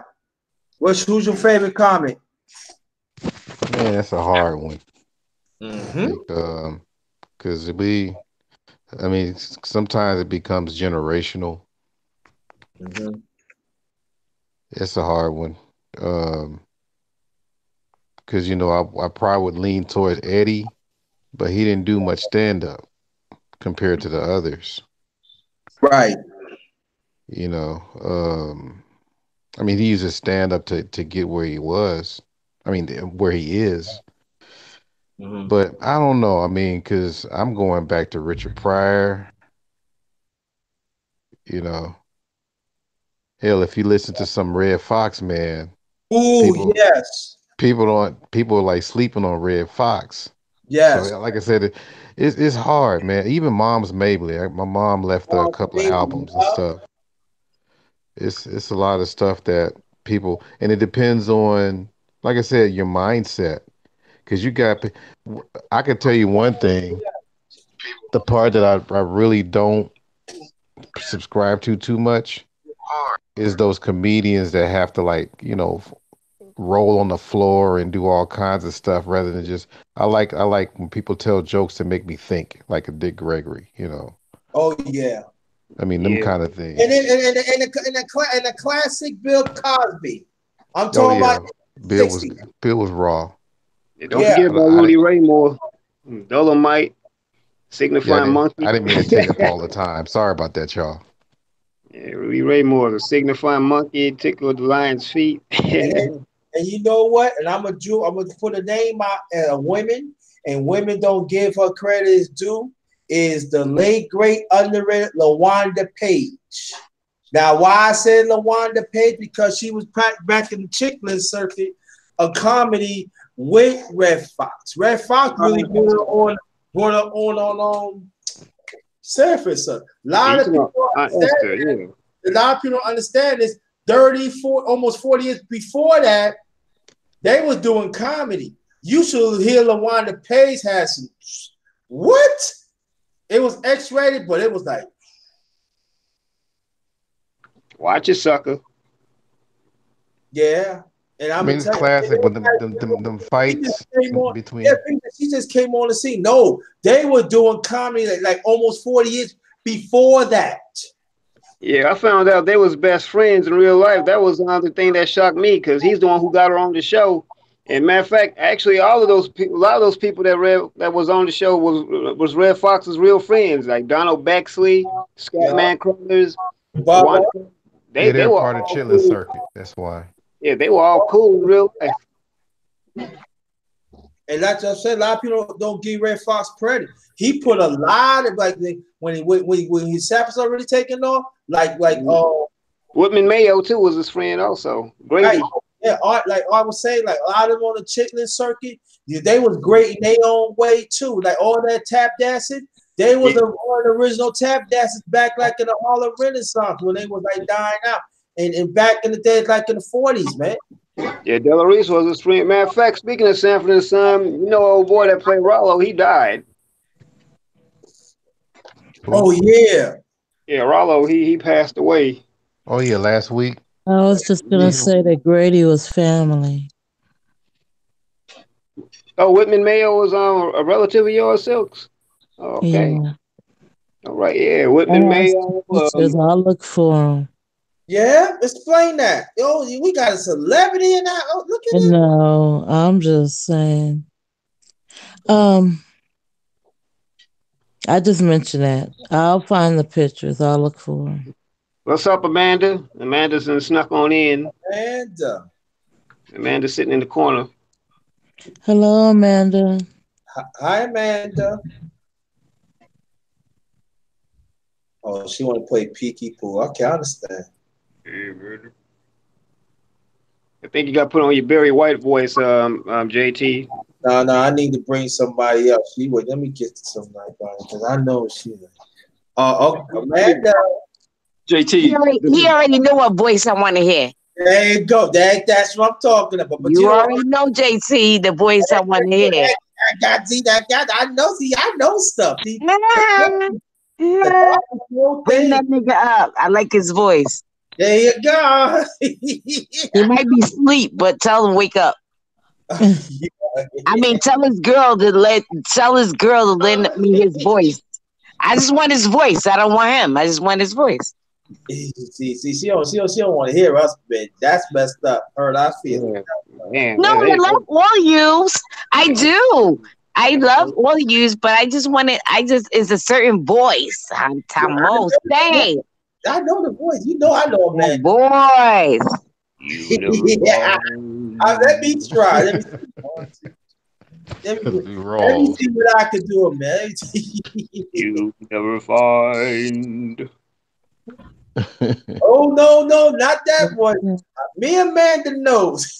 Who's your favorite comic? Man, that's a hard one. Mm-hmm. Because sometimes it becomes generational. Mm-hmm. It's a hard one. Because I probably would lean towards Eddie, but he didn't do much stand up compared to the others. Right. He uses stand up to get where he was. Where he is. Mm-hmm. But I don't know. Because I'm going back to Richard Pryor. Hell, if you listen to some Red Fox, man. Oh yes. People are like sleeping on Red Fox. Yes. So like I said, it's hard, man. Even Mom's Mabley. My mom left a couple of albums and stuff. It's a lot of stuff that people, and it depends on, like I said, your mindset. Because I can tell you one thing. The part that I really don't subscribe to too much is those comedians that have to roll on the floor and do all kinds of stuff rather than just. I like when people tell jokes that make me think, like a Dick Gregory. Oh yeah. Them kind of things. And the classic Bill Cosby. I'm talking about Bill was raw. Don't forget about Rudy Raymore, Dolomite, signifying monkey. I didn't mean to take up all the time. Sorry about that, y'all. Yeah, Rudy Raymore, the signifying monkey, tickled the lion's feet. And you know what? And I'm gonna put a name out women, and women don't give her credit is due. Is the late great underrated LaWanda Page. Now, why I said LaWanda Page? Because she was back in the Chicklet circuit, a comedy with Red Fox. Red Fox really brought her on surface. A lot of people don't understand this. 34, almost 40 years before that, they was doing comedy. You should hear LaWanda Page has some. What? It was X-rated, but it was like. Watch it, sucker. Yeah. And it's classic with them fights between. Yeah, she just came on the scene. No, they were doing comedy like almost 40 years before that. Yeah, I found out they was best friends in real life. That was another thing that shocked me because he's the one who got her on the show. And matter of fact, actually, all of those people, a lot of those people that was on the show was Red Fox's real friends, like Donald Bexley, Scatman Crothers. They were part of Chitlin Circuit. That's why. Yeah, they were all cool in real life. And like I said, a lot of people don't give Red Fox credit. He put a lot of when his staff was already taking off, like Whitman Mayo too was his friend also. Grady. Right. Yeah, Art, like I was saying, like a lot of them on the chitlin circuit, they was great in their own way too. Like all that tap dancing, they was one of the original tap dancers back like in the Harlem Renaissance when they was like dying out. And back in the days, like in the 40s, man. Yeah, Della Reese was his friend. Matter of fact, speaking of Sanford and Son, you know, old boy that played Rollo, he died. Oh yeah. Yeah, Rollo, he passed away. Oh yeah, last week. I was just gonna say that Grady was family. Oh, Whitman Mayo was a relative of yours, Silks. Okay. Yeah. All right. Yeah, Whitman Mayo. I'll look for him. Yeah, explain that. Yo, we got a celebrity in that. Oh, look at him. No, I'm just saying. I just mentioned that. I'll find the pictures. I'll look for them. What's up, Amanda? Amanda's snuck on in. Amanda's sitting in the corner. Hello, Amanda. Hi, Amanda. Oh, she want to play peeky pool. Okay, I understand. Hey, man. I think you got put on your Barry White voice, JT. No, I need to bring somebody else. Let me get somebody because I know she. Amanda. JT. He already knew what voice I want to hear. There you go. That's what I'm talking about. But you already know, JT, the voice I want to hear. I know stuff. Bring that nigga up. I like his voice. There you go. He might be asleep, but tell him wake up. I mean, tell his girl to lend me his voice. I just want his voice. I don't want him. I just want his voice. See, she don't want to hear us, but that's messed up. Hurt our feelings. No, I love all yous. I do. I love all yous, but I just want it. It's a certain voice. I'm most say. I know the voice. You know I know, man. Voice. Yeah. Let me try. Let me see what I can do, man. You never find. Oh no, not that one. Me and Amanda knows.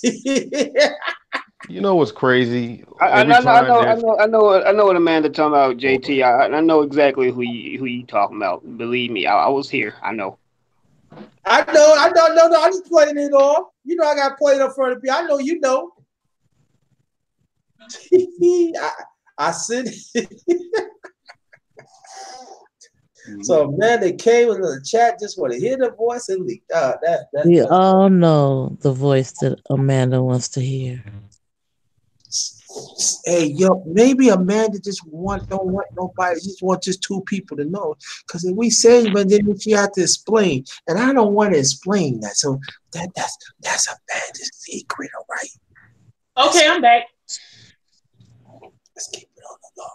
You know what's crazy? I know what Amanda talking about, JT. I know exactly who you talking about. Believe me, I was here. I know. I know. I just playing it off. You know I got played up front of you. I know you know. I said. So Amanda came in the chat, just want to hear the voice and leak. We all know the voice that Amanda wants to hear. Hey, yo, maybe Amanda just don't want nobody, just want just two people to know. Because if we say, but then she have to explain, and I don't want to explain that. So that's Amanda's secret, all right? Okay, I'm back. Let's keep it on the low.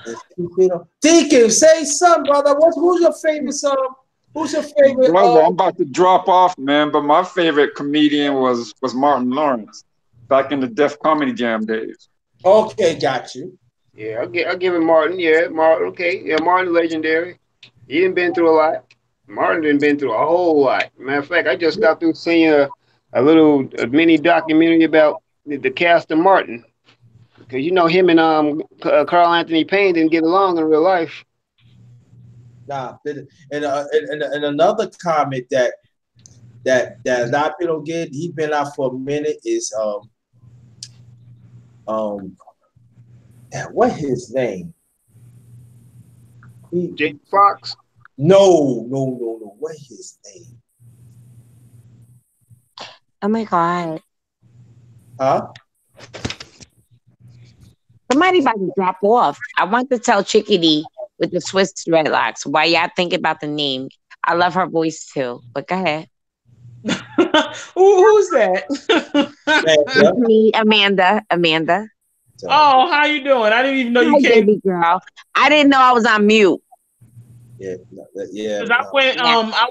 Let's keep it on. Deacon, say something, brother. Who's your favorite song? Who's your favorite? Brother, I'm about to drop off, man. But my favorite comedian was Martin Lawrence. Back in the Def Comedy Jam days. Okay, got you. Yeah, I'll give it Martin. Yeah, Martin. Okay, yeah, Martin, legendary. He done been through a lot. Martin done been through a whole lot. Matter of fact, I just got through seeing a mini documentary about the cast of Martin, because you know him and Carl Anthony Payne didn't get along in real life. Nah, and another comment that a lot of people get. He been out for a minute. Is what his name? Jake Fox. No. What his name? Oh my God. Huh? Somebody about to drop off. I want to tell Chickadee with the Swiss dreadlocks why y'all think about the name. I love her voice too, but go ahead. Who's that? It's me, Amanda. Oh, how you doing? I didn't even know you came. Baby girl. I didn't know I was on mute. Yeah. I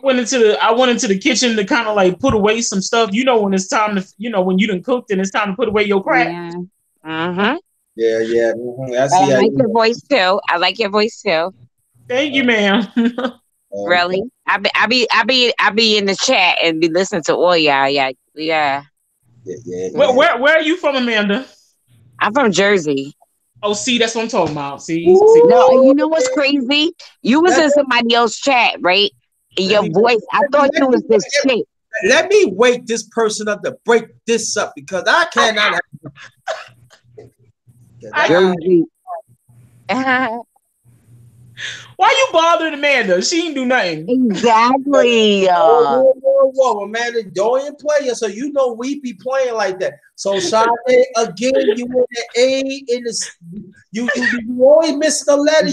went into the kitchen to kind of like put away some stuff. You know when it's time to, when you done cooked and it's time to put away your crap. Yeah. Mm-hmm. Yeah. I like your voice too. Thank you, ma'am. Really? I be in the chat and be listening to all y'all. Yeah. Where are you from, Amanda? I'm from Jersey. Oh, see, that's what I'm talking about. See. No, you know what's crazy? You was in somebody else's chat, right? And your voice, I thought you was this chick. Let me wake this person up to break this up because I cannot. Jersey. Why you bothering Amanda? She didn't do nothing. Exactly. Whoa, Amanda, don't even play us, so you know we be playing like that. So Sade, again, you in the A in the you always miss the letter.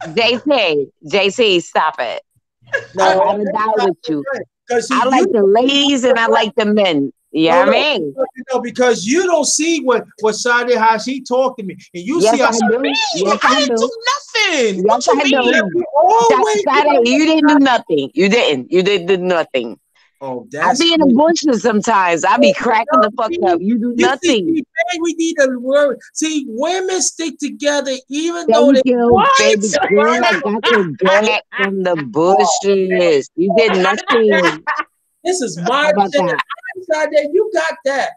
JC, stop it. No, I gotta die with you. I like the ladies and I like the men. Yeah, I mean, because you don't see what Sade how she talk to me, and you yes, see how I do. Yes, I do. Do nothing. Yes, I do. Sade, you didn't do nothing. You didn't. You didn't do nothing. Oh, I be in the bushes sometimes. I be cracking the fuck up. You do nothing. See, we need a word. See, women stick together even though Thank they. you, baby girl. I got your back from the bushes. You did nothing. This is my shit. Sade, you got that.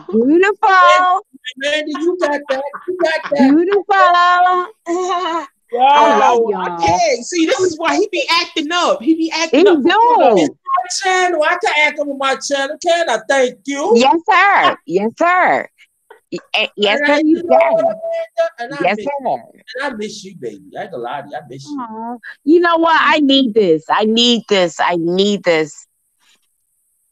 Beautiful. Amanda, you got that. You got that. Beautiful. I love y'all. Okay, see, this is why he be acting up. He be acting He up. do. It's my channel. I can act up on my channel, can I? Thank you. Yes, sir. Yes, sir. Yes, sir, you can. Yes, sir. And I miss you, baby. I ain't gonna lie to you. I miss you. Aww. You know what? I need this. I need this.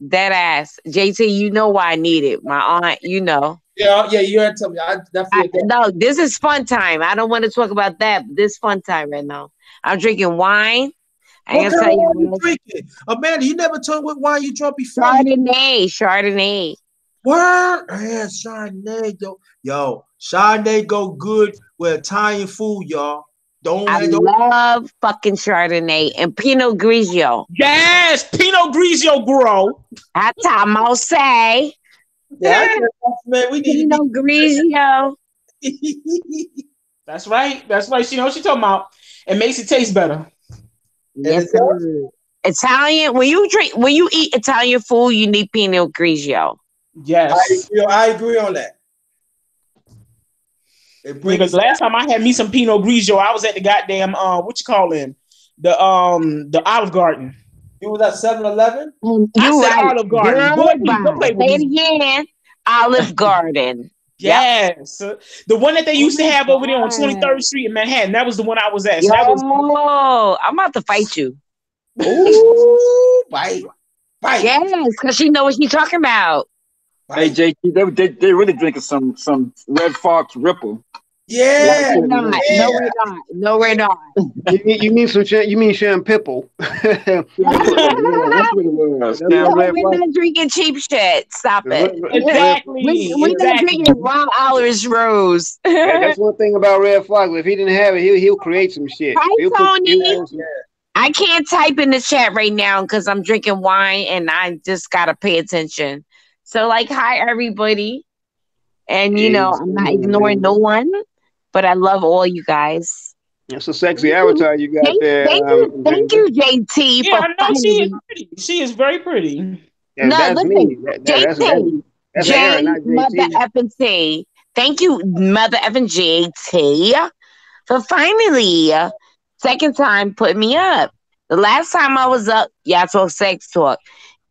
That ass. JT, you know why I need it. My aunt, you know. Yeah, you had to tell me. I definitely. No, this is fun time. I don't want to talk about that. But this is fun time right now. I'm drinking wine. What kind of wine you drinking? Amanda, you never told me what wine you drunk before. Chardonnay. What? Yeah, Chardonnay, yo, Chardonnay go good with Italian food, y'all. I love fucking Chardonnay and Pinot Grigio. Yes, Pinot Grigio, bro. That's how I'm gonna say. Yeah, man, we need Pinot Grigio. That's right. She knows what she's talking about. It makes it taste better. Yes, sir. Italian. When you eat Italian food, you need Pinot Grigio. Yes, I agree on that. Because last time I had me some Pinot Grigio, I was at the goddamn what you call him, the Olive Garden. You was at 7-Eleven? I said Olive Garden. Boy, don't play with me. Say it again. Olive Garden. Yes, the one that they used to have over there on 23rd Street in Manhattan. That was the one I was at. So that was. I'm about to fight you. Ooh, bite. Yes, because she knows what she's talking about. Hey, JT, they really drinking some Red Fox Ripple. Yeah. No, we're not. You mean Champipple? That's what it was. We're not drinking cheap shit. Stop it. Exactly. We're not drinking Wild Hours Rose. That's one thing about Red Fox. If he didn't have it, he'll create some shit. Hi, Tony. I can't type in the chat right now because I'm drinking wine and I just gotta pay attention. So, hi everybody, and I'm not ignoring no one, but I love all you guys. That's a sexy avatar you got there. Thank you, JT. Yeah, I know she is pretty. She is very pretty. Yeah, no, that's listen, me. JT, Aaron, not Mother effing T. Thank you, Mother effing JT, for finally second time putting me up. The last time I was up, y'all talk sex talk.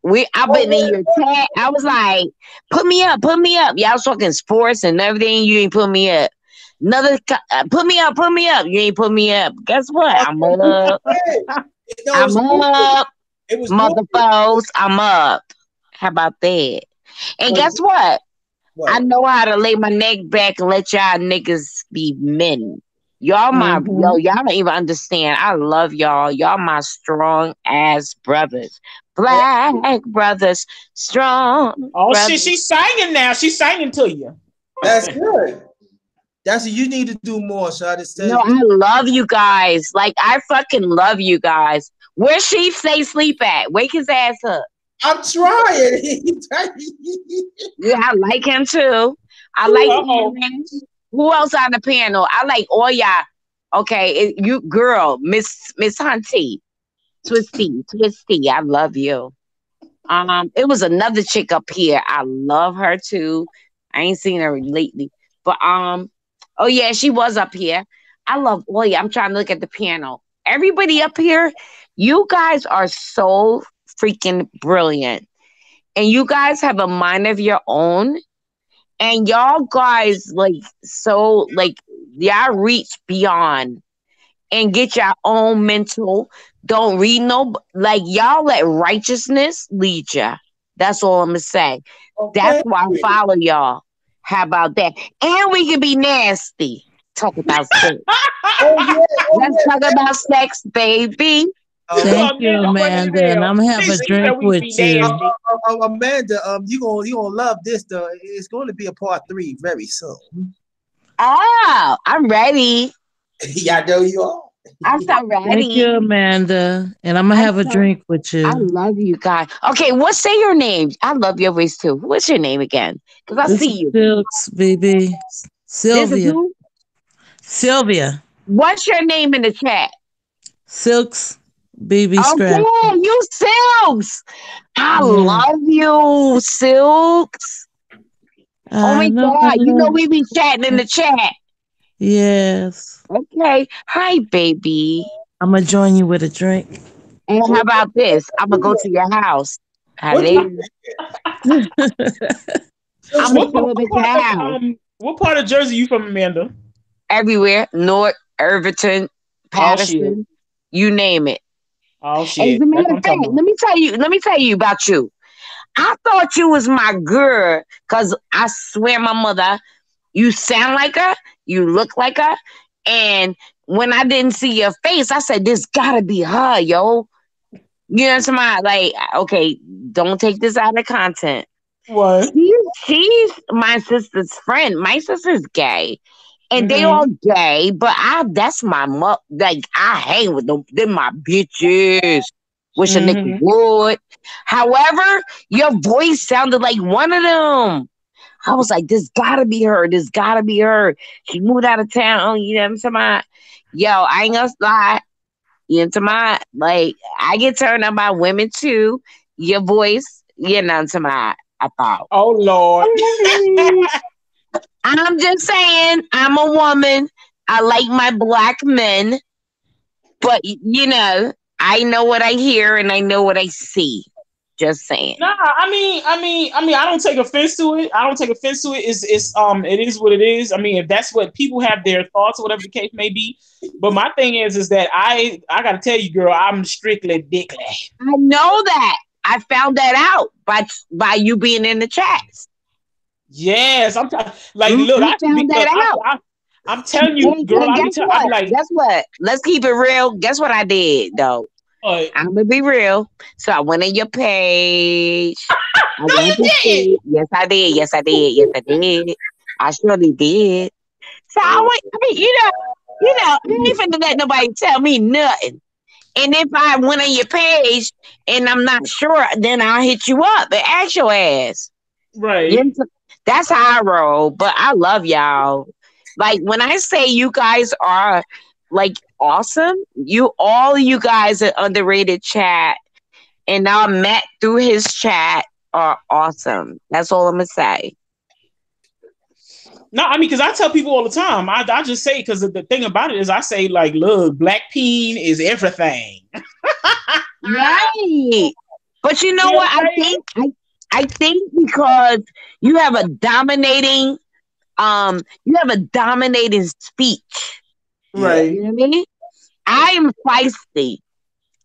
I've been in your chat. I was like, put me up. Y'all was talking sports and everything. You ain't put me up. Put me up. You ain't put me up. Guess what? I'm up. I'm up. Motherfuckers, I'm up. How about that? And guess what? I know how to lay my neck back and let y'all niggas be men. Y'all y'all don't even understand. I love y'all. Y'all my strong ass brothers. Black brothers, strong. Oh brothers. shit, she's singing now. She's singing to you. That's good. That's what you need to do more, so No, I love you guys. I fucking love you guys. Where she say sleep at? Wake his ass up. I'm trying. Yeah, I like him too. I like him. Who else on the panel? I like all y'all. Okay, you girl, Miss Hunty, Twisty, I love you. It was another chick up here. I love her too. I ain't seen her lately, but oh yeah, she was up here. I love. Well, yeah, I'm trying to look at the piano. Everybody up here, you guys are so freaking brilliant, and you guys have a mind of your own, and y'all guys like y'all reach beyond and get your own mental. Don't read no like y'all let righteousness lead ya. That's all I'm gonna say. That's Okay. why I follow y'all. How about that? And we can be nasty. Talk about sex. Oh Let's yeah. talk about sex, baby. Thank you, Amanda went in Amanda. And there. I'm gonna have a She said drink we with be you. nasty. Amanda, you gonna love this. It's going to be a part 3 very soon. Oh, I'm ready. Yeah, I know you are. I'm so Thank you, ready. Amanda. And I'm gonna I'm have a so drink with I you. love you guys. Okay, what say your name? I love your voice too. What's your name again? Because I This see is you. Silks, baby. This is Sylvia. who? Sylvia. What's your name in the chat? Silks, baby scratch. Okay, you Silks. I Yeah. love you, Silks. Oh I my know I God. You know love we be chatting in you. the chat. Yes. Okay. Hi, baby. I'm gonna join you with a drink. And how about this? I'm gonna go to your house. What? Hello. I'm gonna What? show up at your house. What part of Jersey you from, Amanda? Everywhere. North, Irvington, Oh shit. Patterson, you name it. Oh As shit. a That's matter what of I'm fact, talking about. let me tell you about you. I thought you was my girl because I swear my mother, you sound like her, you look like her. And when I didn't see your face, I said, this gotta be her, yo. You know what I'm saying? Like, okay, don't take this out of content. What? She's my sister's friend. My sister's gay. And they all Mm-hmm. gay, but that's my mom. Like, I hang with them. They're my bitches. Wish a nigga Mm-hmm. would. However, your voice sounded like one of them. I was like, this gotta be her. This gotta be her. She moved out of town. You know what I'm talking about? Yo, I ain't gonna lie. You know what I'm talking about? Like, I get turned on by women too. Your voice, you know what I'm talking about? I thought. Oh Lord. I'm just saying, I'm a woman. I like my black men, but I know what I hear and I know what I see. Just saying. Nah, I don't take offense to it. I don't take offense to it. It is what it is. I mean, if that's what people have their thoughts or whatever the case may be. But my thing is that I gotta tell you, girl, I'm strictly dickly. I know that. I found that out by you being in the chats. Yes, like, look, I found that out. I'm telling you, girl, And guess I be what? like, Guess what? Let's keep it real. Guess what I did though? I'm gonna be real. So I went in your page. I no, went you to didn't. see. Yes, I did. Yes, I did. Yes, I did. I surely did. So I went. I mean, I ain't finna let nobody tell me nothing. And if I went on your page and I'm not sure, then I'll hit you up and ask your ass. Right. That's how I roll. But I love y'all. Like when I say you guys are like awesome, all you guys at Underrated chat and I met through his chat are awesome. That's all I'm gonna say. No, I mean, because I tell people all the time. I just say, because the thing about it is, I say, like, look, black peen is everything. Right. But you know You know what? what I'm saying? I think because you have a dominating speech. Right. You know what I mean? I am feisty.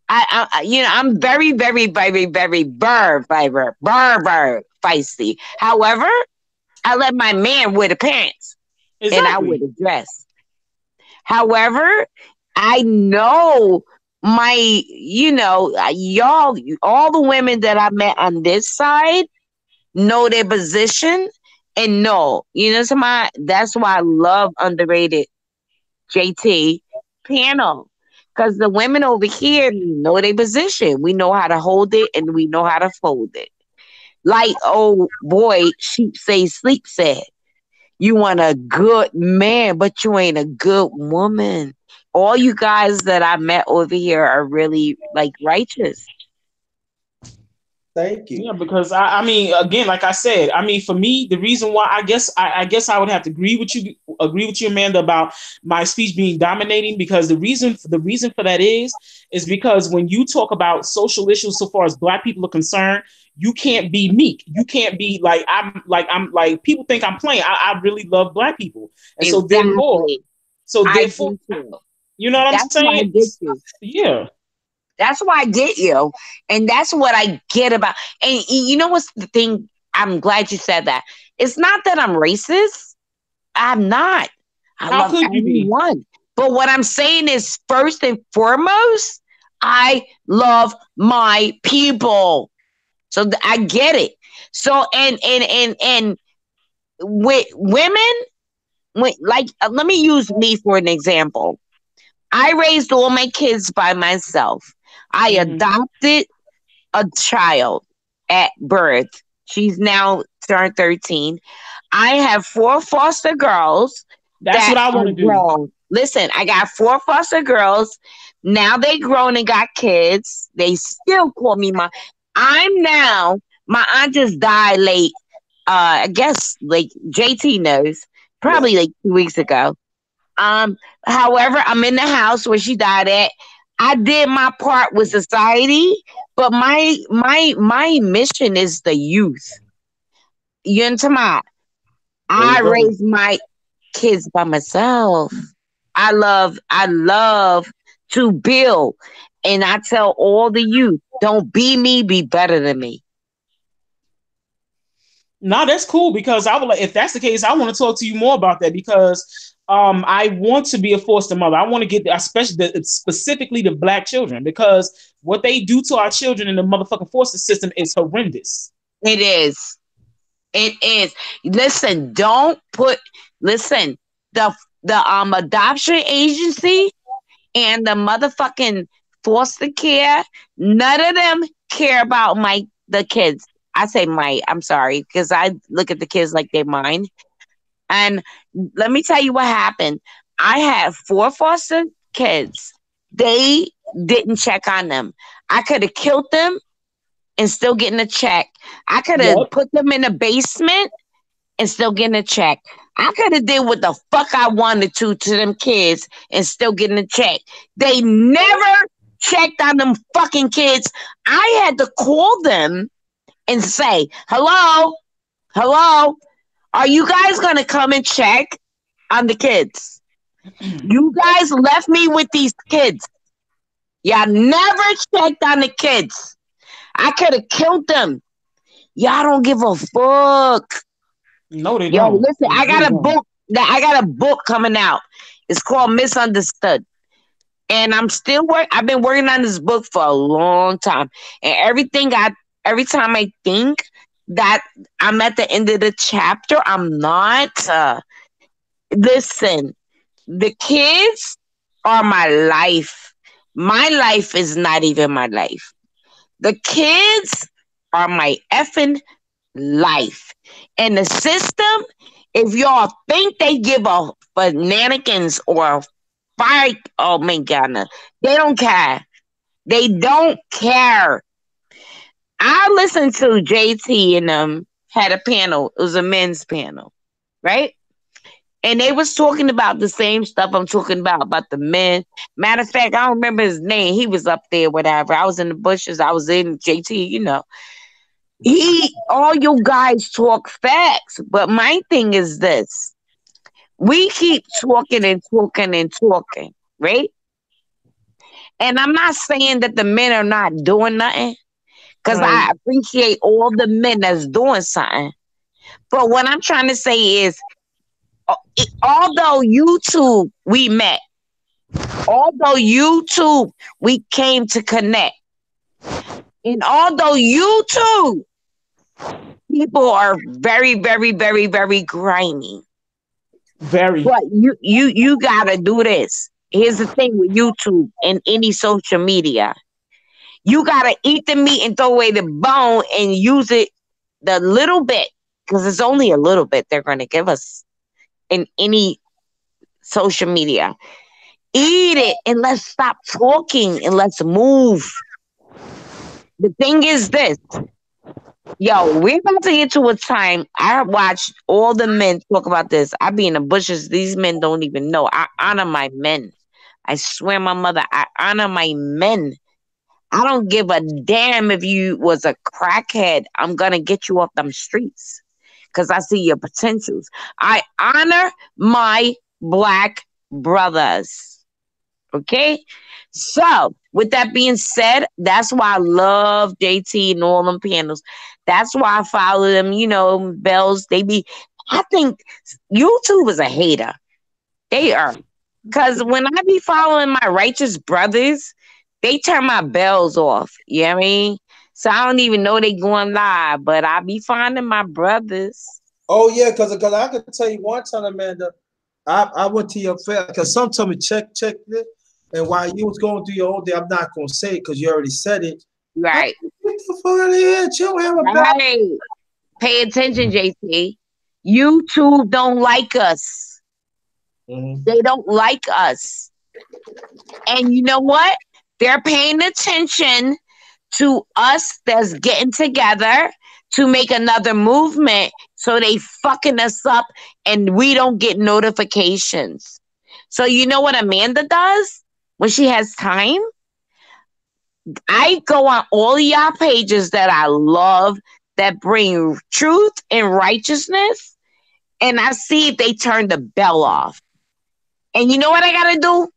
I'm very, very, very, very feisty. However, I let my man wear the pants and I wear Exactly. the dress. However, I know y'all, all the women that I met on this side know their position and know, that's why I love Underrated JT panel. Because the women over here know their position. We know how to hold it and we know how to fold it. Like, oh boy, sheep say, sleep said. You want a good man, but you ain't a good woman. all you guys that I met over here are really like righteous. Thank you. Yeah, because I mean, again, like I said, I mean, for me, the reason why I guess I would have to agree with you, Amanda, about my speech being dominating, because the reason for that is because when you talk about social issues so far as Black people are concerned, you can't be meek. You can't be like people think I'm playing. I really love Black people, and Exactly. I therefore, get you. you know what I'm That's why I saying? get you. Yeah. That's why I get you. And that's what I get about. And you know what's the thing? I'm glad you said that. It's not that I'm racist. I'm not. I How love could you be? everyone. But what I'm saying is, first and foremost, I love my people. So I get it. So and with women, let me use me for an example. I raised all my kids by myself. I adopted a child at birth. She's now turned 13. I have 4 foster girls That's that what I are want to do. grown. Listen, I got 4 foster girls. Now they grown and got kids. They still call me my. My aunt just died late. I guess like JT knows, probably like 2 weeks ago. However, I'm in the house where she died at. I did my part with society, but my mission is the youth. You into my There I you go. raised my kids by myself. I love to build. And I tell all the youth, don't be me, be better than me. No, that's cool, because I would like, if that's the case, I want to talk to you more about that, because I want to be a foster mother. I want to get, especially specifically the Black children, because what they do to our children in the motherfucking foster system is horrendous. It is. It is. Listen, listen, the adoption agency and the motherfucking foster care, none of them care about the kids. I say I'm sorry, because I look at the kids like they're mine. And let me tell you what happened. I had 4 foster kids. They didn't check on them. I could have killed them and still getting a check. I could have Yep. put them in the basement and still getting a check. I could have did what the fuck I wanted to them kids and still getting a check. They never checked on them fucking kids. I had to call them and say, hello, are you guys going to come and check on the kids? You guys left me with these kids. Y'all never checked on the kids. I could have killed them. Y'all don't give a fuck. No, they Yo, don't. listen, They I really got a don't. book coming out. It's called Misunderstood. And I've been working on this book for a long time. And every time I think that I'm at the end of the chapter, I'm not. Listen, the kids are my life. My life is not even my life. The kids are my effing life. And the system, if y'all think they give a bananas or a fire, oh my God, no. They don't care. They don't care. I listened to JT and had a panel. It was a men's panel, right? And they was talking about the same stuff I'm talking about the men. Matter of fact, I don't remember his name. He was up there, whatever. I was in the bushes. I was in JT, all you guys talk facts, but my thing is this: we keep talking and talking and talking, right? And I'm not saying that the men are not doing nothing, because Right. I appreciate all the men that's doing something. But what I'm trying to say is, although YouTube we met, although YouTube we came to connect, and although YouTube people are very, very, very, very grimy. Very. But you gotta do this. Here's the thing with YouTube and any social media. You gotta eat the meat and throw away the bone and use it the little bit, because it's only a little bit they're gonna give us in any social media. Eat it and let's stop talking and let's move. The thing is this. Yo, we're about to get to a time. I watched all the men talk about this. I be in the bushes. These men don't even know. I honor my men. I swear, my mother, I honor my men. I don't give a damn if you was a crackhead. I'm gonna get you off them streets because I see your potentials. I honor my black brothers. Okay? So, with that being said, that's why I love JT and all them panels. That's why I follow them. You know, Bells, I think YouTube is a hater. They are. Because when I be following my righteous brothers, they turn my bells off. You know what I mean? So I don't even know they going live, but I be finding my brothers. Oh yeah, because I could tell you one time, Amanda, I went to your fair because some told me check this, and while you was going through your whole day, I'm not gonna say it because you already said it. Right. Get the fuck out of here. You don't have a right. Pay attention, JT. YouTube don't like us. Mm-hmm. They don't like us. And you know what? They're paying attention to us that's getting together to make another movement. So they fucking us up and we don't get notifications. So you know what Amanda does when she has time? I go on all y'all pages that I love that bring truth and righteousness, and I see if they turn the bell off. And you know what I gotta do?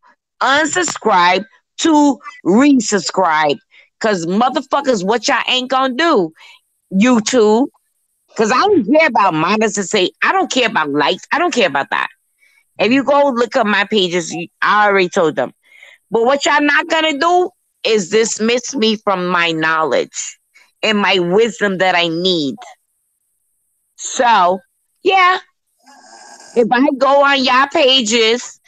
Unsubscribe to resubscribe. Cause motherfuckers, what y'all ain't gonna do, YouTube. Cause I don't care about monetization. I don't care about likes. I don't care about that. If you go look up my pages, I already told them. But what y'all not gonna do is dismiss me from my knowledge and my wisdom that I need. So, yeah, if I go on y'all pages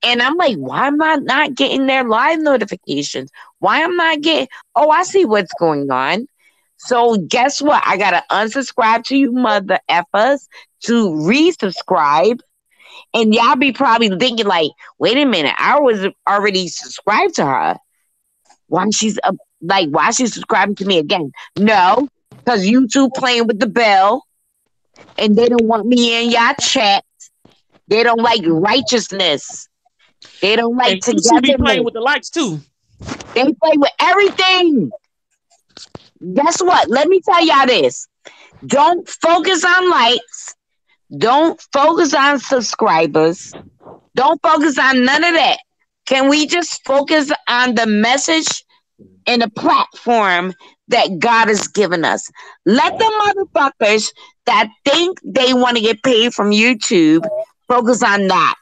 and I'm like, why am I not getting their live notifications? Why am I not getting? Oh, I see what's going on. So guess what? I gotta unsubscribe to you mother effers to resubscribe. And y'all be probably thinking like, wait a minute, I was already subscribed to her. Why she's subscribing to me again? No, because YouTube playing with the bell and they don't want me in y'all chat. They don't like righteousness. They don't like and YouTube be playing togetherness. with the likes too. They play with everything. Guess what? Let me tell y'all this. Don't focus on likes. Don't focus on subscribers. Don't focus on none of that. Can we just focus on the message and the platform that God has given us? Let the motherfuckers that think they want to get paid from YouTube focus on that.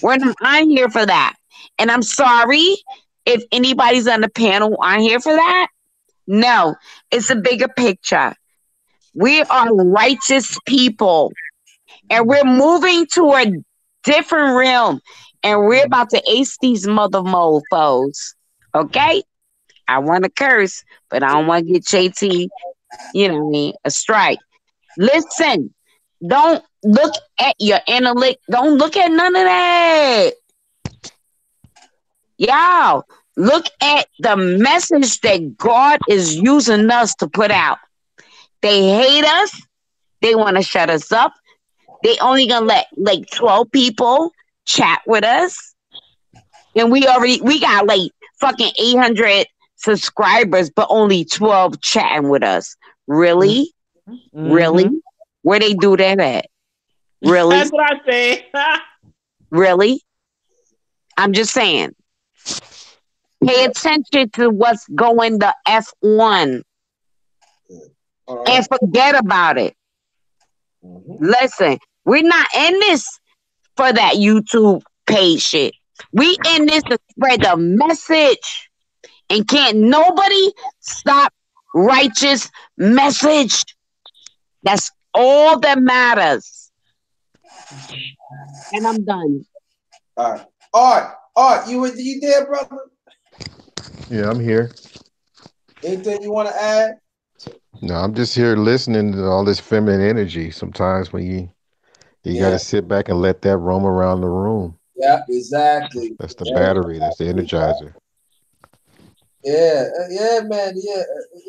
We're not on here for that. And I'm sorry if anybody's on the panel on here for that. No, it's a bigger picture. We are righteous people. And we're moving to a different realm. And we're about to ace these mother mofos. Okay? I want to curse, but I don't want to get JT, you know what I mean, a strike. Listen, don't look at your intellect. Don't look at none of that. Y'all, look at the message that God is using us to put out. They hate us. They want to shut us up. They only gonna let like 12 people chat with us. And we got like fucking 800 subscribers, but only 12 chatting with us. Really? Mm-hmm. Really? Where they do that at? Really? That's what I say. Really? I'm just saying. Pay attention to what's going the F1 and forget about it. Listen, we're not in this for that YouTube page shit. We in this to spread the message. And can't nobody stop righteous message. That's all that matters. And I'm done. All right. Art, you there, brother? Yeah, I'm here. Anything you want to add? No, I'm just here listening to all this feminine energy. Sometimes when you got to sit back and let that roam around the room. Yeah, exactly. That's the battery. That's the energizer. Yeah, man. Yeah.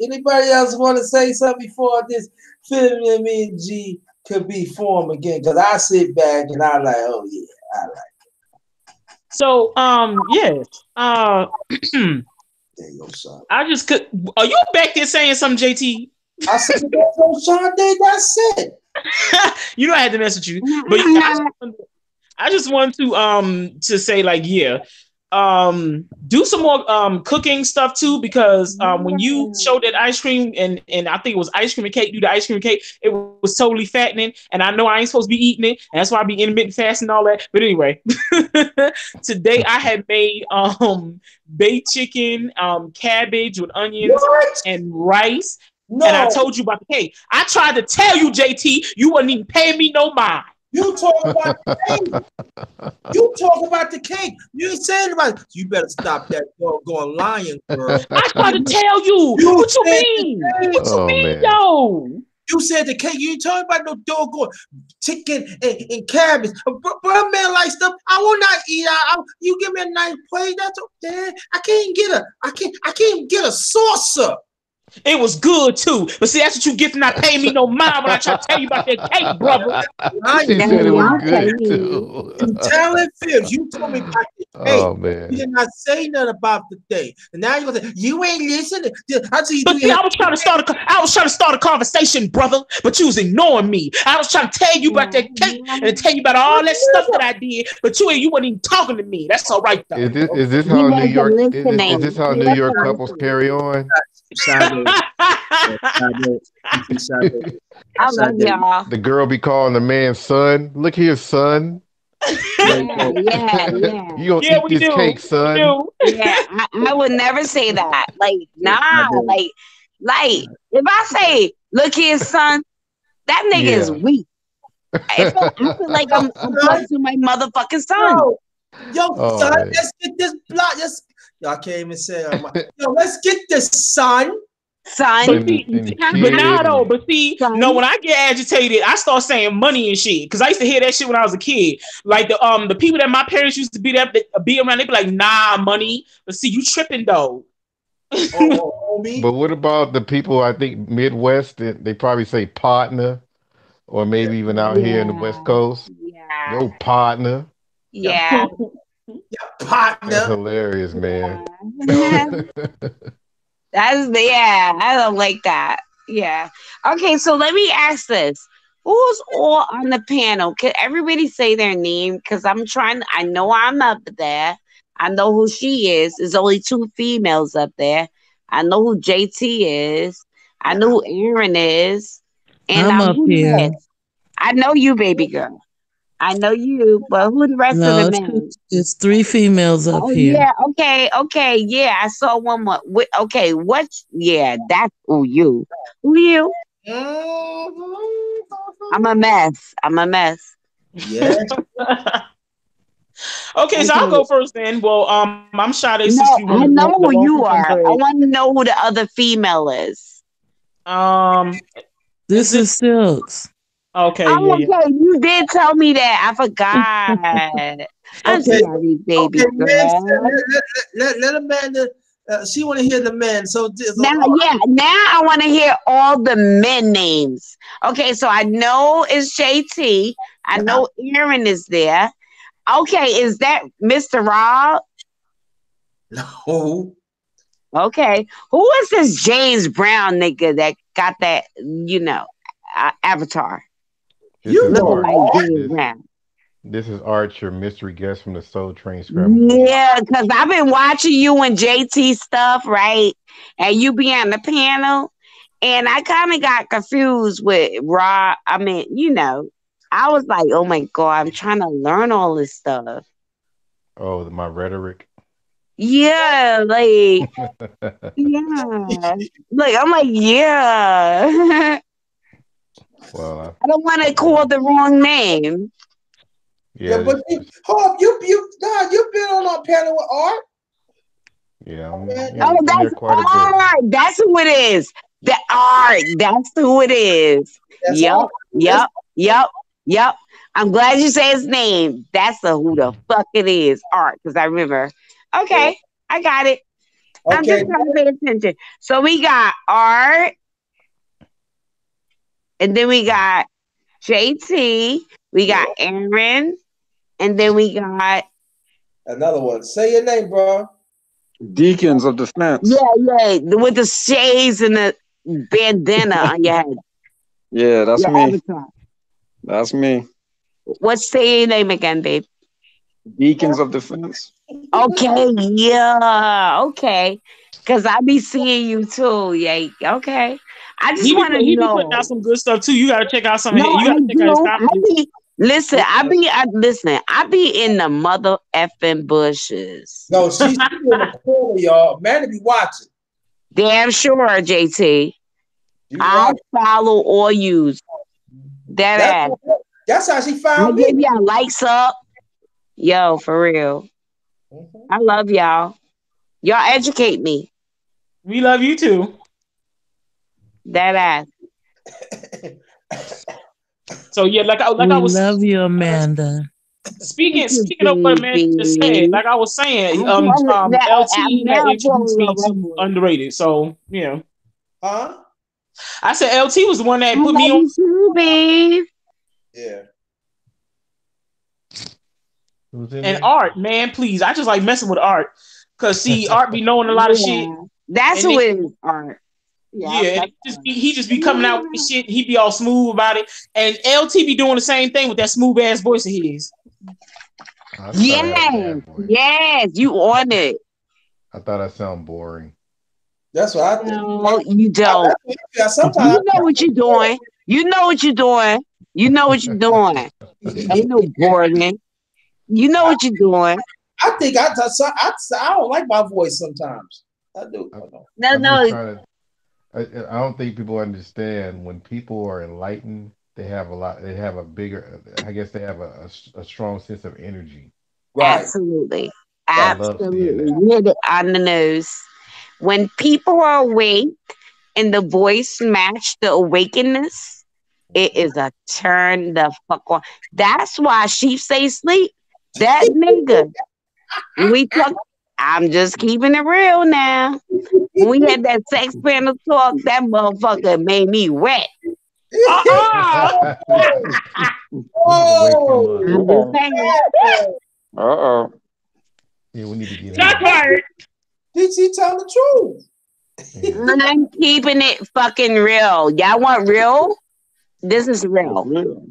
Anybody else want to say something before this film and me and G could be formed again? Because I sit back and I like, oh yeah, I like. So, yes. There you go, son. I just could. Are you back there saying something, JT? I said, that's on Sade. That's it. You know I had to mess with you, but I just want to say like do some more cooking stuff too, because when you showed that ice cream and I think it was ice cream and cake, do the ice cream and cake, it was totally fattening, and I know I ain't supposed to be eating it, and that's why I be intermittent fasting and all that. But anyway, today I had made baked chicken, cabbage with onions and rice. No. And I told you about the cake. I tried to tell you, JT, you wouldn't even pay me no mind. You talk about the cake. You talk about the cake. You ain't saying about it. You better stop that doggone lying, girl. I tried to tell you. What you mean? What you mean, yo? You said the cake. You ain't talking about no doggone chicken and cabbage. But a man like stuff. I will not eat out. You give me a nice plate. That's okay. I can't even get a saucer. It was good too, but see, that's what you get for not paying me no mind when I try to tell you about that cake, brother. She said it was good too. Telling fibs, you told me about the cake. Oh man, you did not say nothing about the thing, and now you're gonna say you ain't listening. I was trying to start a conversation, brother, but you was ignoring me. I was trying to tell you about that cake and tell you about all that stuff that I did, but you wasn't even talking to me. That's all right though. Is this how New York? Is this how New York couples carry on? I love y'all. The girl be calling the man son. Look here, son. Yeah. You gonna eat this cake, son? Yeah, I would never say that. Like, nah, like if I say, "Look here, son," that nigga is weak. I feel like I'm close to my motherfucking son. Yo, son, man. Let's get this block. Y'all can't even say it. Yo, let's get this, son. But see, no, when I get agitated, I start saying money and shit. Cause I used to hear that shit when I was a kid. Like the people that my parents used to be around, they be like, nah, money. But see, you tripping though. But what about the people? I think Midwest, they probably say partner, or maybe even out here in the West Coast. Yeah. Yo, partner. Yeah. Partner. That's hilarious, man. I don't like that. Yeah. Okay, so let me ask this. Who's all on the panel? Can everybody say their name? Because I know I'm up there. I know who she is. There's only 2 females up there. I know who JT is. I know who Aaron is. And I'm up here. I know you, baby girl. I know you, but who the rest of the men? It's 3 females up here. Yeah, okay. Yeah, I saw one more. Okay, that's you. Who you? I'm a mess. Yeah. Okay, so I'll go first then. Well, I'm Sade. No, I know who you are. I want to know who the other female is. This is Silks. Okay, okay. You did tell me that. I forgot. I'm sorry, baby girl. Let Amanda. She want to hear the men. So now I want to hear all the men names. Okay, so I know it's JT. I know Aaron is there. Okay, is that Mr. Rob? No. Okay, who is this James Brown nigga that got that? Avatar. You looking like James Brown. This is Archer, mystery guest from the Soul Train Scramble. Yeah, because I've been watching you and JT stuff, right? And you be on the panel. And I kind of got confused with Rob. I mean, I was like, oh my God, I'm trying to learn all this stuff. Oh, my rhetoric? Yeah, like, yeah. Like, I'm like, yeah. Well, I don't want to call the wrong name. Yeah, but you've been on our panel with Art. Yeah, that's Art. That's who it is. The Art. That's who it is. Yep. Yep. I'm glad you say his name. That's who the fuck it is. Art, because I remember. Yeah. Okay, I got it. I'm just Okay. trying to pay attention. So we got Art, and then we got JT, we got Yeah. Aaron, and then we got Another one. Say your name, bro. Deacons of Defense. yeah, with the shades and the bandana on your head, Yeah, that's your me. avatar. That's me. What's say your name again, babe? Deacons of Defense. Okay, yeah, okay. Cause I be seeing you too. Yeah, okay. I just want to He be putting out know. some good stuff too. You gotta check out some of No, his, you I gotta check out his do. comments. Listen. Listen. I be in the mother effing bushes. No, she's in the corner, y'all. Man, to be watching. Damn sure, JT. You I watch. follow all yous. That ass. That's how she I found give me. y'all likes up. Yo, for real. I love y'all. Y'all educate me. We love you too. That ass. So yeah, like I We was love you, Amanda. Thank you, speaking of what Amanda just said, baby. like I was saying, I'm LT had now introduced falling in me love to with it. Underrated. So yeah, Huh? I said LT was the one that I put love me on. you too, babe. Yeah. Who's in And there? Art, man, please, I just like messing with Art, cause see, Art be knowing a lot of shit, Yeah. That's and who then it is, Art. Yeah, yeah, and he just be coming out with this shit. He be all smooth about it, and LT be doing the same thing with that smooth ass voice of his. I thought I had a Yes, bad voice. yes, you on it. I thought I sound boring. That's what I think. No, you don't. Yeah, sometimes You know what you're doing. You know what you're doing. You know what you're doing. Ain't no boring. You know what you're doing. I think I don't like my voice sometimes. I do. No, I'm just no. trying to. I don't think people understand when people are enlightened. They have a lot. They have a bigger. I guess they have a strong sense of energy. Right. Absolutely. I love seeing Absolutely. that. You hit it on the nose. When people are awake and the voice match the awakeness, it is a turn the fuck on. That's why she say sleep. That nigga. We talk. I'm just keeping it real now. When we had that sex panel talk, that motherfucker made me wet. Oh, I'm just saying. Uh-oh. Yeah, we need to get Not him. fired. Did she tell the truth? Yeah. I'm keeping it fucking real. Y'all want real? This is real.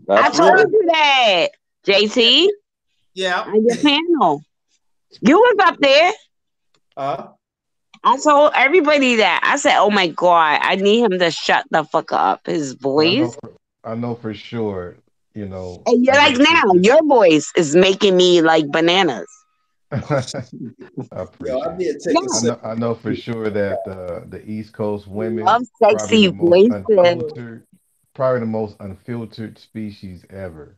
I That's told real. you that, JT, Yeah. on your panel. You was up there. I told everybody that. I said, oh my God, I need him to shut the fuck up. His But voice. I know for sure. You know. And you're I like guess now, your voice is making me like bananas. I appreciate I did it. take a sip. I know for sure that the East Coast women Love probably sexy the most voices. unfiltered, probably the most unfiltered species ever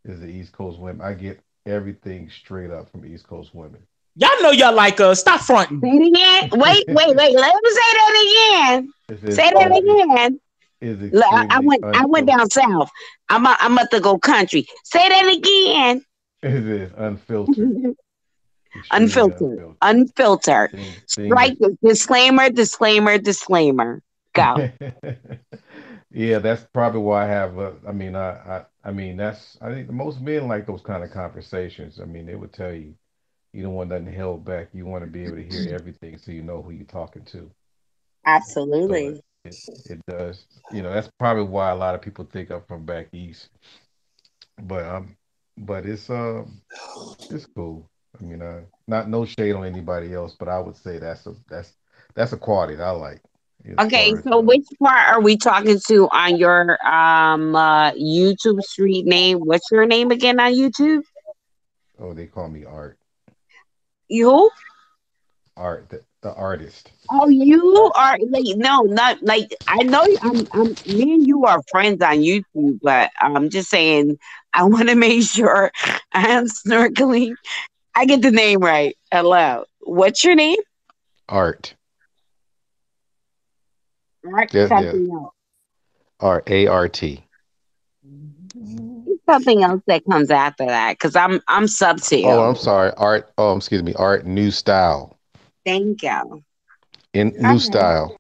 is the East Coast women. I get everything straight up from East Coast women. Y'all know y'all like stop fronting. Say it again. Wait. Let me say that again. Say that again. Is Look, extremely I went down south. I'm about to go country. Say that again. It is unfiltered. Unfiltered. Things Strike the disclaimer. Go. Yeah, that's probably why I have. I mean, that's. I think most men like those kind of conversations. I mean, they would tell you, you don't want nothing held back. You want to be able to hear everything, so you know who you're talking to. Absolutely. So it does. You know, that's probably why a lot of people think I'm from back east. But it's cool. I mean, not no shade on anybody else, but I would say that's a quality that I like. As Okay, far as so which part are we talking to on your YouTube street name? What's your name again on YouTube? oh, they call me Art. You? Art, the artist. Oh, you are like no, not like I know me and you are friends on YouTube, but I'm just saying I want to make sure I'm snorkeling. I get the name right. Hello. What's your name? Art. Art Yeah, something else. Art. ART. It's something else that comes after that? Because I'm sub to Oh, you. I'm sorry. Art. Oh, excuse me. Art. New style. Thank you. In All new right. style.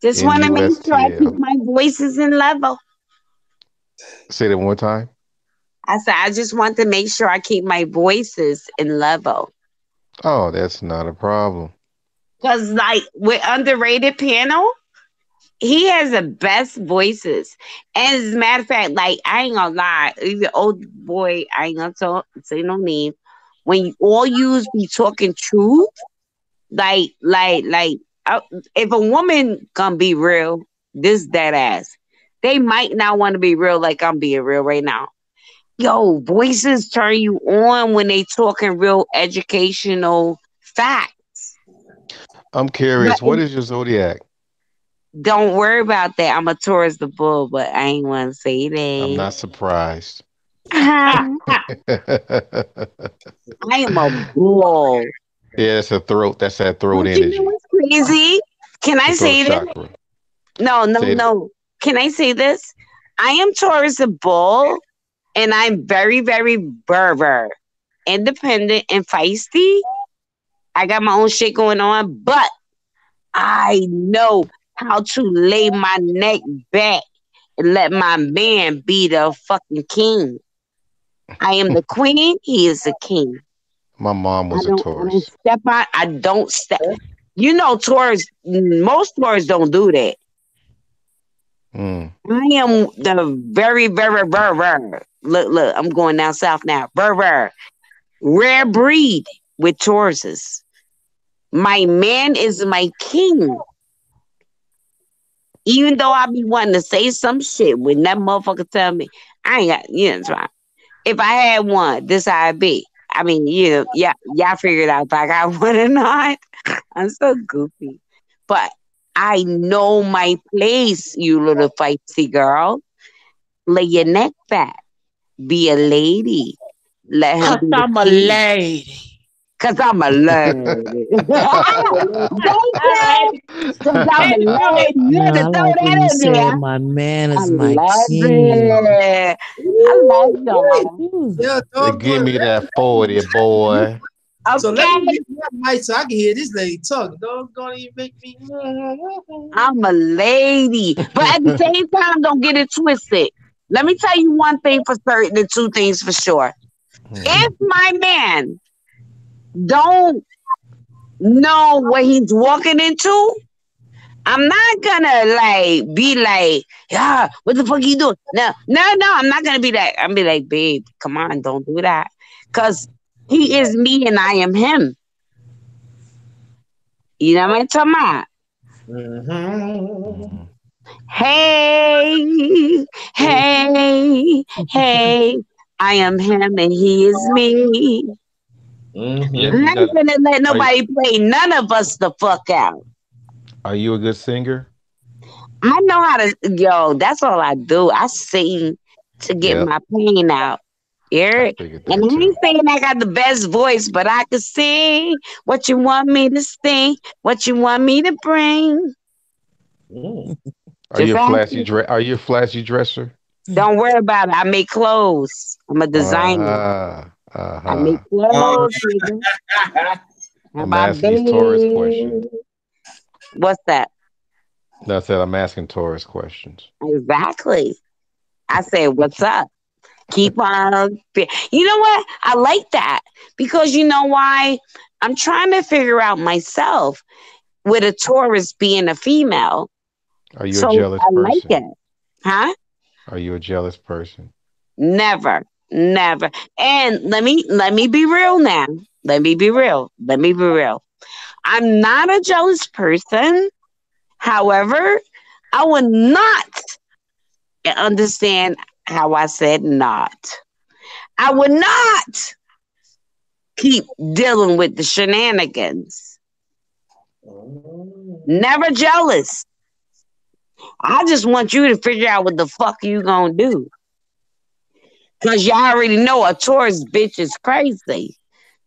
Just want to make sure I keep NUSTL. my voices in level. Say that one more time. I said I just want to make sure I keep my voices in level. Oh, that's not a problem. Cause like with Underrated Panel, he has the best voices. And as a matter of fact, like I ain't gonna lie, even old boy, I ain't gonna say no name. When you all use be talking truth, like, uh, if a woman gonna be real, this that ass, they might not want to be real like I'm being real right now. Yo, voices turn you on when they talking real educational facts. I'm But curious. What is your zodiac? don't worry about that. I'm a Taurus the bull, but I ain't want to say I'm that. not surprised. I am a bull. Yeah, that's a throat. That's that But throat you know energy. what's crazy? Can The I throat say this? chakra. No, no, Say it. no. Can I say this? I am Taurus the bull, and I'm very, very berber, independent and feisty. I got my own shit going on, but I know how to lay my neck back and let my man be the fucking king. I am the queen. He is the king. My mom was a I don't Taurus. step on. I don't step. You know, Taurus. Most Taurus don't do that. Mm. I am the very, very, very, very. Look. I'm going down south now. Very, very rare breed with Tauruses. My man is my king. Even though I be wanting to say some shit when that motherfucker tell me I ain't got, it's fine. If I had one, this how it be. I mean, yeah, y'all figured out if I got one or not. I'm so goofy. But I know my place, you little feisty girl. Lay your neck back. Be a lady. Let him Cause be the I'm a king. lady. Cause I'm a lady. Thank I you. Cause I'm had a to do it. lady. You No, had to I throw like when you that in said there. my man I is my love king. it. I love Ooh, wait. y'all. Ooh. Yeah, Say, doggone give it. me that 40, boy. So let me Okay. mute my mic so I can hear this lady talk. Doggone it, make me. I'm a lady. But at the same time, don't get it twisted. Let me tell you one thing for certain and two things for sure. Hmm. If my man don't know what he's walking into, I'm not gonna like be like, yeah, what the fuck you doing? No, I'm not gonna be that. I'm be like, babe, come on, don't do that. Cause he is me and I am him. You know what I'm talking about? Mm-hmm. Hmm. Hey, hey, I am him and he is me. Yeah, I'm Mm-hmm. you not got. gonna let Are you, nobody play none of us the fuck out. are you a good singer? I know how to, yo, that's all I do. I sing to get Yep. my pain out. I Yeah. figured And that I too. ain't saying I got the best voice, but I can sing what you want me to sing, what you want me to bring. Mm. Are Just you a ask flashy me. dress? Are you a flashy dresser? Don't worry about it. I make clothes. I'm a designer. Uh-huh. I make Uh-huh. clothes, nigga. How I'm about asking these Taurus questions. that? What's that? No, I said I'm asking Taurus questions. Exactly. I said, what's up? Keep on. You know what? I like that because you know why? I'm trying to figure out myself with a Taurus being a female. Are you a So jealous I like person? it. Huh? Are you a jealous person? Never. Never. And let me be real now. Let me be real. Let me be real. I'm not a jealous person. However, I would not understand how I said not. I would not keep dealing with the shenanigans. Never jealous. I just want you to figure out what the fuck you gonna do. Cause y'all already know a Taurus bitch is crazy.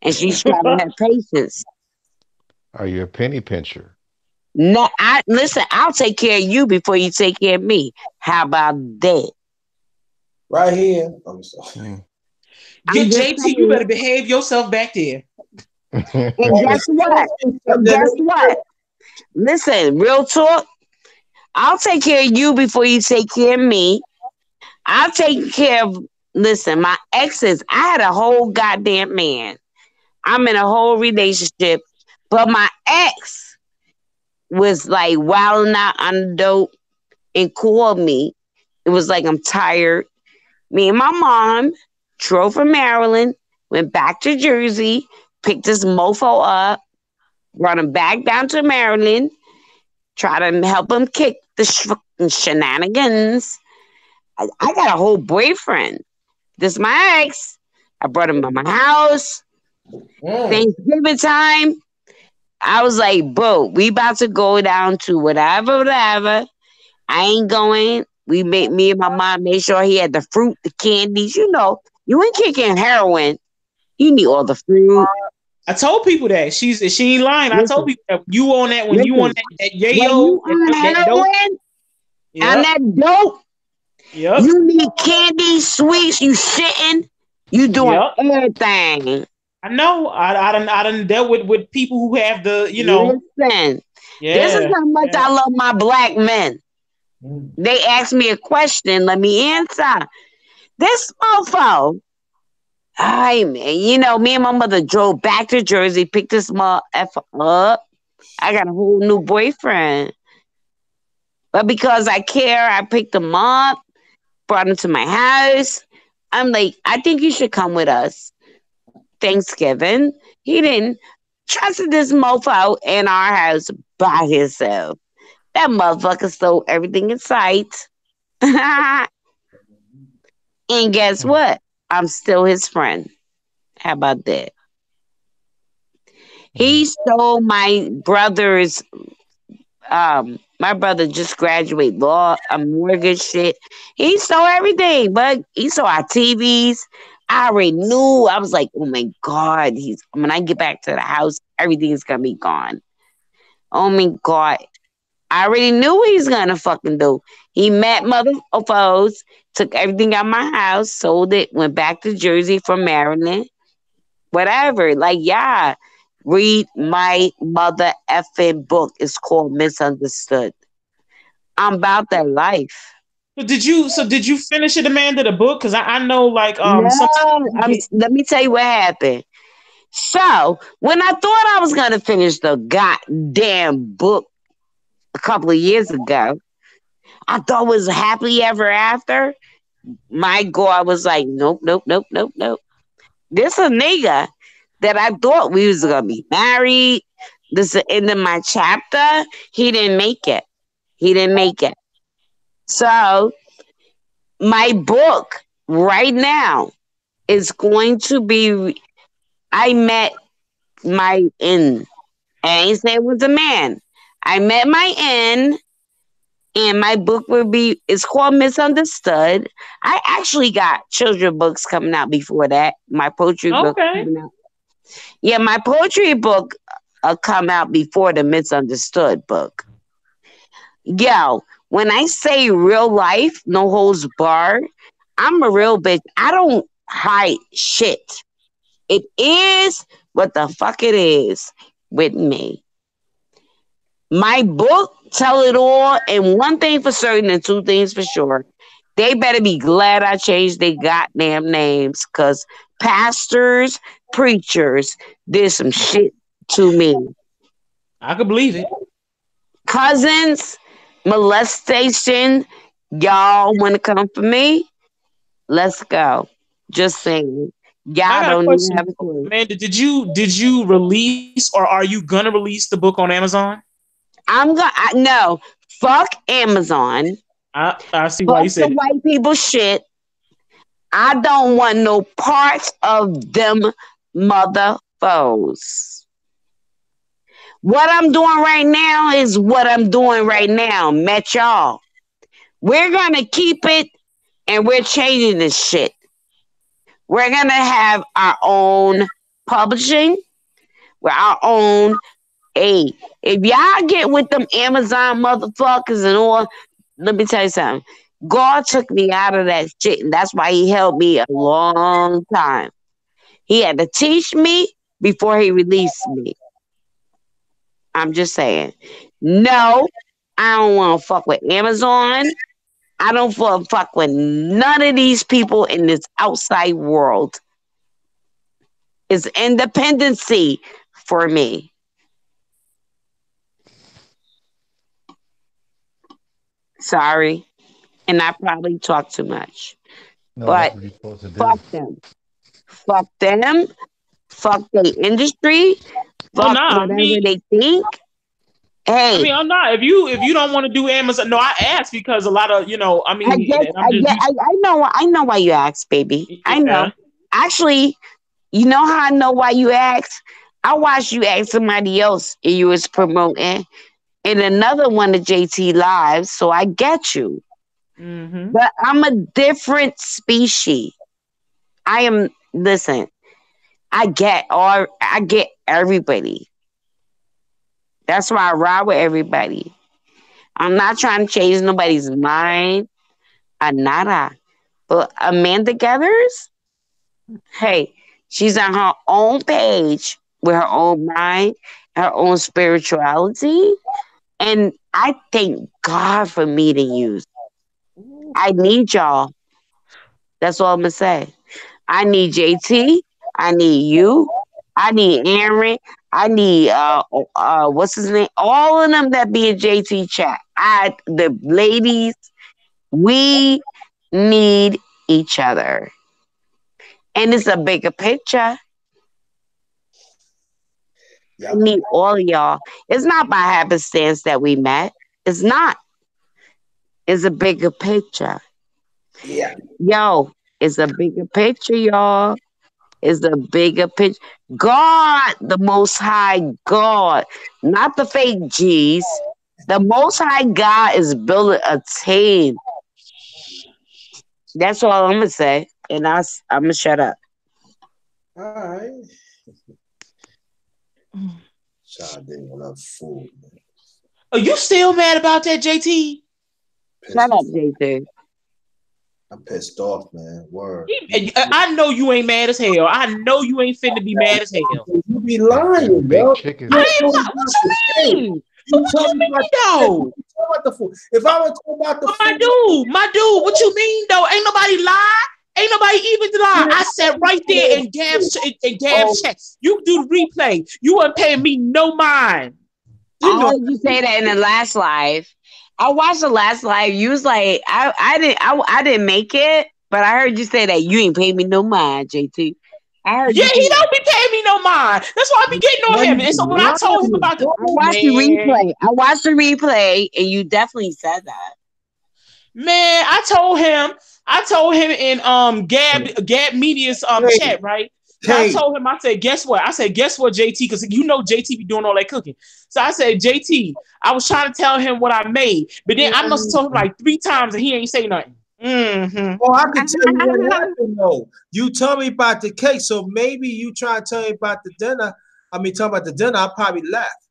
And she's trying to have patience. Are you a penny pincher? No, listen, I'll take care of you before you take care of me. How about that? Right here. I'm sorry. Get just JT, you saying. better behave yourself back there. And guess what? And guess what? Listen, real talk. I'll take care of you before you take care of me. I'll take care of. Listen, my exes. I had a whole goddamn man. I'm in a whole relationship, but my ex was like wilding out on dope and called me. It was like I'm tired. Me and my mom drove from Maryland, went back to Jersey, picked this mofo up, brought him back down to Maryland, try to help him kick the shenanigans. I got a whole boyfriend. This is my ex. I brought him to my house. Thanksgiving time. I was like, bro, we about to go down to whatever. I ain't going. Me and my mom made sure he had the fruit, the candies. You know, you ain't kicking heroin. You need all the fruit. I told people that she ain't lying. I told people that you on that when you on that yayo, that dope. And that dope. Yep. You need candy, sweets. You shitting. You doing everything. I know. I done dealt with people who have the, you know. Listen, this is how much I love my black men. They asked me a question. Let me answer. This mofo. Hi, man. You know, me and my mother drove back to Jersey, picked this small F up. I got a whole new boyfriend. But because I care, I picked him up, brought him to my house. I'm like, I think you should come with us. Thanksgiving. He didn't trust this mofo in our house by himself. That motherfucker stole everything in sight. And guess what? I'm still his friend. How about that? He stole my brother's my brother just graduated law, a mortgage shit. He stole everything, but he stole our TVs. I already knew. I was like, oh my God, when I get back to the house, everything's gonna be gone. Oh my God. I already knew what he's gonna fucking do. He met motherfuckers, took everything out of my house, sold it, went back to Jersey from Maryland. Whatever. Like, yeah. Read my mother effing book. It's called Misunderstood. I'm about that life. But did you finish it, Amanda, the book? Because I know like no, let me tell you what happened. So when I thought I was gonna finish the goddamn book a couple of years ago, I thought it was happily ever after. My God was like, nope. This a nigga that I thought we was gonna be married. This is the end of my chapter. He didn't make it. So my book right now is going to be. I met my end. I ain't say it was a man. I met my end. And my book will be, it's called Misunderstood. I actually got children books coming out before that. My poetry book coming out. Yeah, my poetry book come out before the Misunderstood book. Yo, when I say real life, no holds barred, I'm a real bitch. I don't hide shit. It is what the fuck it is with me. My book tell it all, and one thing for certain and two things for sure. They better be glad I changed their goddamn names, because pastors, preachers did some shit to me. I could believe it. Cousins, molestation, y'all want to come for me? Let's go. Just saying. Y'all don't even have a clue. Amanda, did you release or are you gonna release the book on Amazon? No. Fuck Amazon. I see why you said the white people shit. I don't want no parts of them mother foes. What I'm doing right now is what I'm doing right now. Met y'all. We're gonna keep it and we're changing this shit. We're gonna have our own publishing. We're our own. Hey, if y'all get with them Amazon motherfuckers and all, let me tell you something. God took me out of that shit, and that's why he held me a long time. He had to teach me before he released me. I'm just saying. No, I don't want to fuck with Amazon. I don't want to fuck with none of these people in this outside world. It's independency for me. Sorry. And I probably talk too much. No, that's But what you're supposed to do. fuck them. Fuck them. Fuck the industry. Oh Fuck nah, whatever they think. Hey, I'm not. If you don't want to do Amazon, no, I asked because a lot of I get, and I'm just used. I know why you asked, baby. I know. Yeah. Actually, you know how I know why you asked? I watched you ask somebody else and you was promoting in another one of JT lives, so I get you. Mm-hmm. But I'm a different species. I am. Listen, I get everybody. That's why I ride with everybody. I'm not trying to change nobody's mind. Nada. But Amanda Gathers, hey, she's on her own page with her own mind, her own spirituality. And I thank God for meeting you. I need y'all. That's all I'm going to say. I need JT. I need you. I need Aaron. I need what's his name? All of them that be in JT chat. The ladies, we need each other. And it's a bigger picture. I need all of y'all. It's not by happenstance that we met. It's not. It's a bigger picture. Yeah. Yo, it's a bigger picture, y'all. It's the bigger picture. God, the Most High God, not the fake G's. The Most High God is building a team. That's all I'm gonna say, and I'm gonna shut up. All right. Child didn't want to fool, man. Are you still mad about that, JT? Shut up, JT. I'm pissed off, man. Word. I know you ain't mad as hell. I know you ain't finna be mad as hell. You be lying, Big yo. chicken. I ain't. What you mean? What you mean, though? About the food. If I would talk about the But food, my dude, what you mean though? Ain't nobody lie. Ain't nobody even lie. I sat right there in Gab's chat. You do the replay. You weren't paying me no mind. I heard you say that in the last live. I watched the last live. You was like, I didn't make it, but I heard you say that you ain't pay me no mind, JT. I heard Yeah, he don't be paying me no mind. That's why I be getting on him. And so when I told him about the the replay. I watched the replay, and you definitely said that. Man, I told him in Gab Media's chat, right? So I told him, I said, guess what? Guess what, JT? Because you know JT be doing all that cooking. So I said, JT, I was trying to tell him what I made, but then I must have told him like 3 times and he ain't say nothing. Mm-hmm. Oh, I can tell you what happened though. You told me about the cake, so maybe you try to tell me about the dinner. Talk about the dinner, I probably left.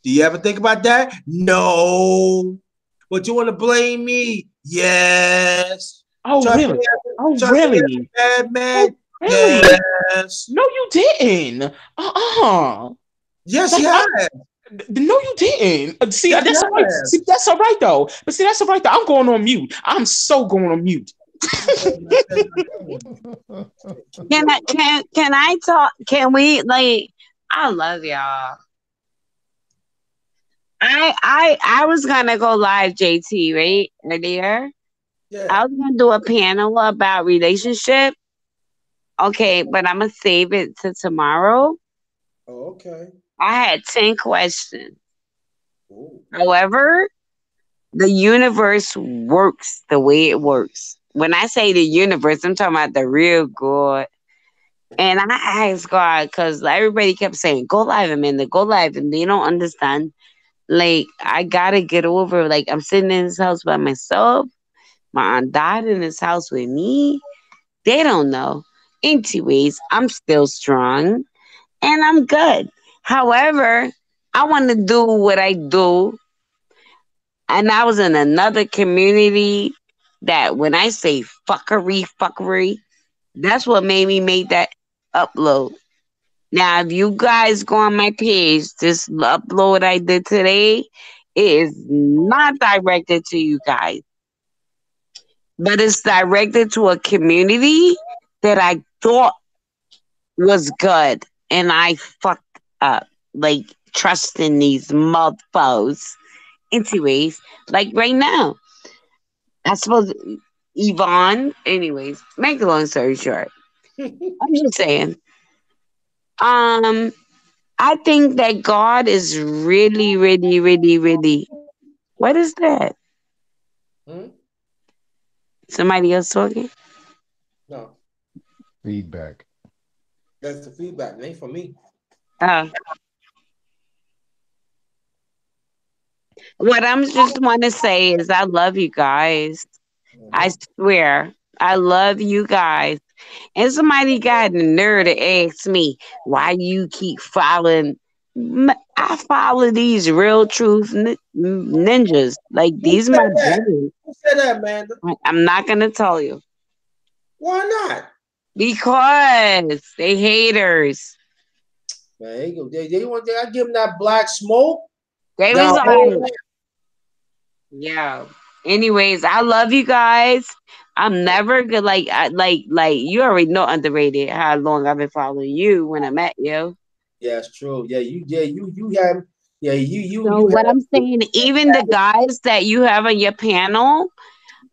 Do you ever think about that? No. But you want to blame me? Yes. Oh, really? Really? Bad man? Really? Yes. No, you didn't. Yes, you have. No, you didn't. See, yes, that's all right. See, that's all right though. But see, that's all right though. I'm going on mute. I'm so going on mute. Can I talk? Can we like? I love y'all. I was gonna go live, JT, right earlier. Yeah. I was gonna do a panel about relationship. Okay, but I'm gonna save it to tomorrow. Oh, okay. I had 10 questions. Ooh. However, the universe works the way it works. When I say the universe, I'm talking about the real God. And I asked God because everybody kept saying, go live, Amanda, go live. And they don't understand. Like, I gotta get over, like, I'm sitting in this house by myself. My aunt died in this house with me. They don't know. Anyways, I'm still strong and I'm good. However, I want to do what I do. And I was in another community that when I say fuckery, that's what made me make that upload. Now, if you guys go on my page, this upload I did today is not directed to you guys, but it's directed to a community that I thought was good, and I fucked up, like trusting these motherfuckers. Anyways, like right now, I suppose Yvonne. Anyways, make a long story short, I'm just saying. I think that God is really, really, really, really. What is that? Hmm? Somebody else talking? No, Feedback. that's the feedback. It ain't for me. Uh, what I'm just want to say is I love you guys. I swear, I love you guys. And somebody got the nerve to ask me why you keep following. I follow these real truth ninjas. Like Who these, said my that? brothers. Who said that, Amanda? I'm not gonna tell you Why not? because they haters. Man, they want. I give them that black smoke. They was Now, like, yeah. Anyways, I love you guys. I'm never gonna like you already know Underrated how long I've been following you when I met you. yeah, it's true. You have, So you what have. I'm saying, even the guys that you have on your panel,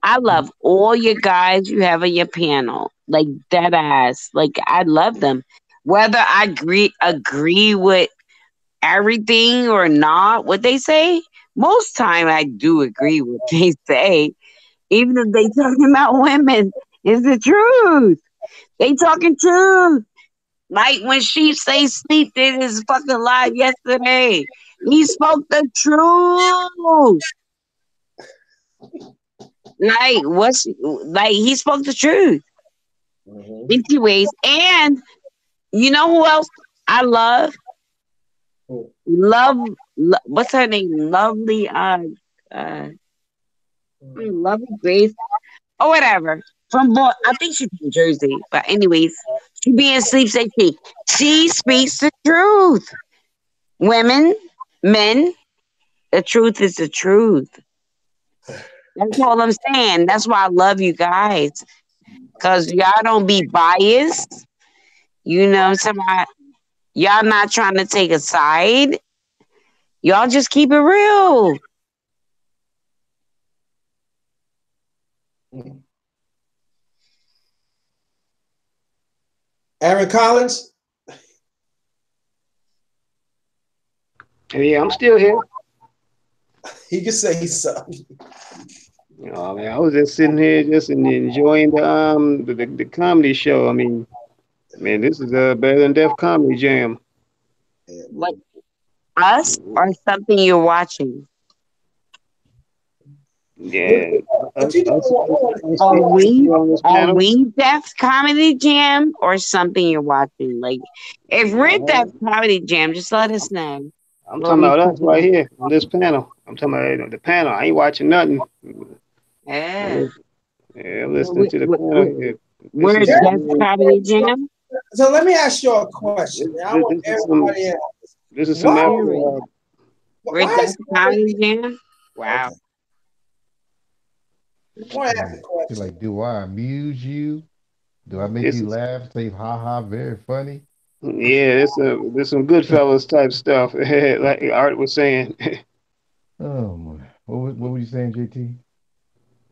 I love all your guys you have on your panel. Like dead ass. Like I love them. Whether I agree with everything or not, what they say, most time I do agree with what they say. Even if they talking about women, it's the truth. They talking truth. Like when she say sleep did his fucking live yesterday. He spoke the truth. Like what's like he spoke the truth. Anyways, and you know who else I love? What's her name? Uh Lovely Grace or whatever. I think she's from Jersey, but anyways, she being sleep safety. She speaks the truth. Women, men, the truth is the truth. That's all I'm saying. That's why I love you guys. Cause y'all don't be biased. You know what I'm saying? Y'all not trying to take a side. Y'all just keep it real. Aaron Collins. Yeah, I'm still here. He can say something. I mean, I was just sitting here, just enjoying the comedy show. I mean, man, this is better than Def Comedy Jam. What us or something you're watching? Yeah, Are we on this panel. Deaf Comedy Jam or something you're watching? Like, if we're Deaf Comedy Jam, just let us know. I'm talking about us right here on this panel. I'm talking about the panel. I ain't watching nothing. Yeah, Listening to the panel here. We're Deaf Comedy Jam. So let me ask you a question. I want everybody else. This is some We're Deaf Comedy Jam. Wow. You're like, do I amuse you? Do I make you laugh? Say ha ha, very funny. Yeah, there's some Goodfellas type stuff, like Art was saying. Oh my! What were you saying, JT?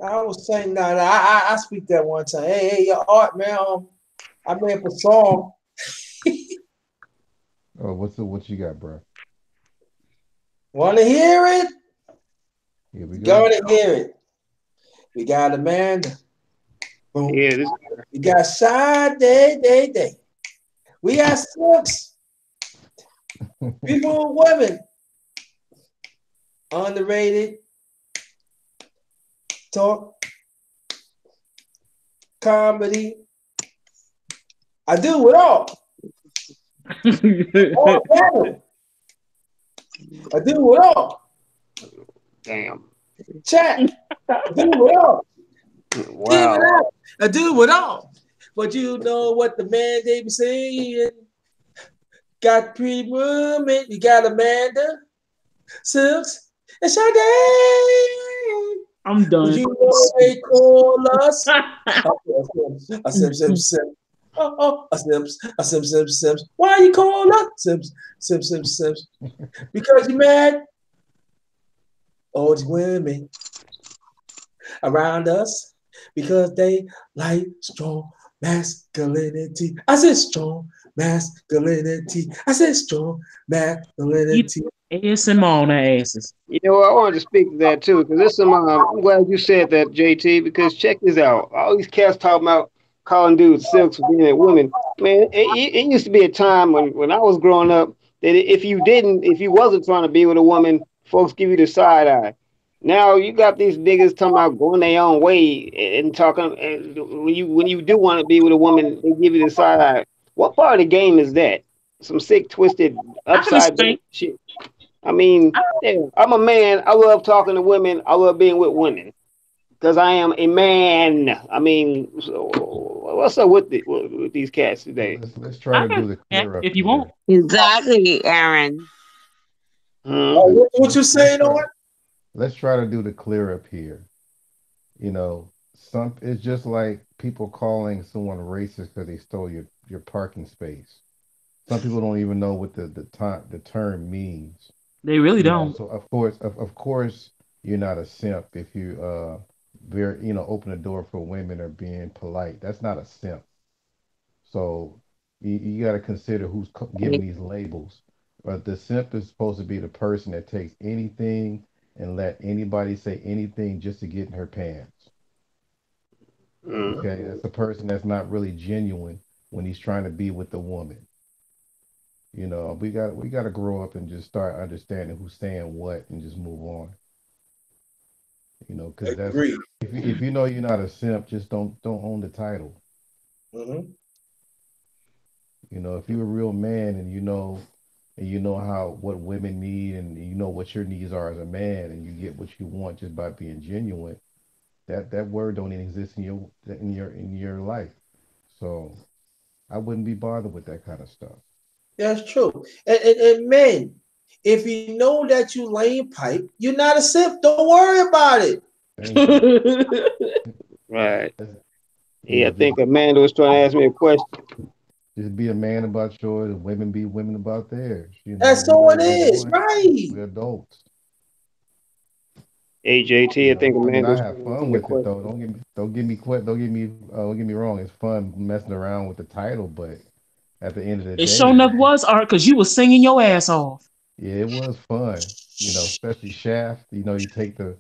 I was saying, I speak that one time. Hey, your Art, man. I made up a song. Oh, what you got, bro? Want to hear it? Here we go. Gonna hear it. We got Amanda. Boom. Yeah, we got Shy Day. We got Six. People and women. Underrated. Talk. Comedy. I do it all. I do it all. Damn. Chat. I do it all. Did Wow. without. I do without. But you know what the man they be saying? Got pretty woman. You got Amanda, Silks, and Sade. I'm done. You know they call us. A Sims. A Sims. Why you call us Sims? Because you mad. All these women around us because they like strong masculinity. I said strong masculinity. I said strong Eat masculinity. ass and on asses. You know, I wanted to speak to that too, because there's some. I'm glad you said that, JT. Because check this out. All these cats talking about calling dudes silks for being at women. Man, it used to be a time when I was growing up that if you wasn't trying to be with a woman, folks give you the side eye. Now you got these niggas talking about going their own way and talking. And when you do want to be with a woman, they give you the side eye. What part of the game is that? Some sick, twisted, I can upside down explain. shit. I mean, yeah, I'm a man. I love talking to women. I love being with women because I am a man. I mean, so what's up with these cats today? Let's try I to can do the clear up if you want. here. Exactly, Aaron. Hmm? What you Let's saying try. on? Let's try to do the clear up here. You know, some it's just like people calling someone racist because they stole your parking space. Some people don't even know what the term means. They really You know, don't. so of course you're not a simp if you very open the door for women or being polite. That's not a simp. So you got to consider who's giving these labels. But the simp is supposed to be the person that takes anything and let anybody say anything just to get in her pants. Hmm. Okay, that's a person that's not really genuine when he's trying to be with the woman. We got to grow up and just start understanding who's saying what and just move on. Because that's Agree. if you know you're not a simp, just don't own the title. Mm-hmm. If you're a real man and you know how what women need and you know what your needs are as a man and you get what you want just by being genuine, that word don't even exist in your life. So I wouldn't be bothered with that kind of stuff. That's true. And men, if you know that you laying pipe, you're not a simp. Don't worry about it. Thank you. Right. That's- Yeah, I just think Amanda was trying to ask me a question. just be a man about yours and women be women about theirs. That's We all know it what we is, want. right? We're adults. AJT, I think I mean, Amanda I was trying have to ask fun me a with it question. though. Don't get me wrong. It's fun messing around with the title, but at the end of the It sure day, enough was art because you was singing your ass off. yeah, it was fun. Especially Shaft. You take the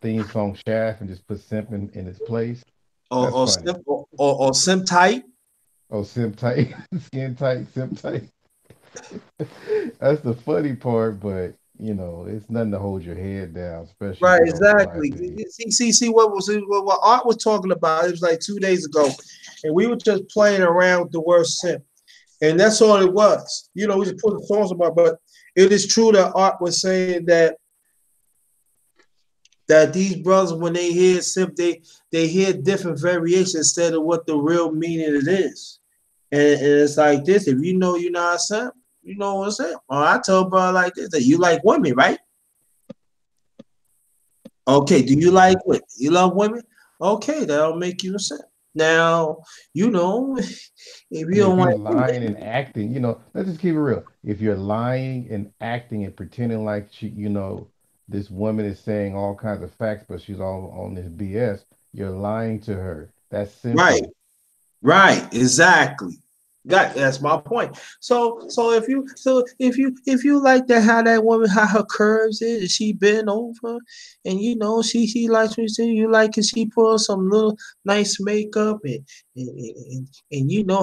theme song Shaft and just put Simp in its place. Or, That's or funny. simp or simp tight. Oh, Simp tight, skin tight, Simp tight. That's the funny part, but it's nothing to hold your head down, especially if Right, you don't realize exactly. it. See what Art was talking about. It was like 2 days ago, and we were just playing around with the word simp, and that's all it was. We just put songs about, but it is true that Art was saying that these brothers, when they hear simp, they hear different variations instead of what the real meaning it is. And it's like this: if you know you're not a simp, you know what I'm saying. Or I tell a brother like this that you like women, right? Okay, do you like women? You love women? Okay, that'll make you a simp. Now, if you And if don't you're like women, lying and acting, let's just keep it real. If you're lying and acting and pretending like this woman is saying all kinds of facts, but she's all on this BS, you're lying to her. That's right, simping. right, exactly. That's my point. So if you like that how that woman how her curves is and she bent over and she likes what you like and she put on some little nice makeup and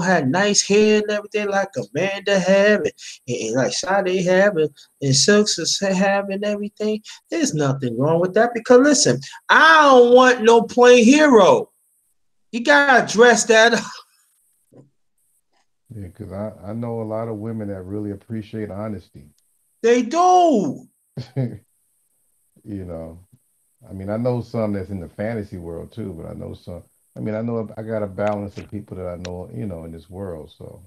had nice hair and everything like Amanda have and like Sade have and Silks have and everything. There's nothing wrong with that because listen, I don't want no plain hero. You gotta dress that up. Yeah, because I know a lot of women that really appreciate honesty. They do. you know, I mean, I know some that's in the fantasy world too, but I know some. I mean, I know I got a balance of people that I know, in this world. So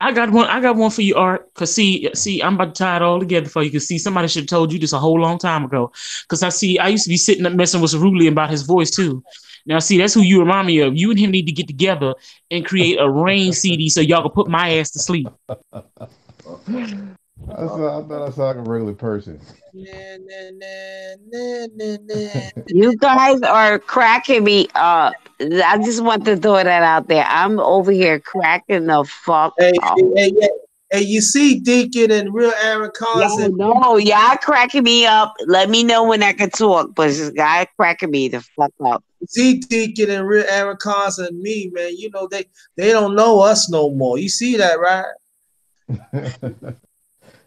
I got one. I got one for you, Art. Cause see, I'm about to tie it all together for you. Cause see, somebody should have told you this a whole long time ago. Cause I used to be sitting up messing with Cerulli about his voice too. Now, see, that's who you remind me of. You and him need to get together and create a rain CD so y'all can put my ass to sleep. I thought I sound like a regular person. You guys are cracking me up. I just want to throw that out there. I'm over here cracking the fuck Hey, up. hey, you see Deacon and real Aaron Collins. No, y'all cracking me up. Let me know when I can talk, but this guy cracking me the fuck up. See Deacon and real Aaron Collins and me, man. You know they don't know us no more. You see that, right?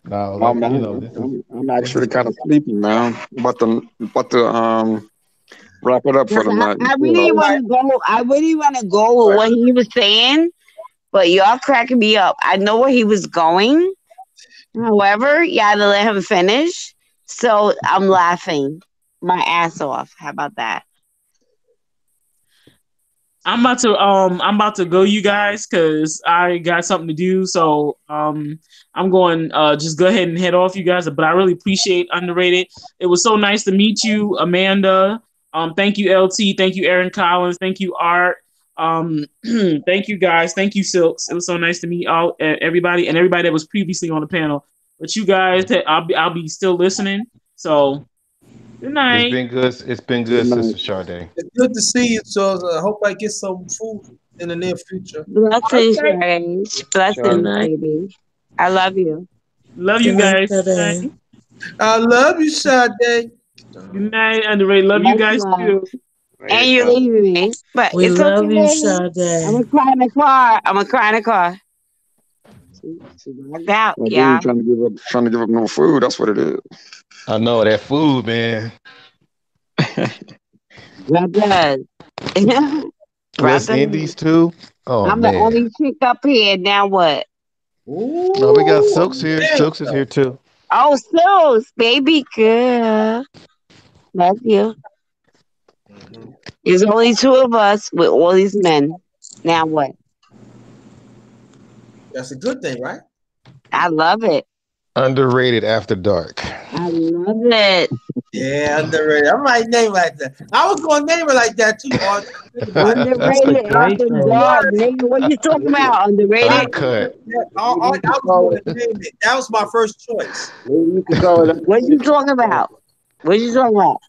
No, Oh, like man, I'm actually kind of sleepy, man. About to wrap it up for the night. I really want to go. I really want to go with what he was saying, but y'all cracking me up. I know where he was going. However, you had to let him finish. So I'm laughing my ass off. How about that? I'm about to go, you guys, because I got something to do. So I'm going just go ahead and head off, you guys. But I really appreciate Underrated. It was so nice to meet you, Amanda. Thank you, LT. Thank you, Aaron Collins. Thank you, Art. Thank you, guys. Thank you, Silks. It was so nice to meet all everybody and everybody that was previously on the panel. But you guys, I'll be still listening. So good night. It's been good, Sister Sade. It's good to see you, so I hope I get some food in the near future. Blessings, Okay. Rage. Blessings, baby. I love you. Love you guys. I love you, Sade. Good night, Underrated. Love you guys too. And you leaving me, but We it's love you, okay. Sade. I'm gonna cry in the car. I'm gonna cry in the car. She knocked out, Like, yeah. trying to give up no food. That's what it is. I know that food, man. Brothers. West Indies too. Oh I'm the man. only chick up here. Now what? No, we got Silks here. Silks is here too. Oh, Sills, baby girl. Love you. There's only two of us with all these men. Now what? That's a good thing, right? I love it. Underrated after dark. I love it. Yeah, underrated. I might name it like that. I was gonna name it like that too. Underrated after dark. Nigga, what you talking about? Underrated? Uncut. I was going to name it. That was my first choice. What you talking about? What you talking about?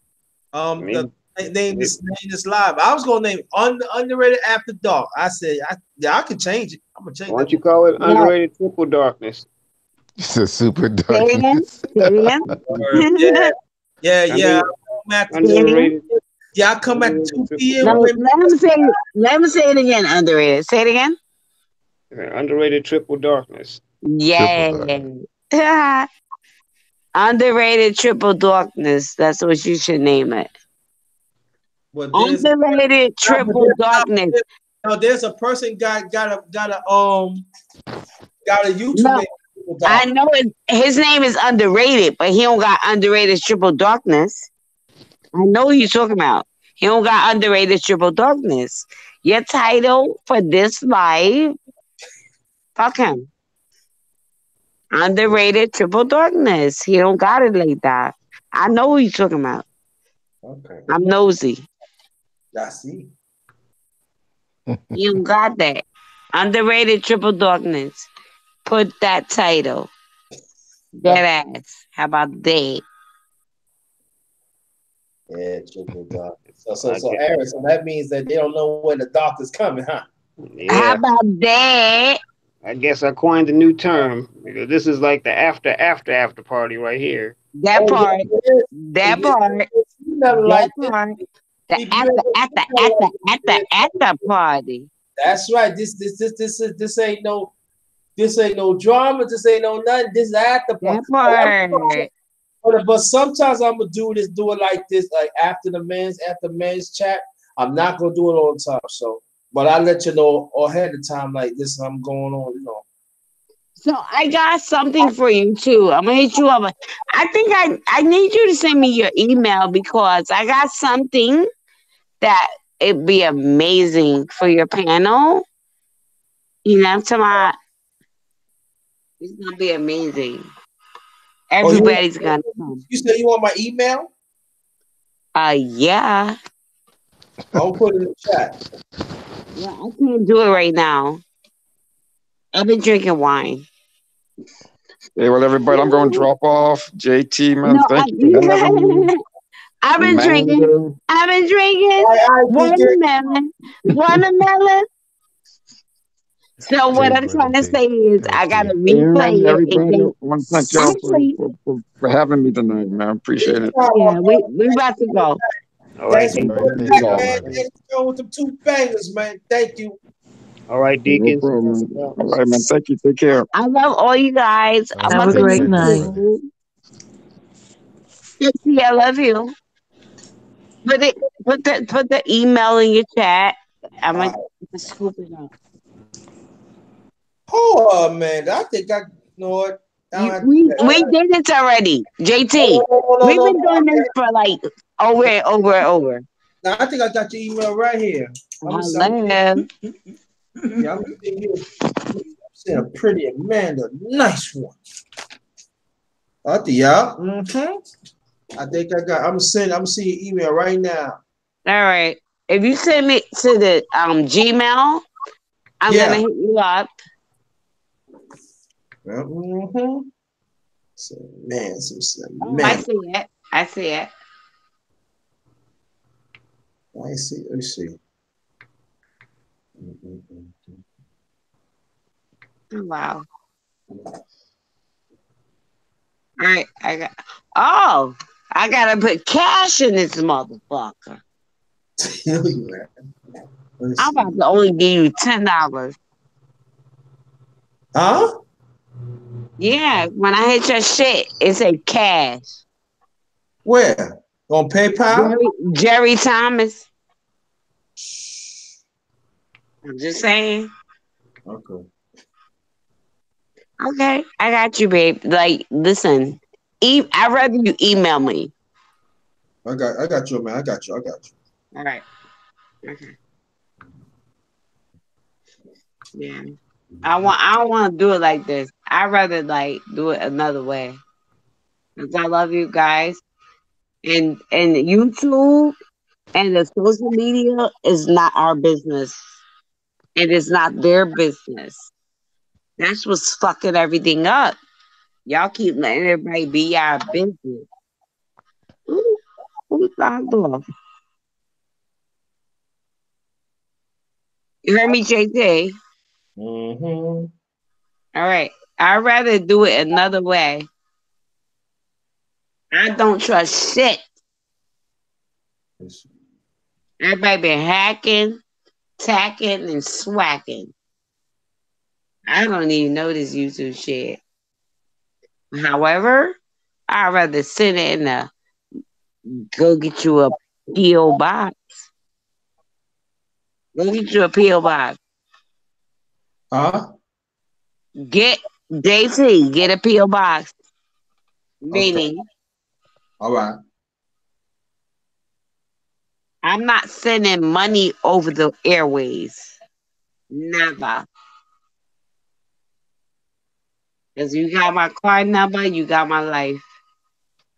Name this live. I was gonna name it underrated after dark. I said, I can change it. I'm gonna change it. Why don't you call it underrated triple darkness? It's a super dark. Yeah. Underrated. Yeah, I come at 2 p.m. No, let me say it again. Underrated. Say it again. Underrated triple darkness. Yeah. Underrated triple darkness. That's what you should name it. Well, underrated triple darkness. No, there's a person got a YouTube no, name. I know his name is underrated, but he don't got underrated triple darkness. I know who you're talking about. He don't got underrated triple darkness. Your title for this live, fuck him. Underrated triple darkness. He don't got it like that. I know who you're talking about. Okay. I'm nosy. I see. You don't got that. Underrated triple darkness. Put that title. Dead ass. How about that? Yeah, triple darkness. So Aaron, so that means that they don't know when the dark is coming, huh? Yeah. How about that? I guess I coined a new term because this is like the after party right here. That part. That part. That part. The after party. That's right. This ain't no drama. This ain't no nothing. This is after party. But sometimes I'm gonna do it like this, like after men's chat. I'm not gonna do it all the time. So, but I let you know ahead of time, like this. I'm going on, So I got something for you too. I'm gonna hit you up. I think I need you to send me your email because I got something that it'd be amazing for your panel. You know, to my it's gonna be amazing. Oh, Everybody's gonna come. you said you want my email? Yeah. I'll put it in the chat. Yeah, I can't do it right now. I've been drinking wine. Hey, well, everybody, I'm going to drop off. JT, man, No, thank you for having me. I've been drinking. Amanda, I've been drinking All right, watermelon. Watermelon. So what Hey, I'm trying brother to T. say is I LT. gotta replay and it in everybody, I case. want to thank y'all Actually, for having me tonight, man. I appreciate it. yeah, we about to go. All right, Thanks for All right, putting Deacon. thank back, y'all, man. brother. Thanks for going with them 2 bangers, man. Thank you. All right, No Deacons. problem, man. All right, man. Thank you. Take care. I love all you guys. All I'm right, Have about a to take great leave care, good night. brother. you. Dixie, I love you. Put the email in your chat. I'm All gonna right. scoop it up. Oh, man. I think I know what. I don't have to do We that. did this already, JT. No, We've no, no, been doing no. this for like over and over and over. Now, I think I got your email right here. Hello. Yeah, I'm seeing you. I'm seeing a pretty Amanda. Nice one. Yeah. I think I got. I'm seeing your email right now. All right. If you send me to the Gmail, I'm gonna Yeah. hit you up. So, man, Oh, I man. see it. I see it. I see. Let me see. Oh, wow. All right. Oh, I gotta put cash in this motherfucker. I'm about to only give you $10. Huh? Yeah, when I hit your shit, it say cash. Where? On PayPal? Jerry Thomas. I'm just saying. Okay. Okay, I got you, babe. Like, listen, I'd rather you email me. I got you, man. I got you. All right. Okay. Yeah. I don't want to do it like this. I'd rather like do it another way. Because I love you guys. And YouTube and the social media is not our business. It is not their business. That's what's fucking everything up. Y'all keep letting everybody be our business. Who's logged off? You heard me, JT? All right. I'd rather do it another way. I don't trust shit. Everybody been hacking, tacking, and swacking. I don't even know this YouTube shit. However, I'd rather send it in a go get you a P.O. box. Go get you a P.O. box. Huh? Get JT, get a P.O. box. Okay. Meaning, All right. I'm not sending money over the airways. Never. Because you got my card number, you got my life.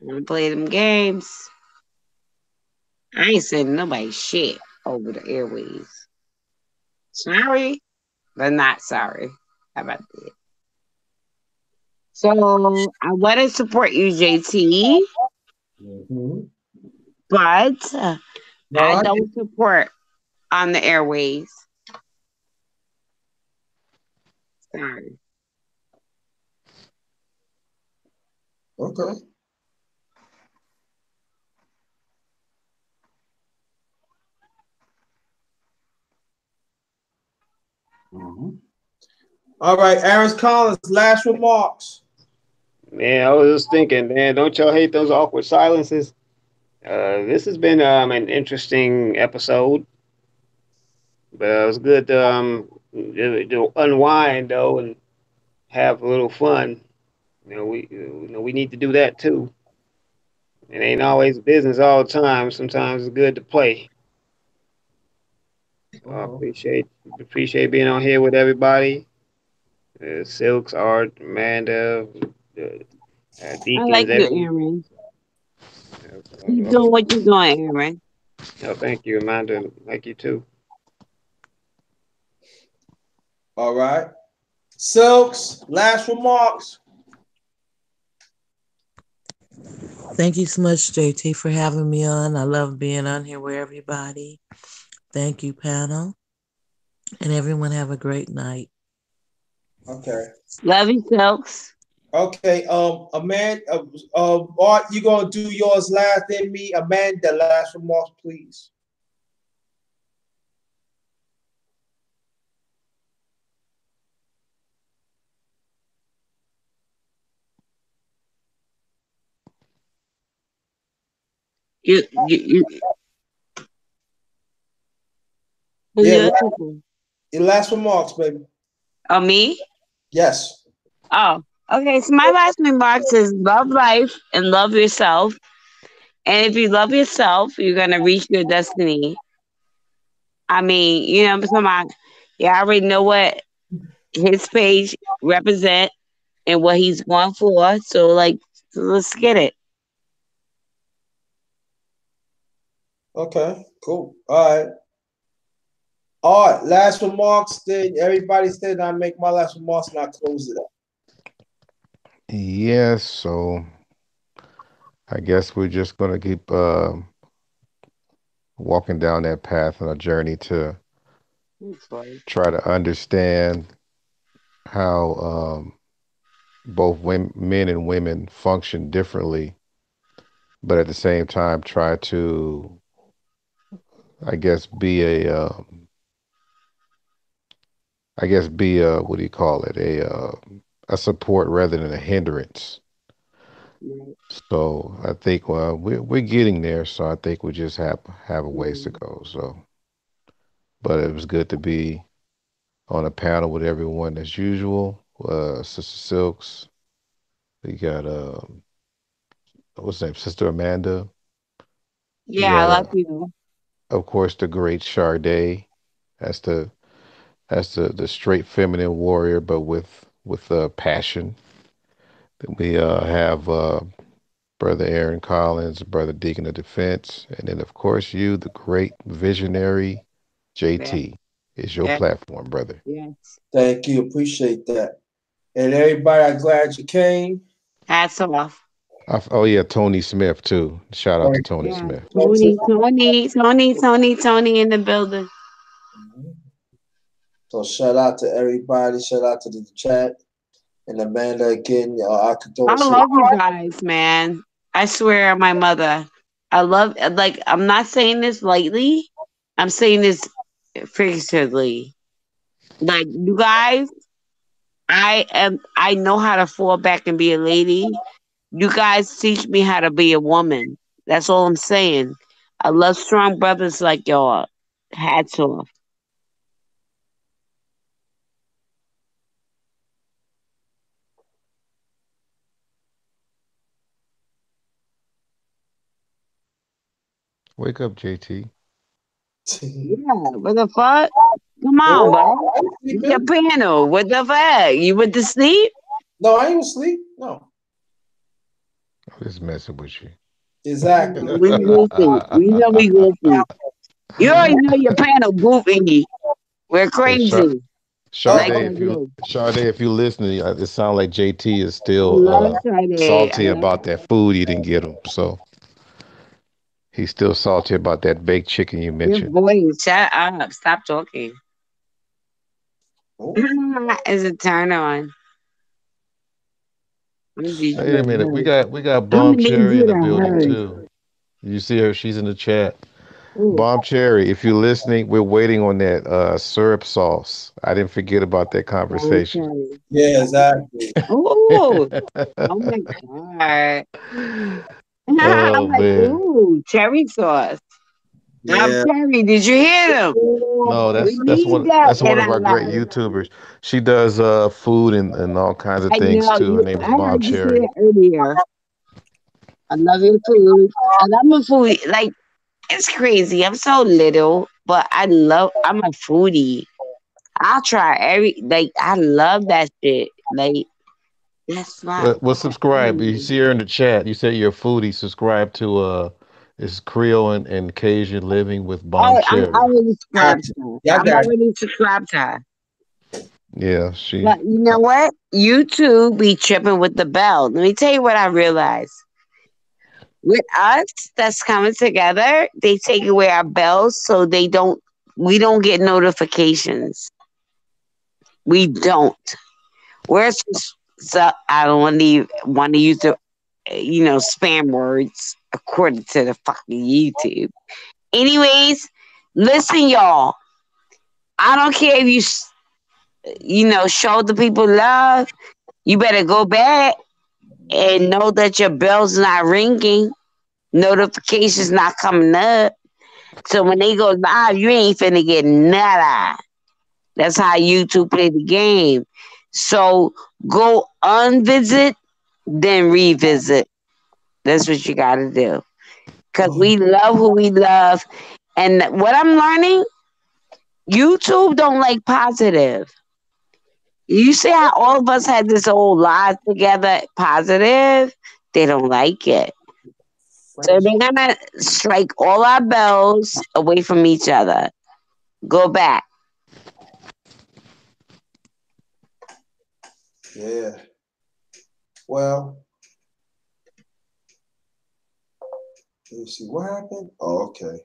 I'm gonna play them games. I ain't sending nobody shit over the airways. Sorry, but not sorry. How about that? So I want to support you, JT, but No, I don't support on the airways. Sorry. Okay. All right, Aaron Collins, last remarks. Man, I was just thinking, man, don't y'all hate those awkward silences? This has been an interesting episode, but it was good to unwind though, and have a little fun. We need to do that too. It ain't always business all the time. Sometimes it's good to play. So I appreciate being on here with everybody. Silks, Art, Amanda, I Deacons, like you, everyone. Aaron. You doing what you doing, Aaron? No, thank you, Amanda. Like you too. All right. Silks, last remarks. Thank you so much, JT, for having me on. I love being on here with everybody. Thank you, panel. And everyone have a great night. Okay. Love you, Silks. Okay. Amanda, Art, you gonna do yours last, then me. Amanda, last remarks, please. You who Yeah, you looking your last remarks, baby. for? Oh, me? Yes. Oh, okay. So my last remarks is love life and love yourself. And if you love yourself, you're gonna reach your destiny. I mean, I'm talking about. Yeah, I already know what his page represent and what he's going for. So, like, let's get it. Okay. Cool. All right. All right. Last remarks. Then everybody said I make my last remarks and I close it up. Yes, so I guess we're just gonna keep walking down that path on a journey to try to understand how both men and women function differently, but at the same time try to, I guess, be a, what do you call it, a support rather than a hindrance. So I think we're getting there. So I think we just have a ways to go. So, but it was good to be on a panel with everyone as usual. Sister Silks, we got what's her name, Sister Amanda. We Yeah, I got love you. of course the great Sade. That's the straight feminine warrior, but with passion. Then we have Brother Aaron Collins, Brother Deacon of Defense, and then of course you, the great visionary Yeah. JT. Is your Yeah. platform, brother. Yes. Thank you. Appreciate that. And everybody, I'm glad you came. Hats off. Oh yeah, Tony Smith too. Shout out to Tony Yeah. Smith. Tony in the building. So shout out to everybody. Shout out to the chat. And Amanda again, I could I don't say love you guys, man. I swear on my mother. I love, like, I'm not saying this lightly. I'm saying this figuratively. Like, you guys, I know how to fall back and be a lady. You guys teach me how to be a woman. That's all I'm saying. I love strong brothers like y'all. Hats off. Wake up, JT. Yeah, what the fuck? Come on, bro. It's your panel. What the fuck? You went to sleep? No, I ain't asleep. No. I'm just messing with you. Exactly. We goofy. We know we goofy. You already know your panel goofy. We're Hey, crazy. Like Sade, if you listening, it sounds like JT is I still love Friday. I salty love about that food you didn't get him. So he's still salty about that baked chicken you your mentioned. voice. Shut up. Stop talking. Is a turn on. Wait a minute, we got I'm Bomb gonna need Cherry you in the to building hurry. too. You see her? She's in the chat. Ooh. Bomb Cherry, if you're listening, we're waiting on that syrup sauce. I didn't forget about that conversation. Yeah, exactly. Oh, oh my god. I'm Oh like, man. ooh, cherry sauce. Yeah. Terry, did you hear them? No, We that's need one that that's one in of our our great lives. YouTubers. She does food and all kinds of I things know too. Her you. name is I Mom heard you say Cherry. it earlier. I love your food. And I'm a foodie. Like, it's crazy. I'm so little, but I'm a foodie. I'll try I love that shit. Like, that's my Well, subscribe. You thing. see her in the chat. You say you're a foodie. Subscribe to it's Creole and Cajun Living with Bomb I'm Cherry. already subscribed Gotcha. to her. Yeah, I I'm got you. already subscribed to her. Yeah, she. But you know what? YouTube be tripping with the bell. Let me tell you what I realized. With us that's coming together, they take away our bells so we don't get notifications. We don't. Where's so I don't want to use the spam words according to the fucking YouTube. Anyways, listen, y'all. I don't care if show the people love. You better go back and know that your bell's not ringing, notifications not coming up. So when they go live, you ain't finna get nada. That's how YouTube play the game. So go unvisit, then revisit. That's what you gotta do. Cause we love who we love. And what I'm learning, YouTube don't like positive. You see how all of us had this whole live together positive? They don't like it. So they're gonna strike all our bells away from each other. Go back. Yeah. Well, let me see what happened. Oh, okay.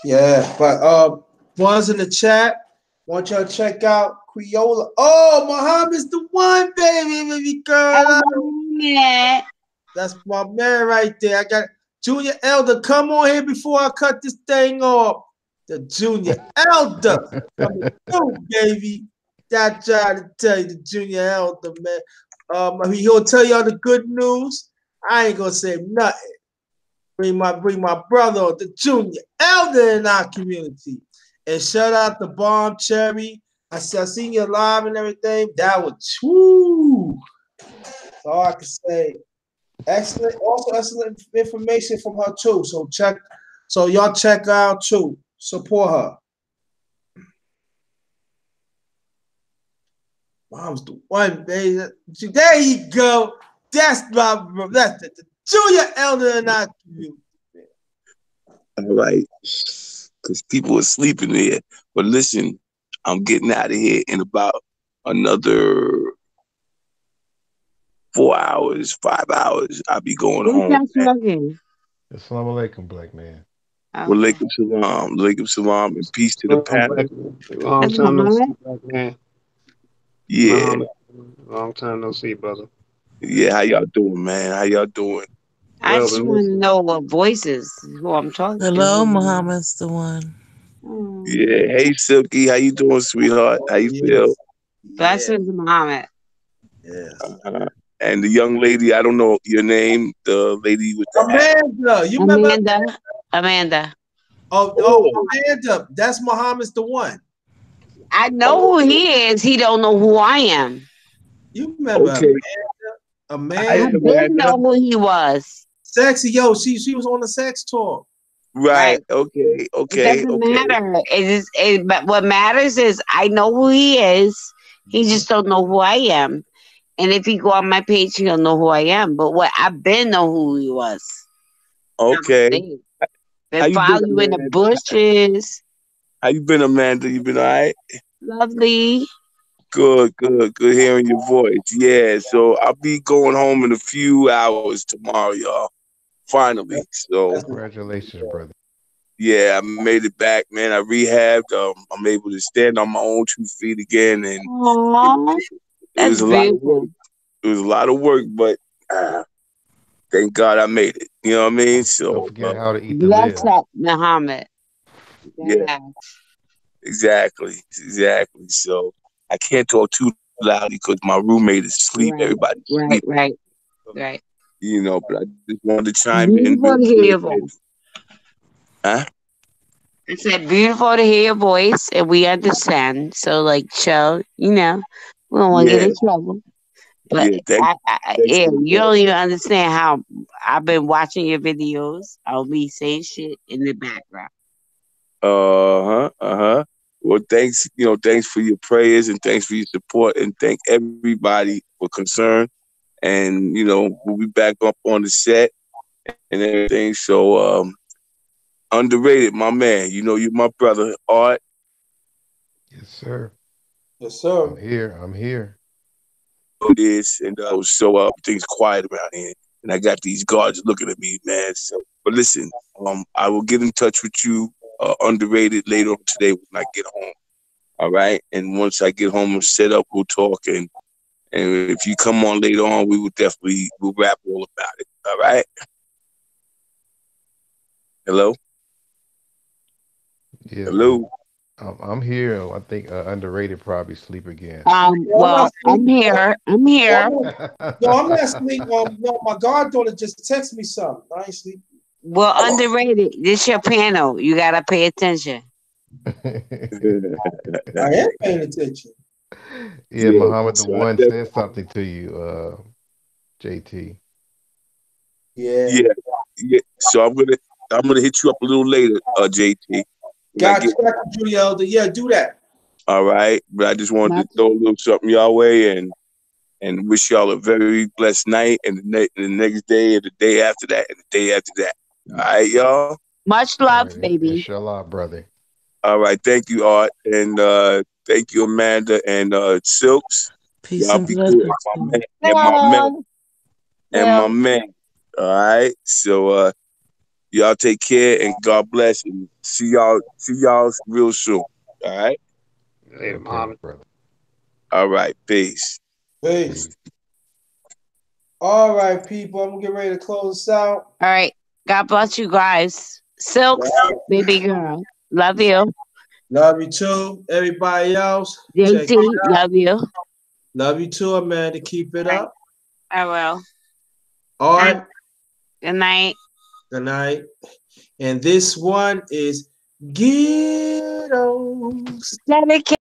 Yeah, but ones in the chat. Want y'all to check out Creola. Oh, Muhammad's the one, baby girl. Yeah. That's my man right there. I got Junior Elder. Come on here before I cut this thing off. The Junior Elder coming through, baby. That trying to tell you the Junior Elder, man. He'll tell y'all the good news. I ain't gonna say nothing. Bring my brother, the Junior Elder in our community. And shout out to Bomb Cherry. I seen you live and everything. That was woo. That's all I can say. Excellent, also excellent information from her too. So y'all check her out too. Support her. Mom's the one, baby. There you go. That's the Junior Elder in our community. All right. Because people are sleeping there. But listen, I'm getting out of here in about another 4 hours, 5 hours. I'll be going Who's home. that smoking? Assalamu alaikum, black man. Walaikum salam. Walaikum salam. And peace to the panel. Long time no see, black man. Yeah. Muhammad. Long time no see, brother. Yeah, how y'all doing, man? How y'all doing? I just want to know what voices who I'm talking to. Hello, Muhammad's the one. Yeah. Hey, Silky. How you doing, sweetheart? How you feel? Blessings, Muhammad. Yeah. And the young lady, I don't know your name, the lady with the hat. Amanda. You remember Amanda. Oh, Amanda. That's Muhammad's the one. I know who he is. He don't know who I am. You remember Amanda? I didn't know who he was. Sexy, yo, she was on the sex talk. Right. Okay. It doesn't matter. But what matters is I know who he is. He just don't know who I am. And if he go on my page, he'll know who I am. But I've been know who he was. Okay. Been following you in the bushes. How you been, Amanda? You been all right? Lovely. Good hearing your voice. Yeah, so I'll be going home in a few hours tomorrow, y'all. Finally. So Congratulations, brother. yeah, I made it back, man. I rehabbed. I'm able to stand on my own 2 feet again, and it was a lot of work. It was a lot of work, but thank God I made it. You know what I mean? So don't forget how to eat the Bless live. up, Muhammad. Yeah. Exactly. So I can't talk too loudly because my roommate is asleep. Right, Everybody's asleep. Right. You know, but I just wanted to chime in. Beautiful to hear your voice. Huh? I said beautiful to hear your voice, and we understand. So, like, chill. You know, we don't want to get Yeah, in trouble. But yeah. Thanks, thanks yeah, for you that. don't even understand how I've been watching your videos. I'll be saying shit in the background. Well, thanks. Thanks for your prayers and thanks for your support and thank everybody for concern. And we'll be back up on the set and everything. So, Underrated, my man. You're my brother, Art. Yes, sir. Yes, sir. I'm here. I'm here. It is, and so things quiet around here, and I got these guards looking at me, man. So, but listen, I will get in touch with you, Underrated, later on today when I get home. All right, and once I get home and set up, we'll talk, and if you come on later on, we'll rap all about it. All right. Hello. Yeah, Hello. I'm here. I think Underrated probably sleep again. Yo, I'm Well, not I'm sleep. here. I'm Yo, here. I'm not sleep. No, my goddaughter just texted me something. I ain't sleep. Well, Underrated. This your panel. You gotta pay attention. I am paying attention. Yeah, Yeah. Muhammad the So I One def- said something to you, JT. Yeah. yeah, yeah. So I'm gonna hit you up a little later, JT, when I get. Got you, Judy Elder. Yeah, do that. All right, but I just wanted to Much, throw a little something your way and wish y'all a very blessed night and the next day and the day after that and the day after that. All right, y'all. much All love, right, baby. inshallah, brother. All right, thank you, Art, and thank you, Amanda and Silks. Peace Y'all and be good, blessings. my man, and my man, Hello. and my Hello. man. All right, so y'all take care and God bless and see y'all real soon. All right, Later, Okay, Muhammad. brother. all right, peace. Peace. Peace. All right, people. I'm gonna get ready to close this out. All right. God bless you guys. Silks, baby girl. Love you. Love you too. Everybody else, check it JT, out. love you. Love you too, Amanda. Keep it All right. up. I will. All Good right. night. Good night. And this one is Ghetto. Dedicate.